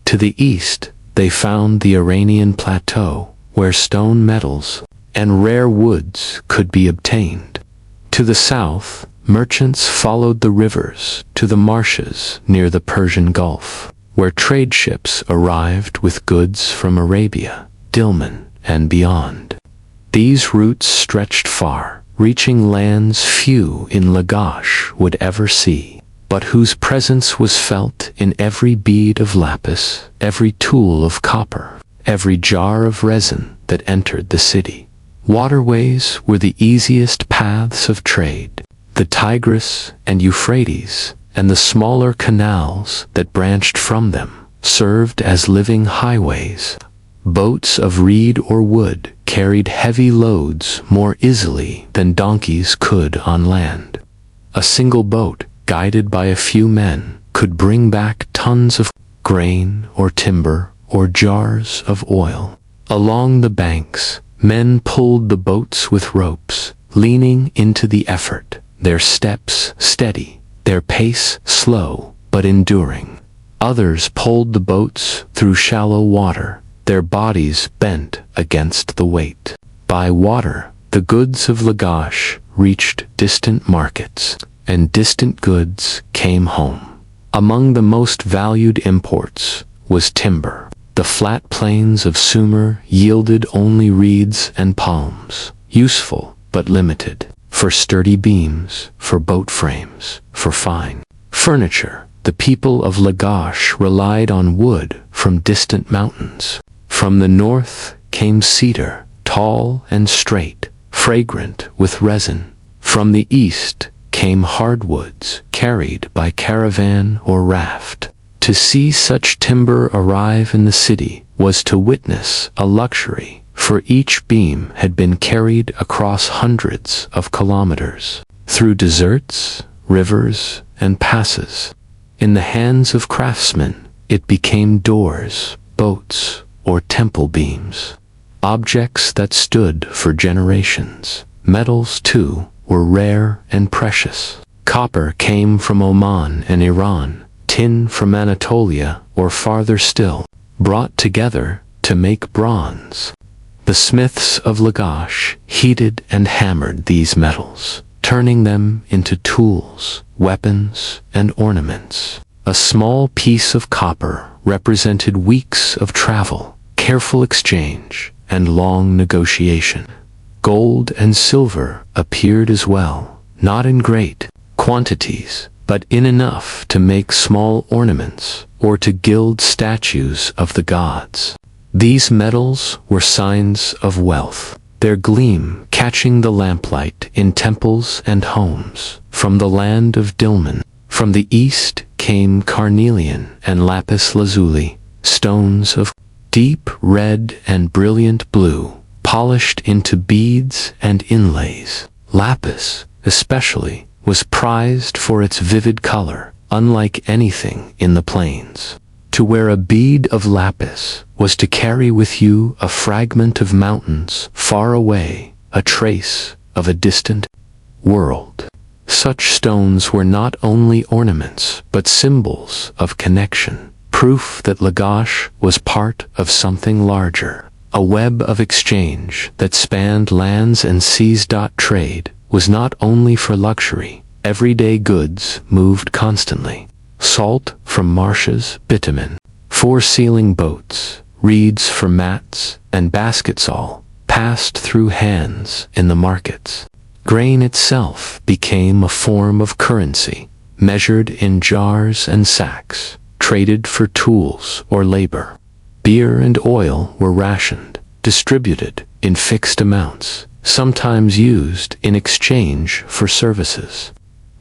To the east, they found the Iranian Plateau, where stone metals and rare woods could be obtained. To the south, merchants followed the rivers to the marshes near the Persian Gulf, where trade ships arrived with goods from Arabia, Dilmun, and beyond. These routes stretched far, reaching lands few in Lagash would ever see, but whose presence was felt in every bead of lapis, every tool of copper, every jar of resin that entered the city. Waterways were the easiest paths of trade. The Tigris and Euphrates, and the smaller canals that branched from them, served as living highways. Boats of reed or wood carried heavy loads more easily than donkeys could on land. A single boat, guided by a few men, could bring back tons of grain or timber or jars of oil. Along the banks, men pulled the boats with ropes, leaning into the effort, their steps steady, their pace slow but enduring. Others pulled the boats through shallow water, their bodies bent against the weight. By water, the goods of Lagash reached distant markets, and distant goods came home. Among the most valued imports was timber. The flat plains of Sumer yielded only reeds and palms, useful but limited, for sturdy beams, for boat frames, for fine furniture. The people of Lagash relied on wood from distant mountains. From the north came cedar, tall and straight, fragrant with resin. From the east came hardwoods carried by caravan or raft. To see such timber arrive in the city was to witness a luxury, for each beam had been carried across hundreds of kilometers, through deserts, rivers, and passes. In the hands of craftsmen, it became doors, boats, or temple beams, objects that stood for generations. Metals, too, were rare and precious. Copper came from Oman and Iran, tin from Anatolia, or farther still, brought together to make bronze. The smiths of Lagash heated and hammered these metals, turning them into tools, weapons, and ornaments. A small piece of copper represented weeks of travel, careful exchange, and long negotiation. Gold and silver appeared as well, not in great quantities, but in enough to make small ornaments or to gild statues of the gods. These metals were signs of wealth, their gleam catching the lamplight in temples and homes. From the land of Dilmun, from the east came carnelian and lapis lazuli, stones of deep red and brilliant blue, polished into beads and inlays. Lapis, especially, was prized for its vivid color, unlike anything in the plains. To wear a bead of lapis was to carry with you a fragment of mountains far away, a trace of a distant world. Such stones were not only ornaments, but symbols of connection, proof that Lagash was part of something larger, a web of exchange that spanned lands and seas. Trade was not only for luxury. Everyday goods moved constantly. Salt from marshes, bitumen for sealing boats, reeds for mats, and baskets all passed through hands in the markets. Grain itself became a form of currency, measured in jars and sacks, traded for tools or labor. Beer and oil were rationed, distributed in fixed amounts, sometimes used in exchange for services.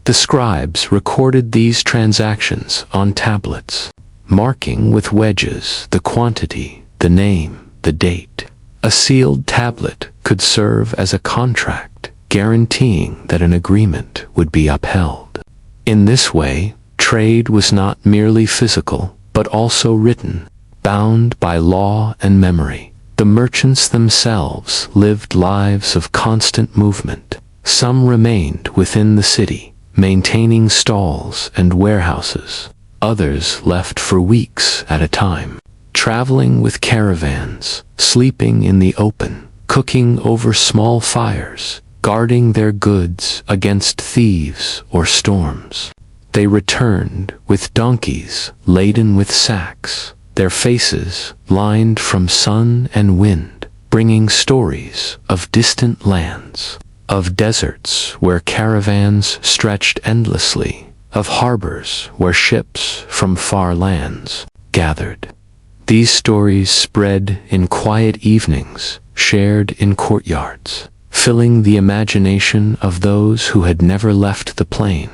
The scribes recorded these transactions on tablets, marking with wedges the quantity, the name, the date. A sealed tablet could serve as a contract, guaranteeing that an agreement would be upheld. In this way, trade was not merely physical, but also written, bound by law and memory. The merchants themselves lived lives of constant movement. Some remained within the city, maintaining stalls and warehouses. Others left for weeks at a time, traveling with caravans, sleeping in the open, cooking over small fires, guarding their goods against thieves or storms. They returned with donkeys laden with sacks, their faces lined from sun and wind, bringing stories of distant lands, of deserts where caravans stretched endlessly, of harbors where ships from far lands gathered. These stories spread in quiet evenings, shared in courtyards, filling the imagination of those who had never left the plain.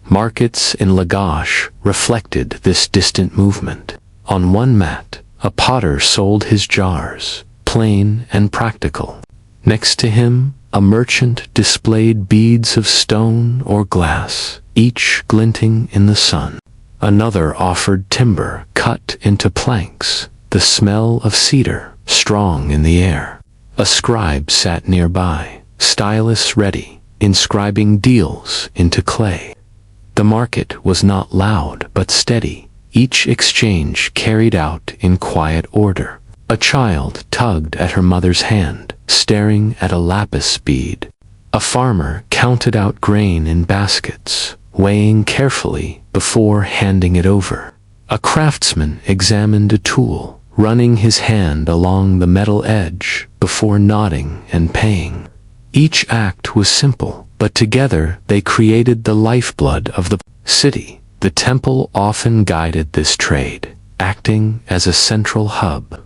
Markets in Lagash reflected this distant movement. On one mat, a potter sold his jars, plain and practical. Next to him, a merchant displayed beads of stone or glass, each glinting in the sun. Another offered timber cut into planks, the smell of cedar strong in the air. A scribe sat nearby, stylus ready, inscribing deals into clay. The market was not loud but steady, each exchange carried out in quiet order. A child tugged at her mother's hand, staring at a lapis bead. A farmer counted out grain in baskets, weighing carefully before handing it over. A craftsman examined a tool, running his hand along the metal edge before nodding and paying. Each act was simple, but together they created the lifeblood of the city. The temple often guided this trade, acting as a central hub.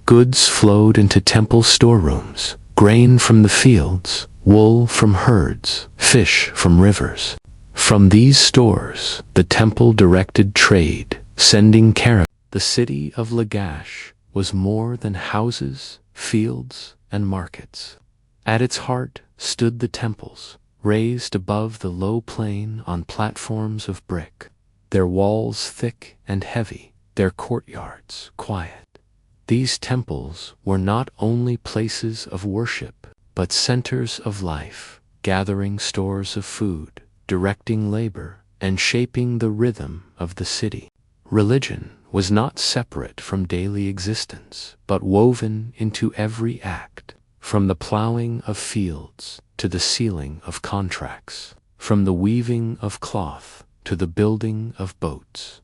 Goods flowed into temple storerooms, grain from the fields, wool from herds, fish from rivers. From these stores, the temple directed trade, sending caravans. The city of Lagash was more than houses, fields, and markets. At its heart stood the temples, raised above the low plain on platforms of brick, their walls thick and heavy, their courtyards quiet. These temples were not only places of worship, but centers of life, gathering stores of food, directing labor, and shaping the rhythm of the city. Religion was not separate from daily existence, but woven into every act, from the plowing of fields to the sealing of contracts, from the weaving of cloth to the building of boats.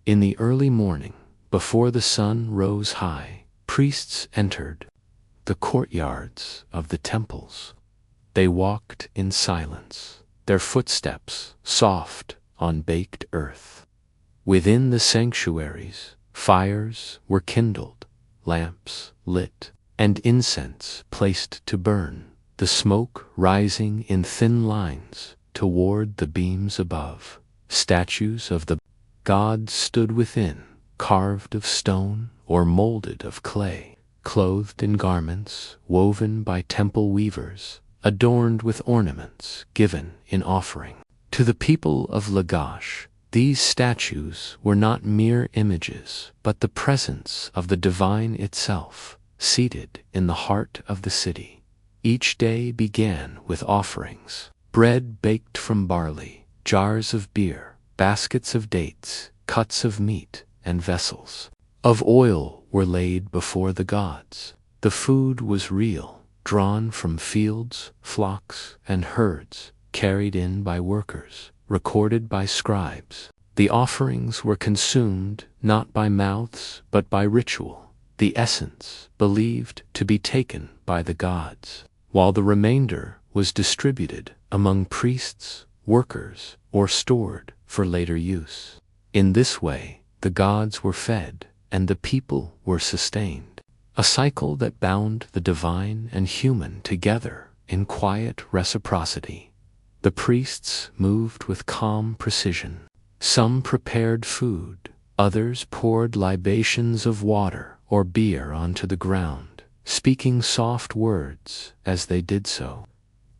In the early morning, before the sun rose high, priests entered the courtyards of the temples. They walked in silence, their footsteps soft on baked earth. Within the sanctuaries, fires were kindled, lamps lit, and incense placed to burn, the smoke rising in thin lines toward the beams above. Statues of the gods stood within, carved of stone or molded of clay, clothed in garments woven by temple weavers, adorned with ornaments given in offering. To the people of Lagash, these statues were not mere images, but the presence of the divine itself, seated in the heart of the city. Each day began with offerings: bread baked from barley, jars of beer, baskets of dates, cuts of meat, and vessels of oil were laid before the gods. The food was real, drawn from fields, flocks, and herds, carried in by workers, recorded by scribes. The offerings were consumed not by mouths but by ritual, the essence believed to be taken by the gods, while the remainder was distributed among priests, workers, or stored for later use. In this way, the gods were fed and the people were sustained, a cycle that bound the divine and human together in quiet reciprocity. The priests moved with calm precision. Some prepared food, others poured libations of water or beer onto the ground, speaking soft words as they did so.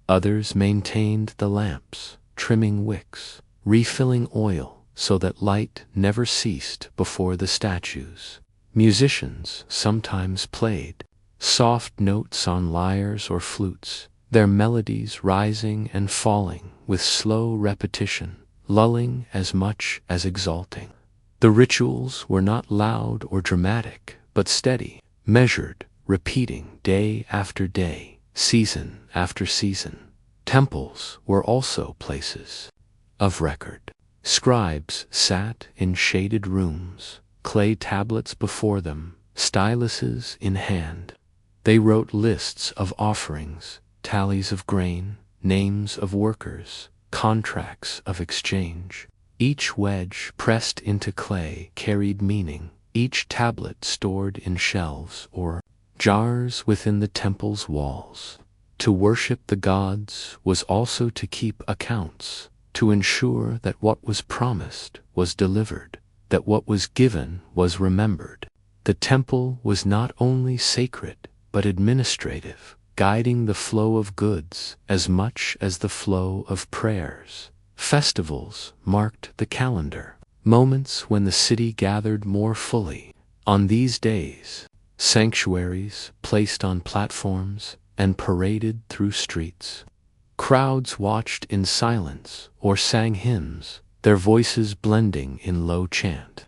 Others maintained the lamps, trimming wicks, refilling oil so that light never ceased before the statues. Musicians sometimes played soft notes on lyres or flutes, their melodies rising and falling with slow repetition, lulling as much as exalting. The rituals were not loud or dramatic, but steady, measured, repeating day after day, season after season. Temples were also places of record. Scribes sat in shaded rooms, clay tablets before them, styluses in hand. They wrote lists of offerings, tallies of grain, names of workers, contracts of exchange. Each wedge pressed into clay carried meaning, each tablet stored in shelves or jars within the temple's walls. To worship the gods was also to keep accounts, to ensure that what was promised was delivered, that what was given was remembered. The temple was not only sacred, but administrative, guiding the flow of goods as much as the flow of prayers. Festivals marked the calendar, moments when the city gathered more fully. On these days, sanctuaries placed on platforms and paraded through streets. Crowds watched in silence or sang hymns, their voices blending in low chant.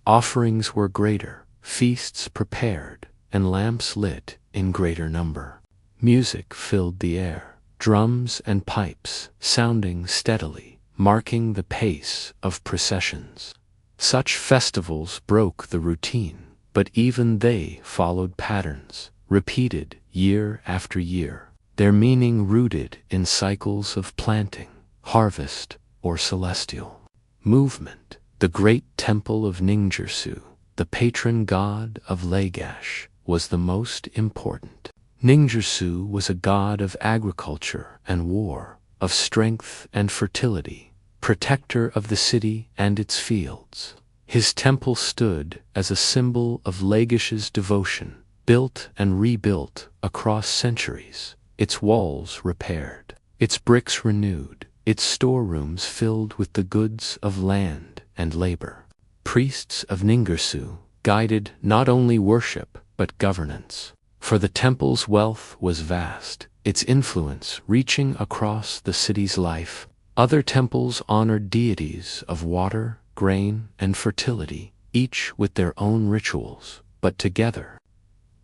Offerings were greater, feasts prepared, and lamps lit in greater number. Music filled the air, drums and pipes sounding steadily, marking the pace of processions. Such festivals broke the routine, but even they followed patterns, repeated year after year, their meaning rooted in cycles of planting, harvest, or celestial movement. The great temple of Ningirsu, the patron god of Lagash, was the most important. Ningirsu was a god of agriculture and war, of strength and fertility, protector of the city and its fields. His temple stood as a symbol of Lagash's devotion, built and rebuilt across centuries, its walls repaired, its bricks renewed, its storerooms filled with the goods of land and labor. Priests of Ningirsu guided not only worship but governance, for the temple's wealth was vast, its influence reaching across the city's life. Other temples honored deities of water, grain, and fertility, each with their own rituals, but together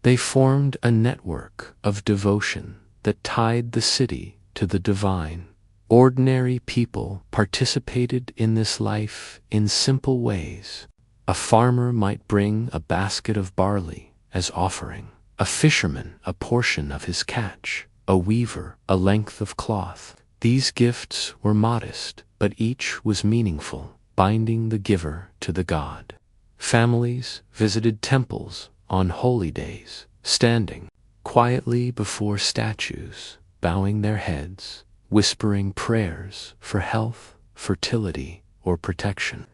they formed a network of devotion that tied the city to the divine. Ordinary people participated in this life in simple ways. A farmer might bring a basket of barley as offering, a fisherman a portion of his catch, a weaver a length of cloth. These gifts were modest, but each was meaningful, binding the giver to the god. Families visited temples on holy days, standing quietly before statues, bowing their heads, whispering prayers for health, fertility, or protection.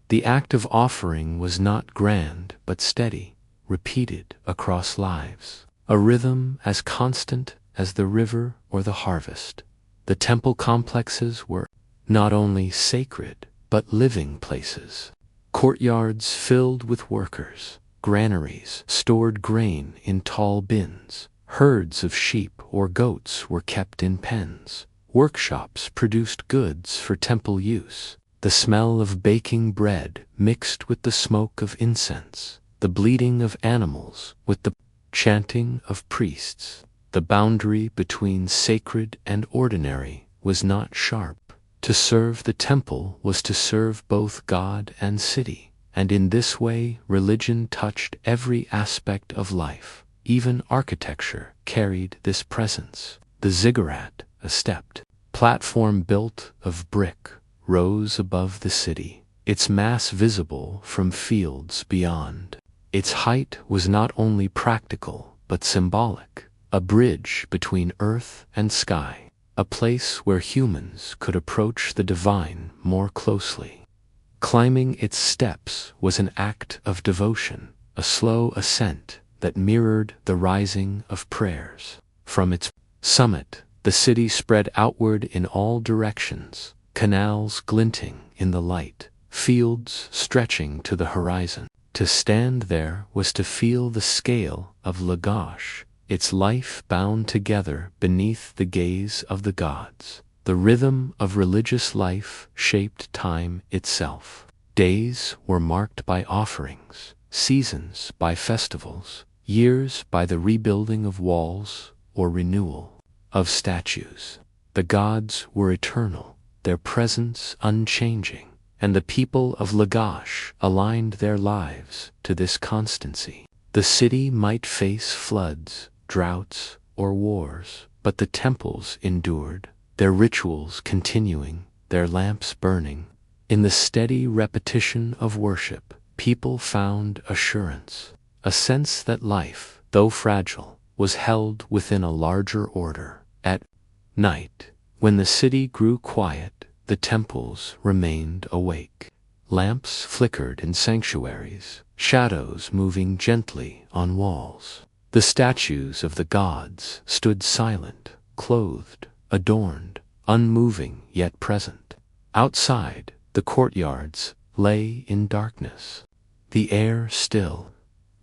The act of offering was not grand but steady, repeated across lives, a rhythm as constant as the river or the harvest. The temple complexes were not only sacred but living places. Courtyards filled with workers, granaries stored grain in tall bins, herds of sheep or goats were kept in pens. Workshops produced goods for temple use. The smell of baking bread mixed with the smoke of incense, the bleating of animals with the chanting of priests. The boundary between sacred and ordinary was not sharp. To serve the temple was to serve both God and city, and in this way religion touched every aspect of life. Even architecture carried this presence. The ziggurat, a stepped platform built of brick, rose above the city, its mass visible from fields beyond. Its height was not only practical but symbolic, a bridge between earth and sky, a place where humans could approach the divine more closely. Climbing its steps was an act of devotion, a slow ascent that mirrored the rising of prayers. From its summit, the city spread outward in all directions, canals glinting in the light, fields stretching to the horizon. To stand there was to feel the scale of Lagash, its life bound together beneath the gaze of the gods. The rhythm of religious life shaped time itself. Days were marked by offerings, seasons by festivals, years by the rebuilding of walls or renewal of statues. The gods were eternal, their presence unchanging, and the people of Lagash aligned their lives to this constancy. The city might face floods, droughts, or wars, but the temples endured, their rituals continuing, their lamps burning. In the steady repetition of worship, people found assurance, a sense that life, though fragile, was held within a larger order. At night, when the city grew quiet, the temples remained awake. Lamps flickered in sanctuaries, shadows moving gently on walls. The statues of the gods stood silent, clothed, adorned, unmoving yet present. Outside, the courtyards lay in darkness, the air still.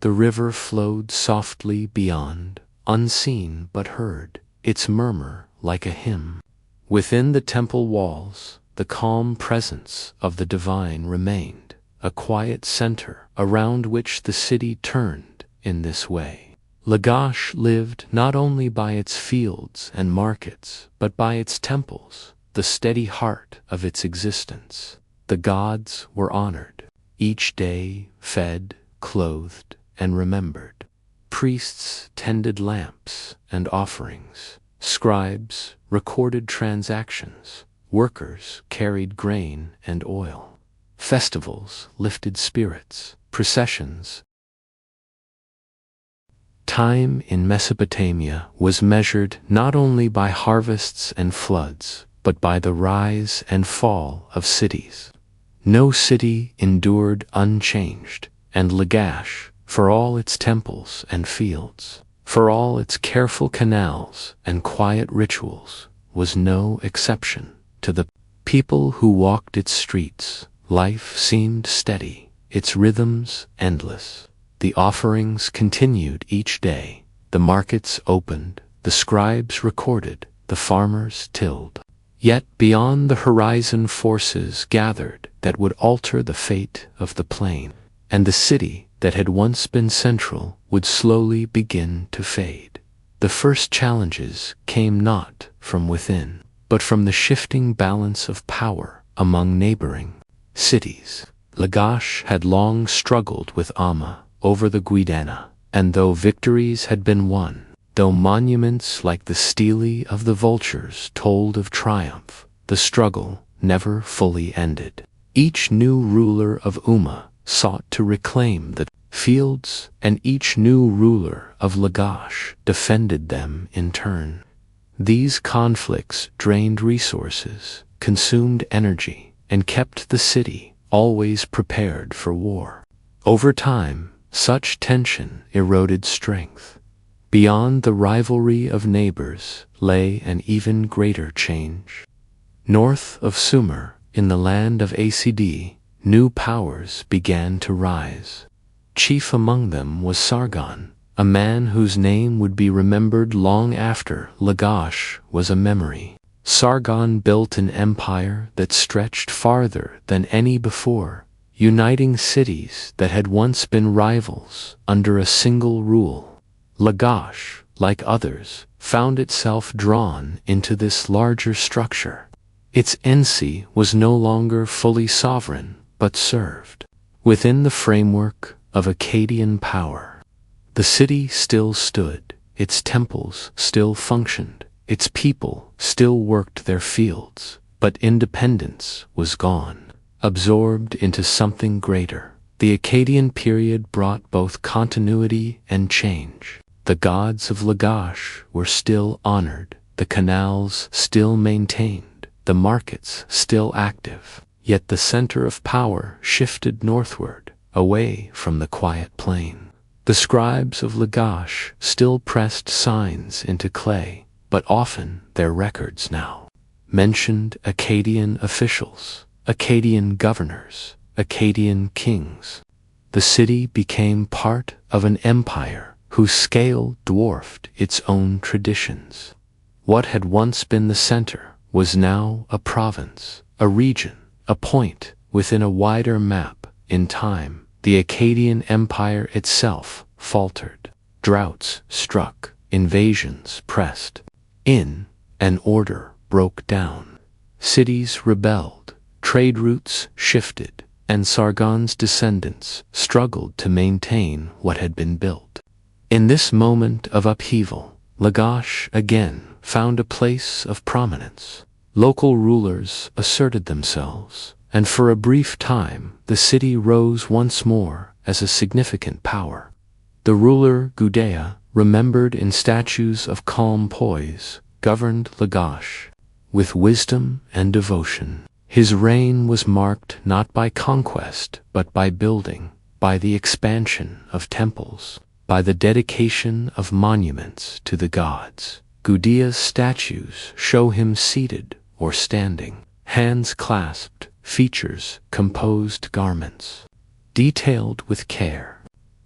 The river flowed softly beyond, unseen but heard, its murmur like a hymn. Within the temple walls, the calm presence of the divine remained, a quiet center around which the city turned in this way. Lagash lived not only by its fields and markets, but by its temples, the steady heart of its existence. The gods were honored, each day fed, clothed, and remembered. Priests tended lamps and offerings. Scribes recorded transactions. Workers carried grain and oil. festivals lifted spirits, processions. Time in Mesopotamia was measured not only by harvests and floods, but by the rise and fall of cities. No city endured unchanged, and Lagash, for all its temples and fields, for all its careful canals and quiet rituals, was no exception. To the people who walked its streets, life seemed steady, its rhythms endless. The offerings continued each day, the markets opened, the scribes recorded, the farmers tilled. Yet beyond the horizon forces gathered that would alter the fate of the plain, and the city that had once been central would slowly begin to fade. The first challenges came not from within, but from the shifting balance of power among neighboring cities. Lagash had long struggled with Amma over the Guidana, and though victories had been won, though monuments like the stele of the vultures told of triumph, the struggle never fully ended. Each new ruler of Umma sought to reclaim the fields, and each new ruler of Lagash defended them in turn. These conflicts drained resources, consumed energy, and kept the city always prepared for war. Over time, such tension eroded strength. Beyond the rivalry of neighbors lay an even greater change. North of Sumer, in the land of Acd, new powers began to rise. Chief among them was Sargon, a man whose name would be remembered long after Lagash was a memory. Sargon built an empire that stretched farther than any before, uniting cities that had once been rivals under a single rule. Lagash, like others, found itself drawn into this larger structure. Its Ensi was no longer fully sovereign, but served within the framework of Akkadian power. The city still stood, its temples still functioned, its people still worked their fields, but independence was gone. Absorbed into something greater, the Akkadian period brought both continuity and change. The gods of Lagash were still honored, the canals still maintained, the markets still active, yet the center of power shifted northward, away from the quiet plain. The scribes of Lagash still pressed signs into clay, but often their records now mentioned Akkadian officials, Akkadian governors, Akkadian kings. The city became part of an empire whose scale dwarfed its own traditions. What had once been the center was now a province, a region, a point within a wider map. In time, the Akkadian Empire itself faltered. Droughts struck, invasions pressed in, and order broke down. Cities rebelled, trade routes shifted, and Sargon's descendants struggled to maintain what had been built. In this moment of upheaval, Lagash again found a place of prominence. Local rulers asserted themselves, and for a brief time the city rose once more as a significant power. The ruler Gudea, remembered in statues of calm poise, governed Lagash with wisdom and devotion. His reign was marked not by conquest, but by building, by the expansion of temples, by the dedication of monuments to the gods. Gudea's statues show him seated or standing, hands clasped, features composed garments, detailed with care.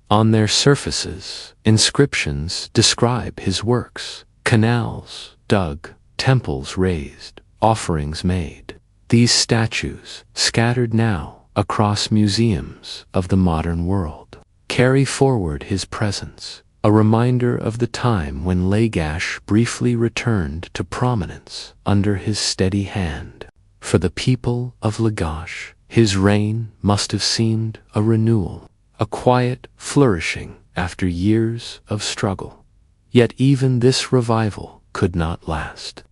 On their surfaces, inscriptions describe his works: canals dug, temples raised, offerings made. These statues, scattered now across museums of the modern world, carry forward his presence, a reminder of the time when Lagash briefly returned to prominence under his steady hand. For the people of Lagash, his reign must have seemed a renewal, a quiet flourishing after years of struggle. Yet even this revival could not last.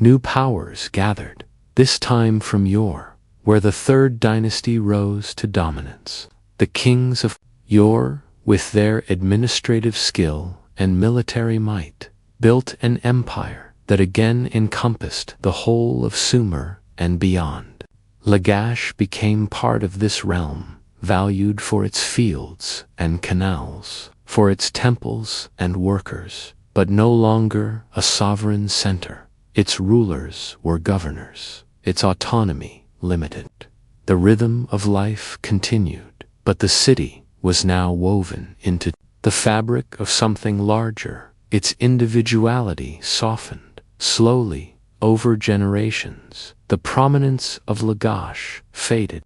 New powers gathered, this time from yore, where the third dynasty rose to dominance. The kings of yore, with their administrative skill and military might, built an empire that again encompassed the whole of Sumer and beyond. Lagash became part of this realm, valued for its fields and canals, for its temples and workers, but no longer a sovereign center. Its rulers were governors, its autonomy limited. The rhythm of life continued, but the city was now woven into the fabric of something larger. Its individuality softened, slowly, over generations. The prominence of Lagash faded.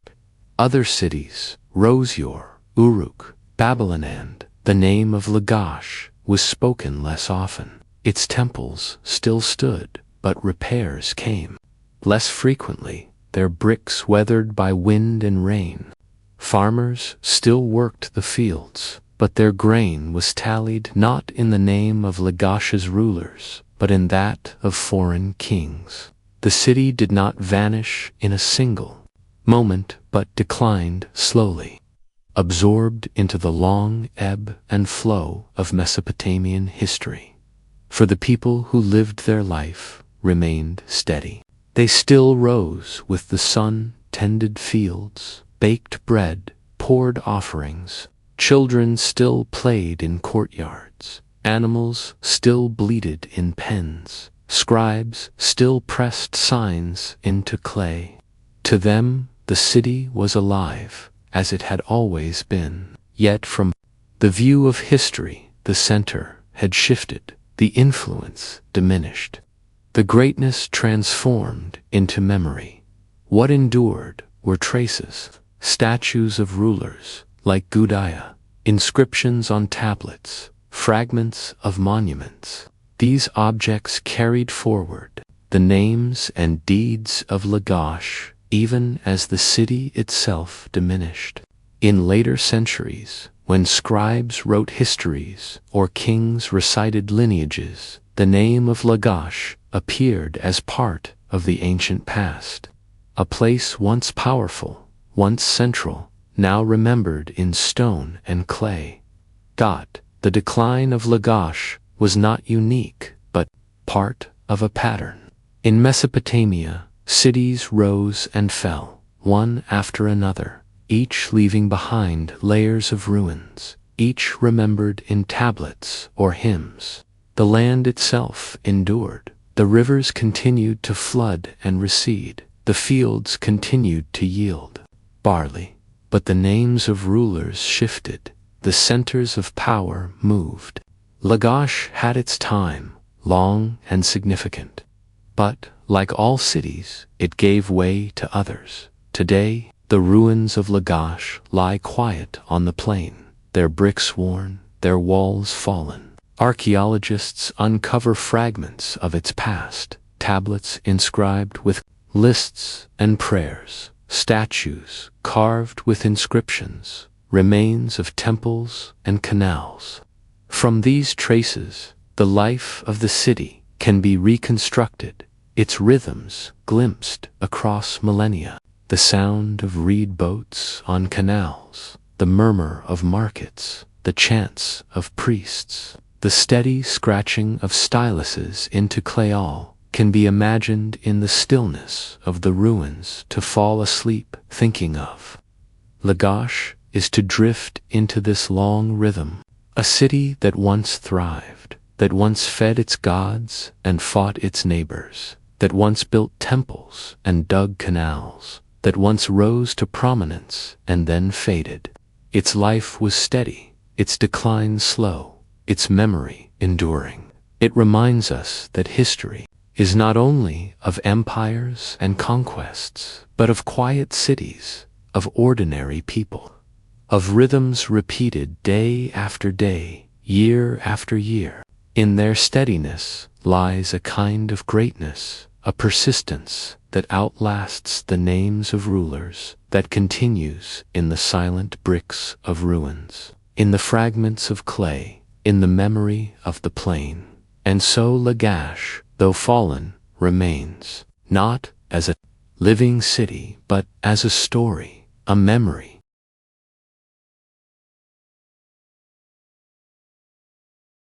Other cities, Roseyor, Uruk, Babylonand, the name of Lagash was spoken less often. Its temples still stood, but repairs came less frequently, their bricks weathered by wind and rain. Farmers still worked the fields, but their grain was tallied not in the name of Lagash's rulers, but in that of foreign kings. The city did not vanish in a single moment, but declined slowly, absorbed into the long ebb and flow of Mesopotamian history. For the people who lived their life remained steady. They still rose with the sun, tended fields, baked bread, poured offerings. Children still played in courtyards. Animals still bleated in pens. Scribes still pressed signs into clay. To them, the city was alive, as it had always been. Yet from the view of history, the center had shifted, the influence diminished. The greatness transformed into memory. What endured were traces, statues of rulers, like Gudaya, inscriptions on tablets, fragments of monuments. These objects carried forward the names and deeds of Lagash, even as the city itself diminished. In later centuries, when scribes wrote histories or kings recited lineages, the name of Lagash appeared as part of the ancient past. A place once powerful, once central, now remembered in stone and clay. The decline of Lagash was not unique, but part of a pattern. In Mesopotamia, cities rose and fell, one after another, each leaving behind layers of ruins, each remembered in tablets or hymns. The land itself endured. The rivers continued to flood and recede. The fields continued to yield barley. But the names of rulers shifted. The centers of power moved. Lagash had its time, long and significant. But, like all cities, it gave way to others. Today, the ruins of Lagash lie quiet on the plain, their bricks worn, their walls fallen. Archaeologists uncover fragments of its past, tablets inscribed with lists and prayers, statues carved with inscriptions, remains of temples and canals. From these traces, the life of the city can be reconstructed, its rhythms glimpsed across millennia. The sound of reed boats on canals, the murmur of markets, the chants of priests, the steady scratching of styluses into clay can be imagined in the stillness of the ruins to fall asleep thinking of. Lagash is to drift into this long rhythm, a city that once thrived, that once fed its gods and fought its neighbors, that once built temples and dug canals, that once rose to prominence and then faded. Its life was steady, its decline slow, its memory enduring. It reminds us that history is not only of empires and conquests, but of quiet cities, of ordinary people, of rhythms repeated day after day, year after year. In their steadiness lies a kind of greatness, a persistence that outlasts the names of rulers, that continues in the silent bricks of ruins, in the fragments of clay, in the memory of the plain. And so Lagash, though fallen, remains, not as a living city, but as a story, a memory,